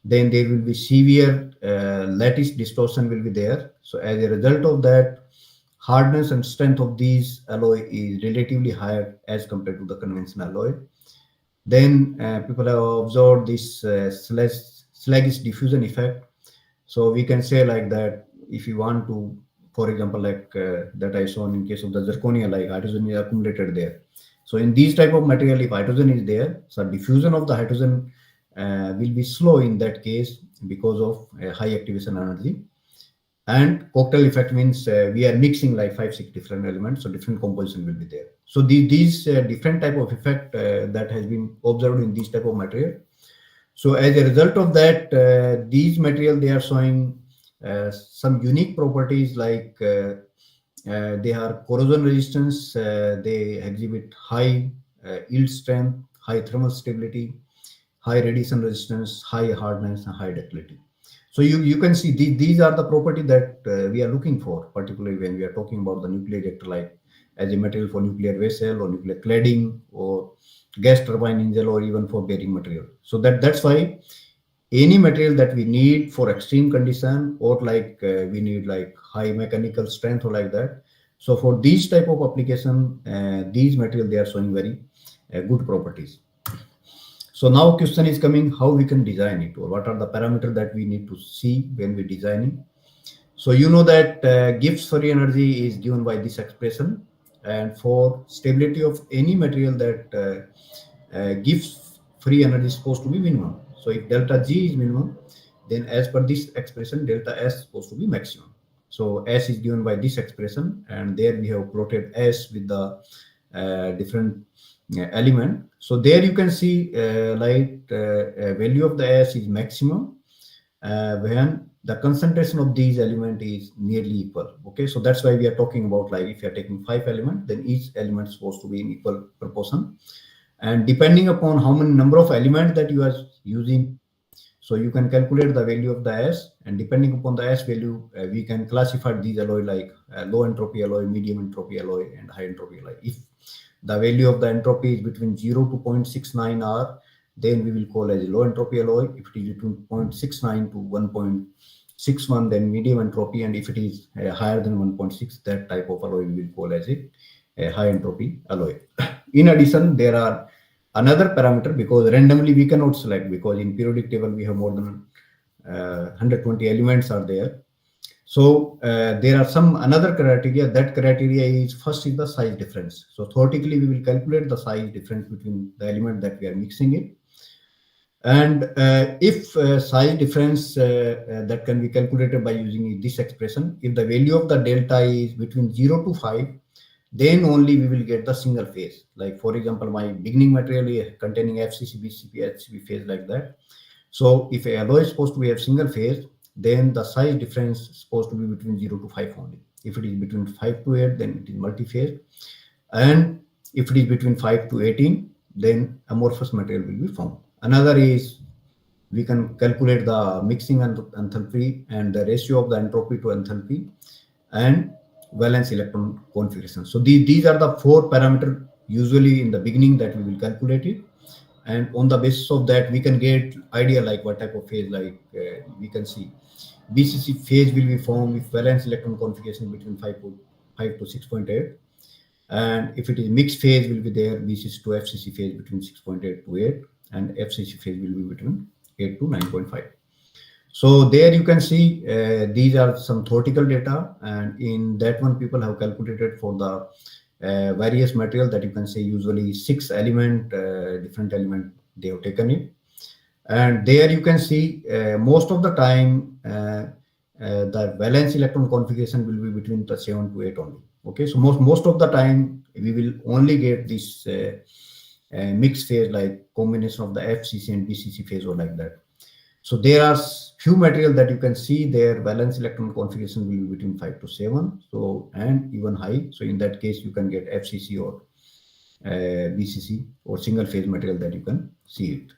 Then there will be severe lattice distortion will be there. So as a result of that, hardness and strength of these alloy is relatively higher as compared to the conventional alloy. Then people have observed this sluggish diffusion effect. So we can say like that, if you want to, for example, like that I shown in case of the zirconia, like hydrogen is accumulated there. So in these type of material, if hydrogen is there, so diffusion of the hydrogen will be slow in that case because of high activation energy. And cocktail effect means we are mixing like 5-6 different elements, so different composition will be there. So these different type of effect that has been observed in these type of material. So as a result of that, these material, they are showing some unique properties, like they are corrosion resistance, they exhibit high yield strength, high thermal stability, high radiation resistance, high hardness, and high ductility. So you can see these are the property that we are looking for, particularly when we are talking about the nuclear reactor, like as a material for nuclear vessel or nuclear cladding or gas turbine engine or even for bearing material. So that's why any material that we need for extreme condition, or like we need like high mechanical strength or like that. So for these type of application, these material, they are showing very good properties. So now question is coming, how we can design it, or what are the parameters that we need to see when we designing. So you know that Gibbs free energy is given by this expression, and for stability of any material, that Gibbs free energy is supposed to be minimum. So if delta G is minimum, then as per this expression, delta S is supposed to be maximum. So S is given by this expression, and there we have plotted S with the different element. So there you can see value of the S is maximum when the concentration of these element is nearly equal. Okay, so that's why we are talking about, like, if you are taking 5 elements, then each element is supposed to be in equal proportion. And depending upon how many number of elements that you are using, so you can calculate the value of the S, and depending upon the S value, we can classify these alloy like low entropy alloy, medium entropy alloy, and high entropy alloy. If the value of the entropy is between 0 to 0.69 R, then we will call as a low entropy alloy. If it is between 0.69 to 1.61, then medium entropy, and if it is higher than 1.6, that type of alloy we will call as a high entropy alloy. In addition, there are another parameter, because randomly we cannot select, because in periodic table we have more than 120 elements are there. So there are some another criteria. That criteria is, first is the size difference. So theoretically we will calculate the size difference between the element that we are mixing it. And if size difference that can be calculated by using this expression, if the value of the delta is between 0 to 5, then only we will get the single phase. Like, for example, my beginning material is containing FCC, BCP, HCP phase, like that. So if a alloy is supposed to be a single phase, then the size difference is supposed to be between 0 to 5 only. If it is between 5 to 8, then it is multi-phase. And if it is between 5 to 18, then amorphous material will be formed. Another is, we can calculate the mixing enthalpy and the ratio of the entropy to enthalpy and valence electron configuration. So these are the 4 parameters usually in the beginning that we will calculate it. And on the basis of that, we can get idea like what type of phase, like we can see BCC phase will be formed if valence electron configuration between 5 to 6.8. And if it is mixed phase, will be there BCC to FCC phase between 6.8 to 8, and FCC phase will be between 8 to 9.5. So there you can see these are some theoretical data, and in that one people have calculated for the various material that you can say usually 6 element, different element they have taken it. And there you can see most of the time the valence electron configuration will be between the 7 to 8 only. Okay, so most of the time we will only get this mixed phase, like combination of the FCC and BCC phase or like that. So there are few material that you can see their valence electron configuration will be between 5 to 7, so, and even high. So in that case you can get FCC or BCC or single phase material that you can see it.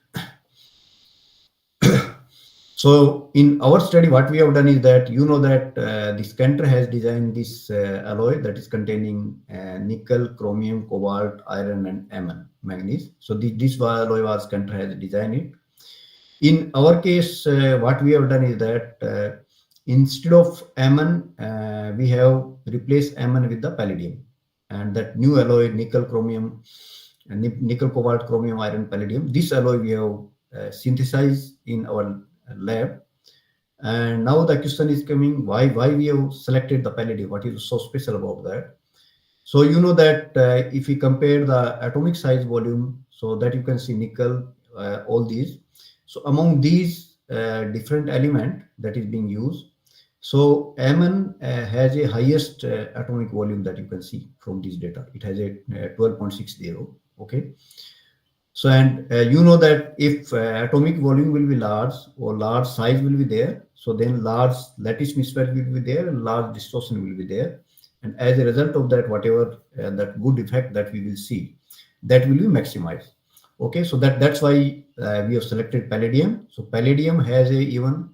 So in our study, what we have done is that, you know that this Cantor has designed this alloy that is containing nickel, chromium, cobalt, iron, and Mn, manganese. So this alloy was Cantor has designed it. In our case, what we have done is that instead of Mn, we have replaced Mn with the palladium, and that new alloy nickel, chromium, nickel, cobalt, chromium, iron, palladium. This alloy we have synthesized in our lab. And now the question is coming, why we have selected the palladium? What is so special about that? So you know that if we compare the atomic size volume, so that you can see nickel, all these. So among these different element that is being used, so Mn has a highest atomic volume that you can see from this data. It has a 12.60. Okay. So, and you know that if atomic volume will be large or large size will be there, so then large lattice mismatch will be there and large distortion will be there. And as a result of that, whatever that good effect that we will see, that will be maximized. Okay, so that's why we have selected palladium. So palladium has a even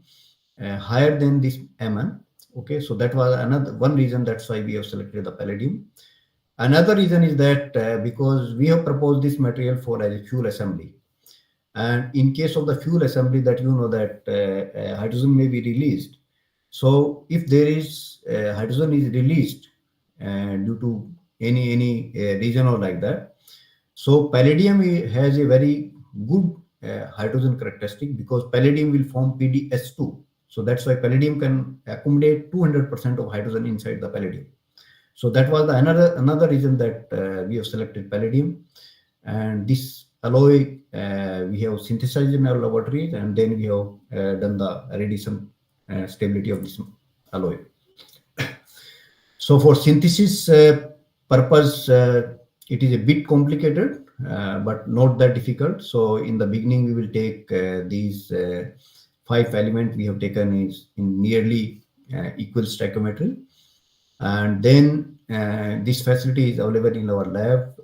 higher than this Mn. Okay, so that was another one reason, that's why we have selected the palladium. Another reason is that because we have proposed this material for as a fuel assembly, and in case of the fuel assembly, that you know that hydrogen may be released. So if there is hydrogen is released due to any reason or like that, so palladium has a very good hydrogen characteristic, because palladium will form PdS2. So that's why palladium can accommodate 200% of hydrogen inside the palladium. So that was the another reason that we have selected palladium. And this alloy we have synthesized in our laboratories, and then we have done the radiation stability of this alloy. So for synthesis purpose, it is a bit complicated, but not that difficult. So in the beginning, we will take these 5 elements we have taken is in nearly equal stoichiometry. And then this facility is available in our lab.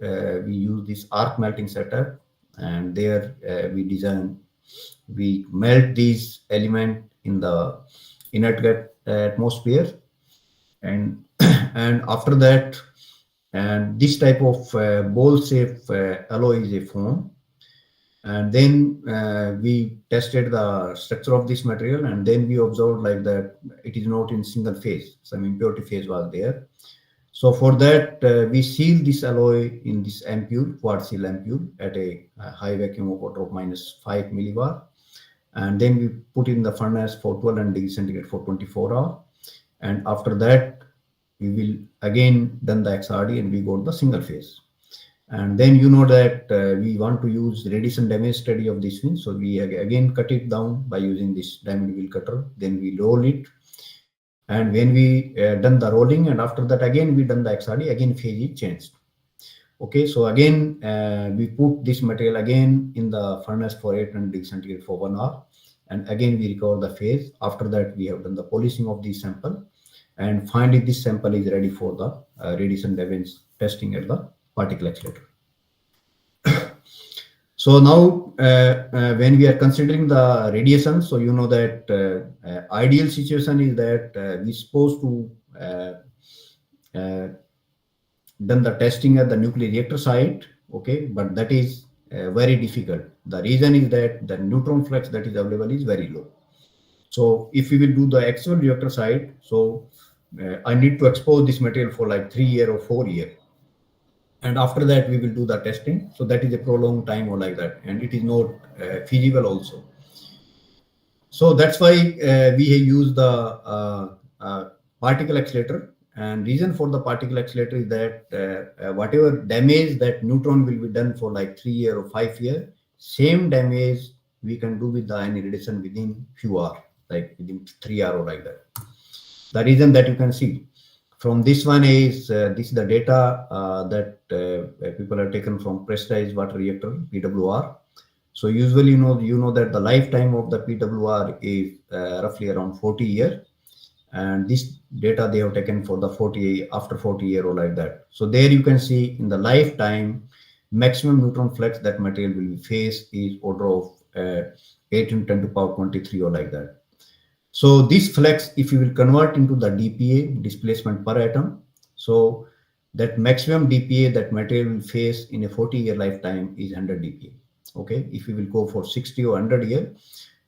We use this arc melting setup, and there we melt these elements in the inert atmosphere, and and after that, and this type of ball shape alloy is a form. And then we tested the structure of this material, and then we observed like that it is not in single phase, some impurity phase was there. So for that, we seal this alloy in this ampule, quartz seal ampule, at a high vacuum of order of -5 millibar. And then we put in the furnace for 1200 degrees centigrade for 24 hours. And after that, we will again done the XRD, and we got the single phase. And then you know that we want to use radiation damage study of this one. So we again cut it down by using this diamond wheel cutter. Then we roll it. And when we done the rolling, and after that again we done the XRD, again phase is changed. Okay, so again we put this material again in the furnace for 800 degrees centigrade for 1 hour. And again we recover the phase. After that, we have done the polishing of this sample. And finally, this sample is ready for the radiation damage testing at the particle accelerator. So now, when we are considering the radiation, so you know that ideal situation is that we're supposed to done the testing at the nuclear reactor site, okay, but that is very difficult. The reason is that the neutron flux that is available is very low. So if we will do the actual reactor site, so I need to expose this material for like 3 years or 4 years. And after that, we will do the testing. So that is a prolonged time or like that. And it is not feasible also. So that's why we have used the particle accelerator. And reason for the particle accelerator is that whatever damage that neutron will be done for like 3 years or 5 years, same damage we can do with the ion radiation within few hours, like within 3 hours or like that. The reason that you can see from this one is this is the data that people have taken from pressurized water reactor, PWR. So usually, you know that the lifetime of the PWR is roughly around 40 years, and this data they have taken for the 40 years or like that. So there you can see in the lifetime maximum neutron flux that material will face is order of 8 in 10 to power 23 or like that. So this flux, if you will convert into the dPa, displacement per atom, so that maximum dPa that material will face in a 40-year lifetime is 100 dPa. Okay, if you will go for 60 or 100 years,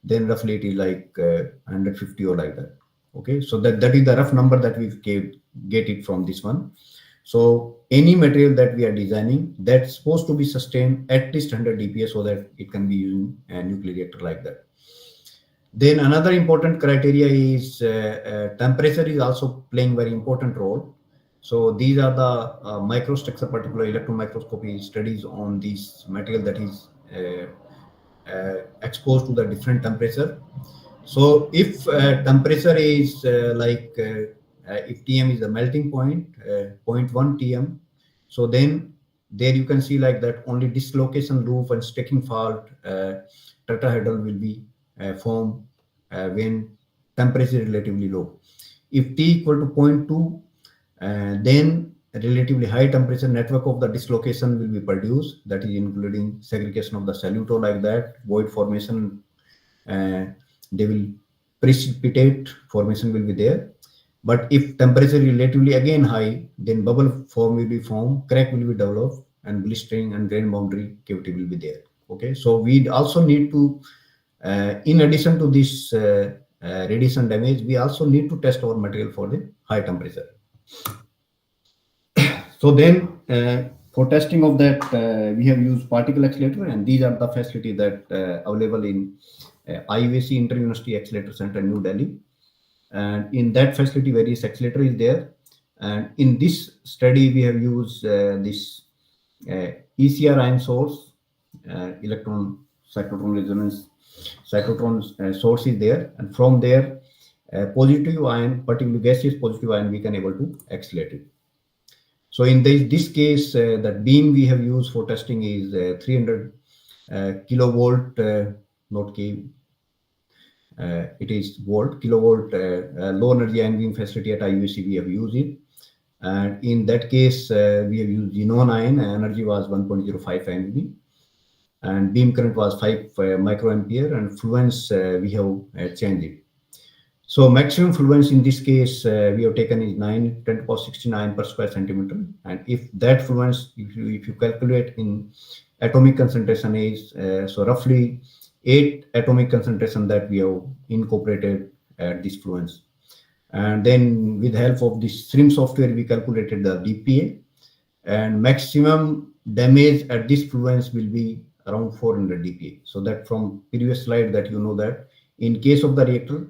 then roughly it is like 150 or like that. Okay, so that is the rough number that we get it from this one. So any material that we are designing, that's supposed to be sustained at least 100 dpa so that it can be used in a nuclear reactor like that. Then another important criteria is temperature is also playing very important role. So these are the microstructure, particular electron microscopy studies on this material that is exposed to the different temperature. So if temperature is if Tm is the melting point, 0.1 Tm, so then there you can see like that only dislocation loop and stacking fault tetrahedral will be formed when temperature is relatively low. If T equal to 0.2, then a relatively high temperature network of the dislocation will be produced, that is including segregation of the solute like that, void formation, they will precipitate formation will be there. But if temperature is relatively again high, then bubble form will be formed, crack will be developed, and blistering and grain boundary cavity will be there. Okay, so we also need to, in addition to this radiation damage, we also need to test our material for the high temperature. So then for testing of that, we have used particle accelerator, and these are the facilities that available in IUAC Inter-University Accelerator Center, New Delhi. And in that facility, various accelerator is there. And in this study, we have used this ECR ion source, electron cyclotron resonance cyclotron source is there. And from there, positive ion, particularly gaseous positive ion, we can able to accelerate it. So in this case, that beam we have used for testing is 300 kilovolt, not K, it is volt, kilovolt low energy ion beam facility at IUC, we have used it. And in that case, we have used xenon ion, energy was 1.05 MeV, and beam current was 5 microampere, and fluence we have changed it. So maximum fluence in this case we have taken is 9 10 to the power 69 per square centimeter, and if that fluence, if you calculate in atomic concentration is so roughly 8 atomic concentration that we have incorporated at this fluence. And then with the help of this stream software, we calculated the dpa, and maximum damage at this fluence will be around 400 dpa. So that from previous slide that you know that in case of the reactor,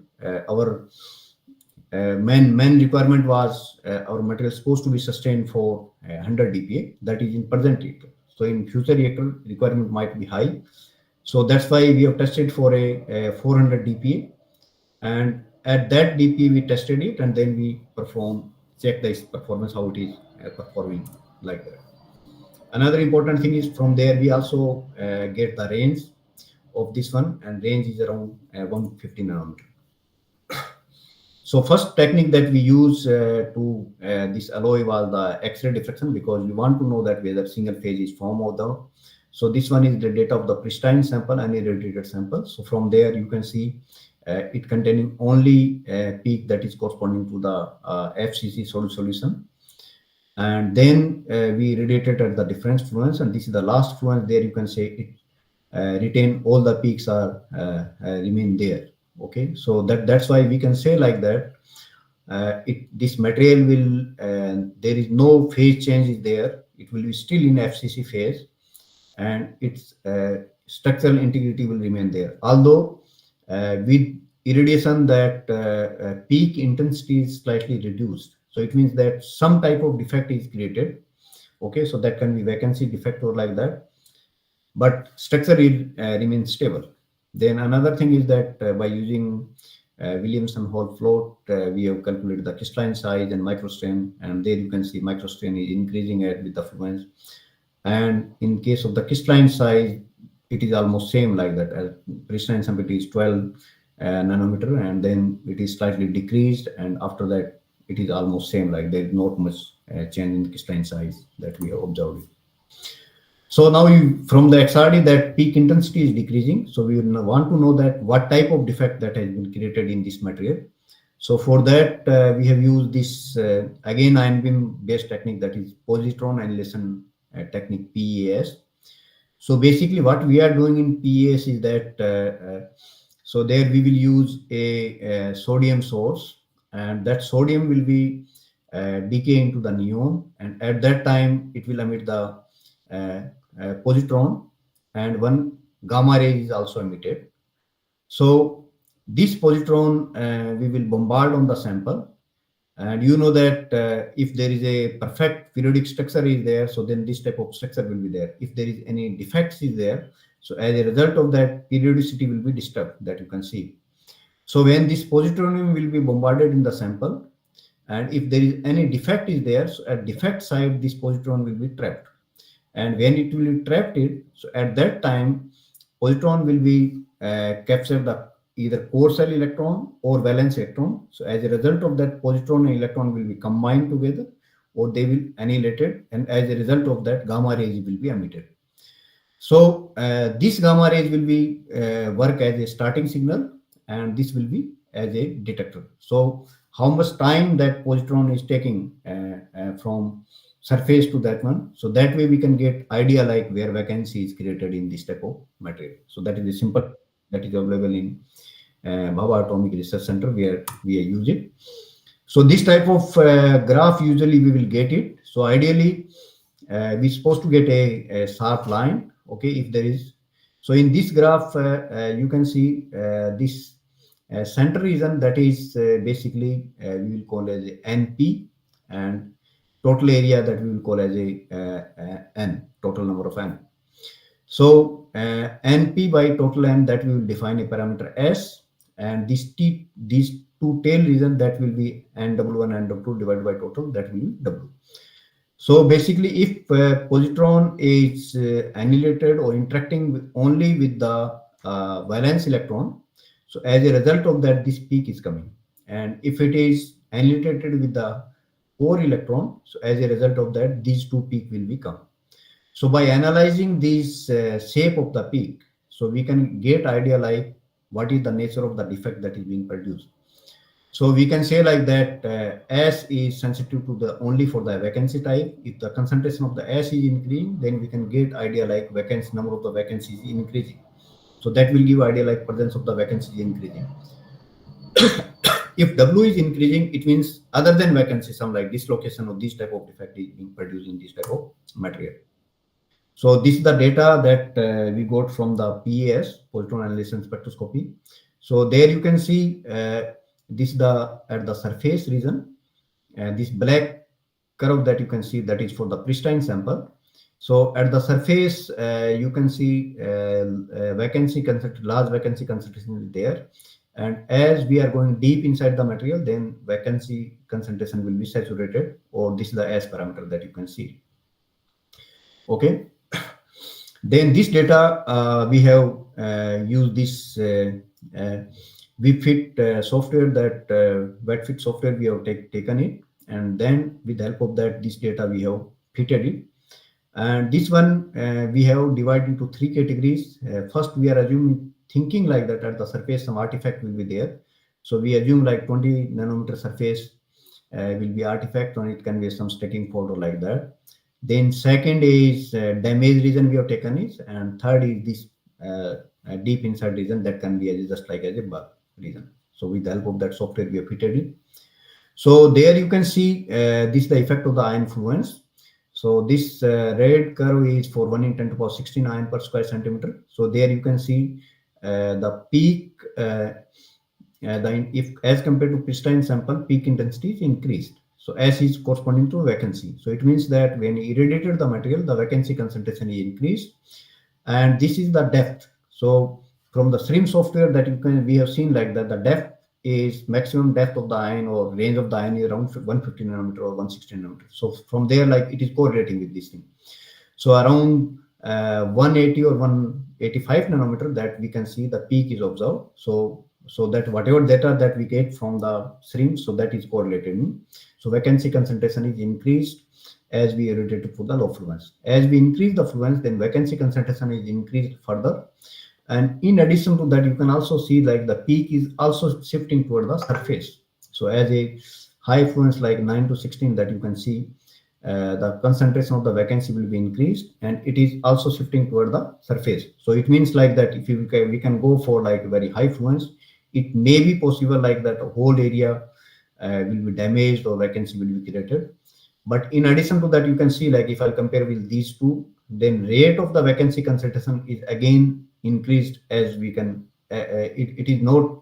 our main requirement was our material supposed to be sustained for 100 dpa, that is in present reactor. So in future reactor, requirement might be high. So that's why we have tested for a 400 dpa, and at that dpa we tested it, and then we check the performance, how it is performing like that. Another important thing is from there we also get the range of this one, and range is around 150 nanometer. So first technique that we use to this alloy was the X-ray diffraction, because we want to know that whether single phase is formed or not. So this one is the data of the pristine sample and irradiated sample. So from there you can see it containing only a peak that is corresponding to the FCC solution. And then we irradiated at the difference fluence, and this is the last fluence. There you can say it retain all the peaks are remain there. Okay, so that's why we can say like that this material will there is no phase change is there, it will be still in FCC phase, and its structural integrity will remain there, although with irradiation that peak intensity is slightly reduced. So it means that some type of defect is created. Okay, so that can be vacancy defect or like that, but structure will remain stable. Then another thing is that by using Williamson Hall float, we have calculated the crystalline size and microstrain, and there you can see microstrain is increasing with the fluence. And in case of the crystalline size, it is almost same like that. Crystalline sample is 12 nanometer, and then it is slightly decreased, and after that it is almost same, like there is not much change in crystalline size that we have observed. So now from the XRD, that peak intensity is decreasing. So we want to know that what type of defect that has been created in this material. So for that, we have used this again ion beam based technique, that is positron annihilation technique, PES. So basically what we are doing in PES is that so there we will use a sodium source, and that sodium will be decay into the neon, and at that time it will emit the positron, and one gamma ray is also emitted. So this positron we will bombard on the sample, and you know that if there is a perfect periodic structure is there, so then this type of structure will be there. If there is any defects is there, so as a result of that, periodicity will be disturbed, that you can see. So when this positronium will be bombarded in the sample, and if there is any defect is there, so at defect side this positron will be trapped, and when it will be trapped it, so at that time positron will be capture the either core cell electron or valence electron. So as a result of that, positron and electron will be combined together, or they will annihilated, and as a result of that, gamma rays will be emitted. So this gamma rays will be work as a starting signal, and this will be as a detector. So how much time that positron is taking from surface to that one, so that way we can get idea like where vacancy is created in this type of material. So that is a simple that is available in VIBHA Atomic Research Center where we use it. So this type of graph usually we will get it. So ideally we're supposed to get a sharp line. Okay, if there is. So in this graph you can see this center region, that is basically we will call as a NP, and total area that we will call as a N, total number of N. So NP by total N, that we will define a parameter S, and these two tail region, that will be N W1 and N W2 divided by total, that will be W. So basically if positron is annihilated or interacting only with the valence electron, so as a result of that, this peak is coming, and if it is annihilated with the core electron, so as a result of that, these two peak will become. So by analyzing this shape of the peak, so we can get idea like what is the nature of the defect that is being produced. So we can say like that S is sensitive to the only for the vacancy type. If the concentration of the S is increasing, then we can get idea like vacancy, number of the vacancies is increasing. So that will give idea like presence of the vacancy is increasing. If W is increasing, it means other than vacancy, some like dislocation of this type of defect is being produced in this type of material. So this is the data that we got from the PAS, positron annihilation spectroscopy. So there you can see this the at the surface region, this black curve that you can see, that is for the pristine sample. So at the surface you can see vacancy concentration, large vacancy concentration is there, and as we are going deep inside the material, then vacancy concentration will be saturated, or this is the S parameter that you can see. Okay. Then this data we have used this VFit software, that VetFit software we have taken it, and then with the help of that, this data we have fitted it. And this one we have divided into three categories. First, we are assuming thinking like that at the surface some artifact will be there. So we assume like 20 nanometer surface will be artifact, and it can be some stacking fault or like that. Then second is damage region we have taken it, and third is this deep inside region that can be just like as a bug region. So with the help of that software we have fitted it. So there you can see this is the effect of the ion fluence. So this red curve is for 1 in 10 to the power 16 ion per square centimeter. So there you can see the peak, if as compared to pristine sample, peak intensity is increased. So S is corresponding to vacancy. So it means that when you irradiated the material, the vacancy concentration is increased, and this is the depth. So from the SRIM software that we have seen like that, the depth is maximum depth of the ion or range of the ion is around 150 nanometer or 160 nanometer. So from there, like it is correlating with this thing. So around 180 or 185 nanometer that we can see the peak is observed. So that whatever data that we get from the SRIM, so that is correlated. So vacancy concentration is increased as we irradiate for the low fluence. As we increase the fluence, then vacancy concentration is increased further. And in addition to that, you can also see like the peak is also shifting toward the surface. So as a high fluence like 9 to 16 that you can see, the concentration of the vacancy will be increased, and it is also shifting toward the surface. So it means like that if we can go for like very high fluence, it may be possible like that whole area will be damaged or vacancy will be created. But in addition to that, you can see, like if I compare with these two, then rate of the vacancy concentration is again increased, as we can, it is not,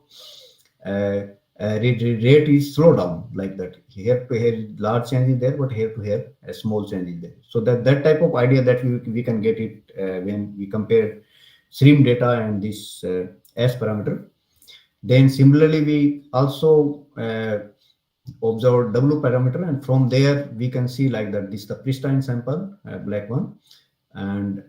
rate is slow down like that. Here to here large change is there, but here to here a small change is there. So that type of idea that we can get it when we compare stream data and this S parameter. Then similarly, we also observe W parameter, and from there we can see like that this is the pristine sample, black one, and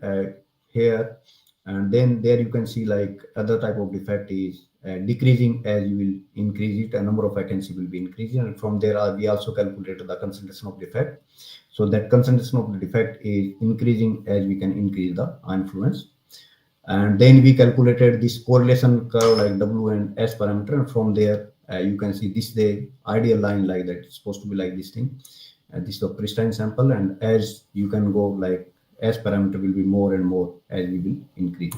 here, and then there you can see like other type of defect is decreasing as you will increase it, a number of vacancy will be increasing, and from there we also calculated the concentration of defect. So that concentration of the defect is increasing as we can increase the influence. And then we calculated this correlation curve like W and S parameter, and from there you can see this the ideal line like that. It's supposed to be like this thing. This is the pristine sample, and as you can go like S parameter will be more and more as we will increase.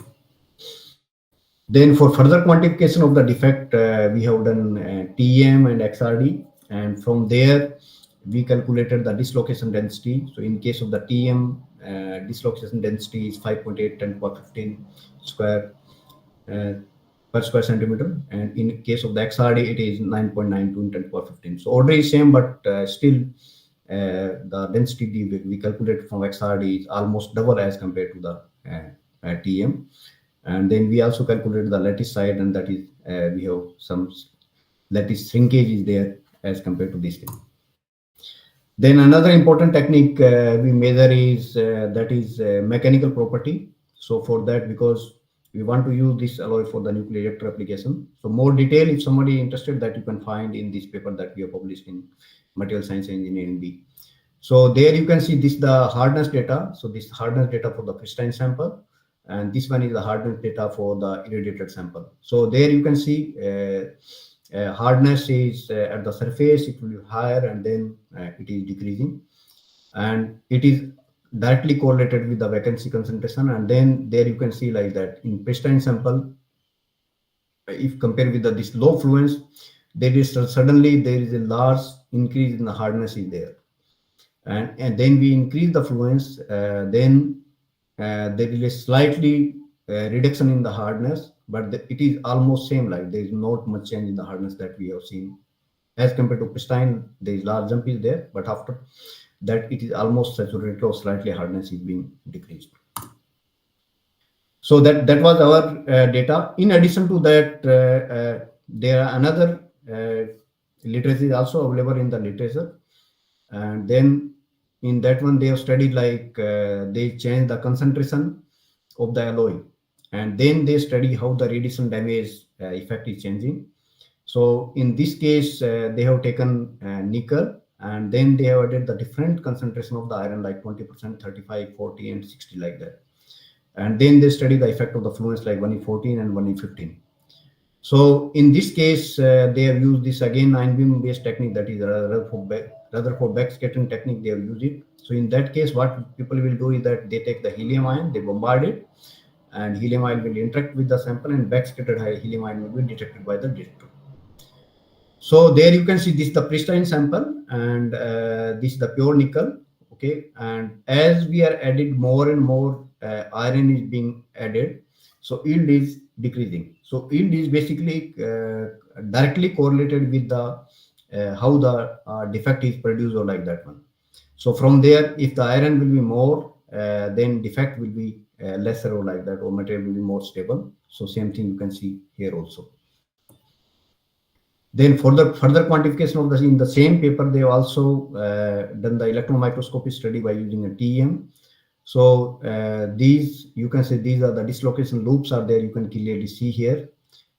Then for further quantification of the defect, we have done TEM and XRD, and from there we calculated the dislocation density. So in case of the TEM, dislocation density is 5.8 10 per 15 square per square centimeter, and in case of the XRD it is 9.92 10 per 15. So order is same, but still the density we calculated from XRD is almost double as compared to the TEM. And then we also calculated the lattice side, and that is we have some lattice shrinkage is there as compared to this thing. Then another important technique we measure is that is mechanical property. So for that, because we want to use this alloy for the nuclear reactor application. So more detail, if somebody interested, that you can find in this paper that we have published in Material Science Engineering B. So there you can see this the hardness data. So this hardness data for the pristine sample, and this one is the hardness data for the irradiated sample. So there you can see hardness is at the surface, it will be higher, and then it is decreasing, and it is directly correlated with the vacancy concentration. And then there you can see like that in pristine sample, if compared with this low fluence, there is suddenly there is a large increase in the hardness is there, and then we increase the fluence, then there is a slightly reduction in the hardness, but it is almost same, like there is not much change in the hardness that we have seen as compared to pristine. There is large jump is there, but after that it is almost saturated or slightly hardness is being decreased. So that was our data. In addition to that, there are another literature is also available in the literature, and then in that one they have studied like they change the concentration of the alloy, and then they study how the radiation damage effect is changing. So in this case, they have taken nickel, and then they have added the different concentration of the iron, like 20%, 35, 40, and 60 like that. And then they study the effect of the fluence like 1E14 and 1E15. So in this case, they have used this again 9-beam based technique, that is Rutherford backscattering technique. They have used it. So in that case, what people will do is that they take the helium ion, they bombard it, and helium ion will interact with the sample, and backscattered helium ion will be detected by the detector. So there you can see this is the pristine sample, and this is the pure nickel. Okay, and as we are added more and more iron is being added, so yield is decreasing. So yield is basically directly correlated with the how the defect is produced or like that one. So from there, if the iron will be more, then defect will be lesser or like that, or material will be more stable. So same thing you can see here also. Then for the further quantification of in the same paper, they have also done the electron microscopy study by using a TEM. So these, you can say these are the dislocation loops are there, you can clearly see here.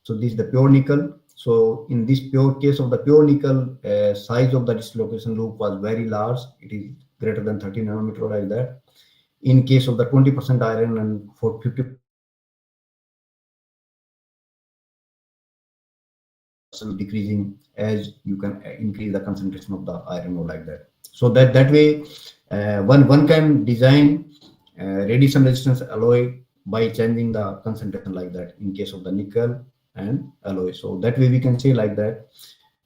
So this is the pure nickel. So in this pure case of the pure nickel, size of the dislocation loop was very large. It is greater than 30 nanometer like that. In case of the 20% iron and for 50% decreasing as you can increase the concentration of the iron ore like that. So that way one can design radiation resistance alloy by changing the concentration like that in case of the nickel and alloy. So that way we can say like that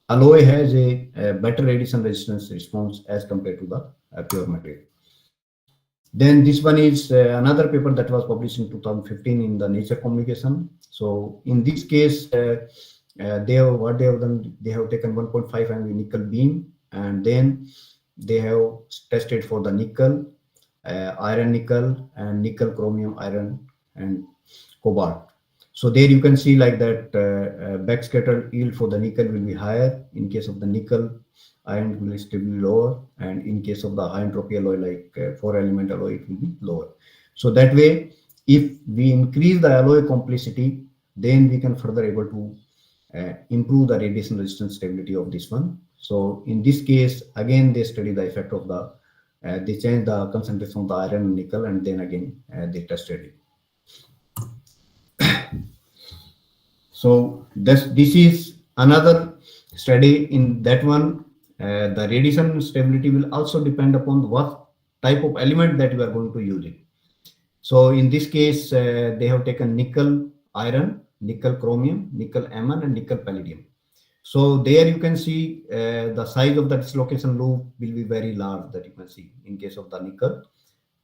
alloy has a better radiation resistance response as compared to the pure material. Then this one is another paper that was published in 2015 in the Nature Communication. So in this case, what they have done, they have taken 1.5 MV nickel beam, and then they have tested for the nickel, iron nickel, and nickel chromium iron and cobalt. So there you can see like that backscatter yield for the nickel will be higher. In case of the nickel, iron will still be lower, and in case of the high entropy alloy like 4-element alloy, it will be lower. So that way, if we increase the alloy complexity, then we can further able to improve the radiation resistance stability of this one. So in this case, again they study the effect of the they change the concentration of the iron and nickel, and then again they tested it. So this is another study. In that one, the radiation stability will also depend upon what type of element that you are going to use it. So in this case, they have taken nickel iron, nickel chromium, nickel Mn, and nickel palladium. So there you can see the size of the dislocation loop will be very large, that you can see in case of the nickel,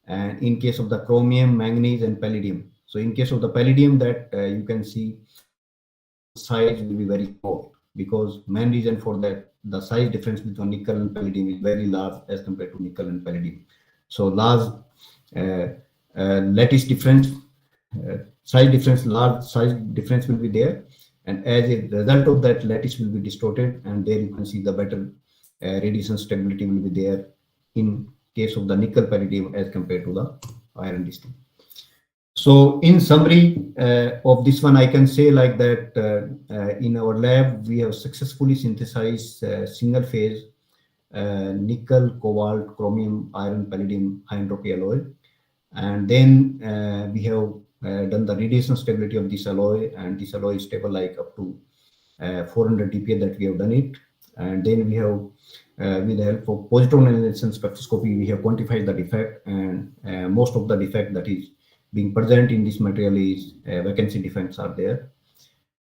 and in case of the chromium, manganese, and palladium. So in case of the palladium, that you can see size will be very small, because main reason for that, the size difference between nickel and palladium is very large as compared to nickel and palladium. So large lattice difference, large size difference will be there, and as a result of that, lattice will be distorted, and there you can see the better radiation stability will be there in case of the nickel palladium as compared to the iron distinct. So in summary of this one, I can say like that in our lab, we have successfully synthesized single phase nickel, cobalt, chromium, iron, palladium, high entropy alloy. And then we have done the radiation stability of this alloy, and this alloy is stable like up to 400 dPa that we have done it. And then we have, with the help of positron annihilation spectroscopy, we have quantified the defect, and most of the defect that is being present in this material is vacancy defects are there.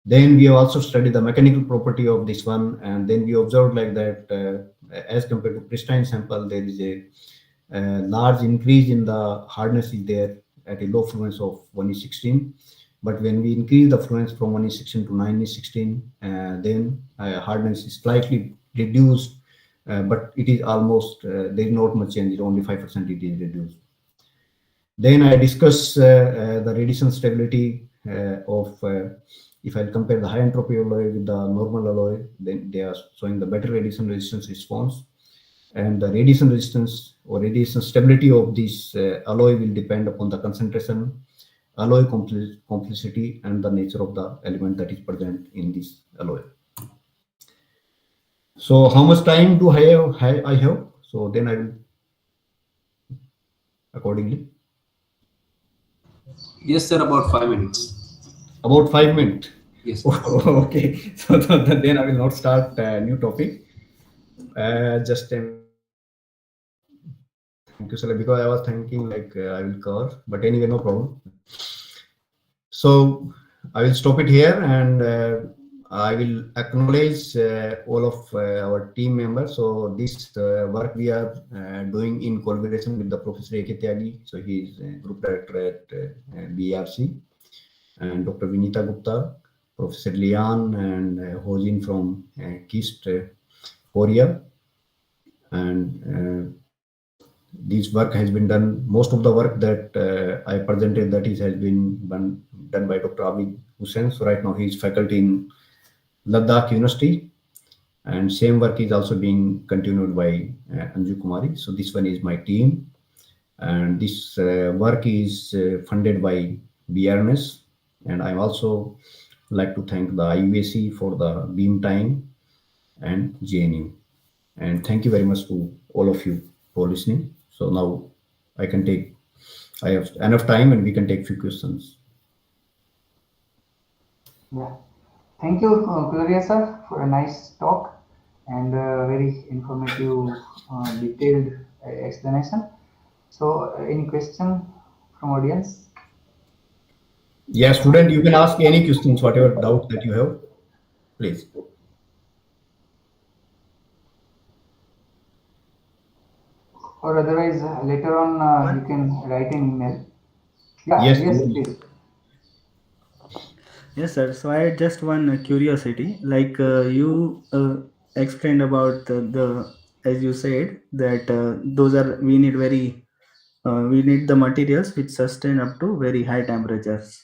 Then we have also studied the mechanical property of this one, and then we observed like that as compared to pristine sample, there is a large increase in the hardness is there at a low fluence of 1:16. But when we increase the fluence from 1:16 to 9:16, then hardness is slightly reduced, but it is almost, there is not much change, only 5% it is reduced. Then I discuss the radiation stability of, if I compare the high entropy alloy with the normal alloy, then they are showing the better radiation resistance response. And the radiation resistance or radiation stability of this alloy will depend upon the concentration, alloy complexity, and the nature of the element that is present in this alloy. So how much time do I have? So then I will accordingly. Yes, sir, about 5 minutes. About 5 minutes? Yes. Okay, so then I will not start a new topic. Just a minute. Thank you, sir, because I was thinking like I will cover, but anyway, no problem. So I will stop it here, and I will acknowledge all of our team members. So this work we are doing in collaboration with the Professor A.K. Tyagi. So he is Group Director at BRC, and Dr. Vinita Gupta, Professor Lian, and Hojin from KIST, Korea. And this work has been done. Most of the work that I presented, that is, has been done by Dr. Abid Hussain. So right now he is faculty in Ladakh University, and same work is also being continued by Anju Kumari. So this one is my team, and this work is funded by BRNS, and I also like to thank the IUAC for the beam time and JNU, and thank you very much to all of you for listening. So now I have enough time, and we can take few questions. Yeah. Thank you, Kulriya sir, for a nice talk and very informative, detailed explanation. So, any question from audience? Yeah, student, you can ask any questions, whatever doubt that you have, please. or otherwise later on you can write an email. Yeah, Yes, yes, please. please. Yes, sir. So I had just one curiosity. Like you explained about as you said that those are we need the materials which sustain up to very high temperatures.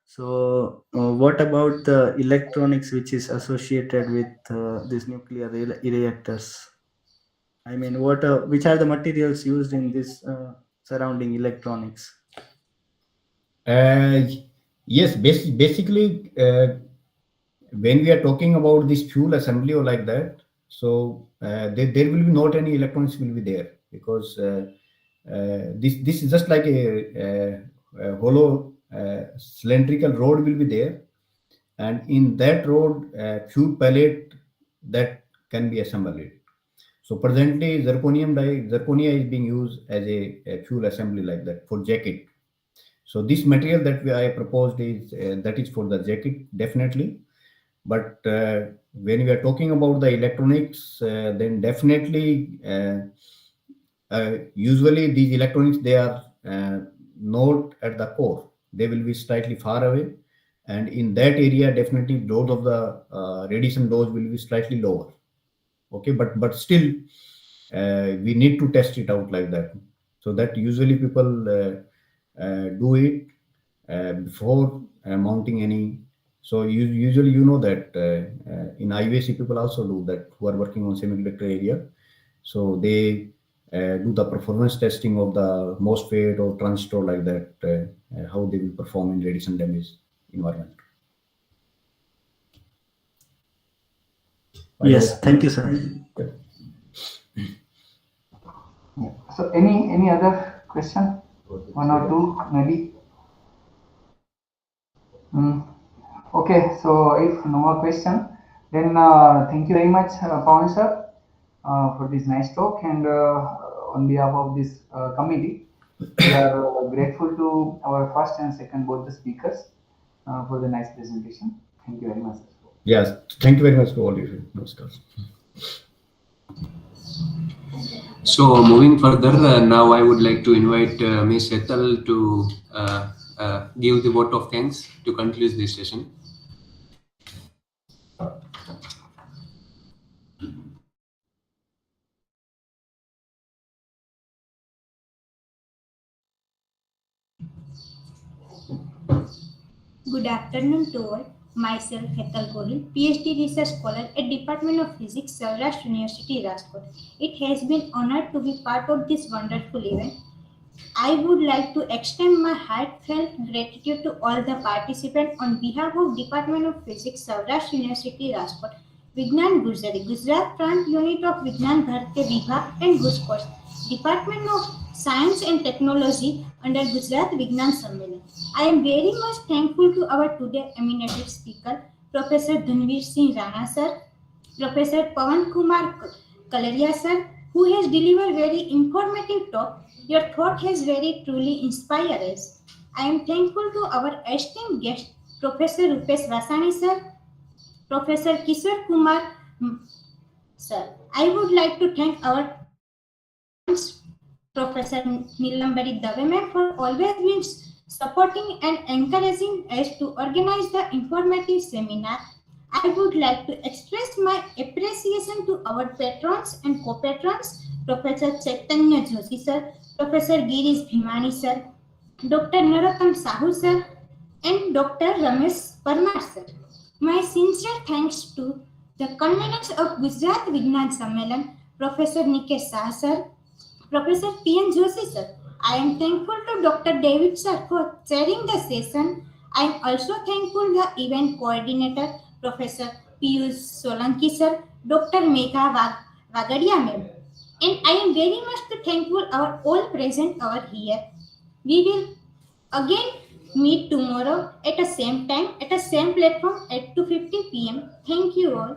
So what about the electronics which is associated with these nuclear reactors? I mean, which are the materials used in this surrounding electronics? Uh, yes, basically, when we are talking about this fuel assembly or like that, so there will be not any electronics will be there, because this is just like a hollow cylindrical rod will be there, and in that rod, fuel pellet that can be assembled. So presently, zirconia is being used as a fuel assembly like that for jacket. So this material that I proposed is that is for the jacket definitely. But when we are talking about the electronics, then definitely usually these electronics, they are not at the core. They will be slightly far away, and in that area definitely dose of the radiation dose will be slightly lower. Okay, but still we need to test it out like that. So that usually people do it before mounting any. So usually that in IVC people also do that, who are working on semiconductor area. So they do the performance testing of the MOSFET or transistor like that, how they will perform in radiation damage environment. Yes, thank you, sir. Yeah. Yeah. So any other question? One or two maybe. Okay, so if no more question, then thank you very much, Pawan sir, for this nice talk, and on behalf of this committee, we are grateful to our first and second both the speakers for the nice presentation. Thank you very much. Yes, thank you very much to all of you. Namaskar. So moving further, now I would like to invite Ms. Hetal to give the vote of thanks to conclude this session. Good afternoon to all. Myself, Hetal Gohil, PhD Research Scholar at Department of Physics, Saurashtra University, RAJKOT. It has been honored to be part of this wonderful event. I would like to extend my heartfelt gratitude to all the participants on behalf of Department of Physics, Saurashtra University, RAJKOT, Vigyan Gurjari, Gujarat Prant Unit of Vigyan Bharati, VIBHA, and GUJCOST, Department of Science and Technology under Gujarat Vigyan Sammelan. I am very much thankful to our today eminent speaker, Professor Dhanveer Singh Rana sir, Professor Pawan Kumar Kulriya sir, who has delivered very informative talk. Your thought has very truly inspired us. I am thankful to our esteemed guest, Professor Rupesh Vasani sir, Professor Kishore Kumar sir. I would like to thank our Professor Nilambari Dave ma'am for always being supporting and encouraging us to organize the informative seminar. I would like to express my appreciation to our patrons and co-patrons, Professor Chaitanya Joshi sir, Professor Girish Bhimani sir, Dr. Narottam Sahu sir, and Dr. Ramesh Parmar sir. My sincere thanks to the conveners of Gujarat Vigyan Sammelan, Professor Nikesh Shah sir, Professor P.N. Joshi sir. I am thankful to Dr. David sir for chairing the session. I am also thankful to the event coordinator, Professor Piyush Solanki sir, Dr. Megha Vagadia ma'am. And I am very much thankful our all present over here. We will again meet tomorrow at the same time, at the same platform at 2:50 p.m. Thank you all.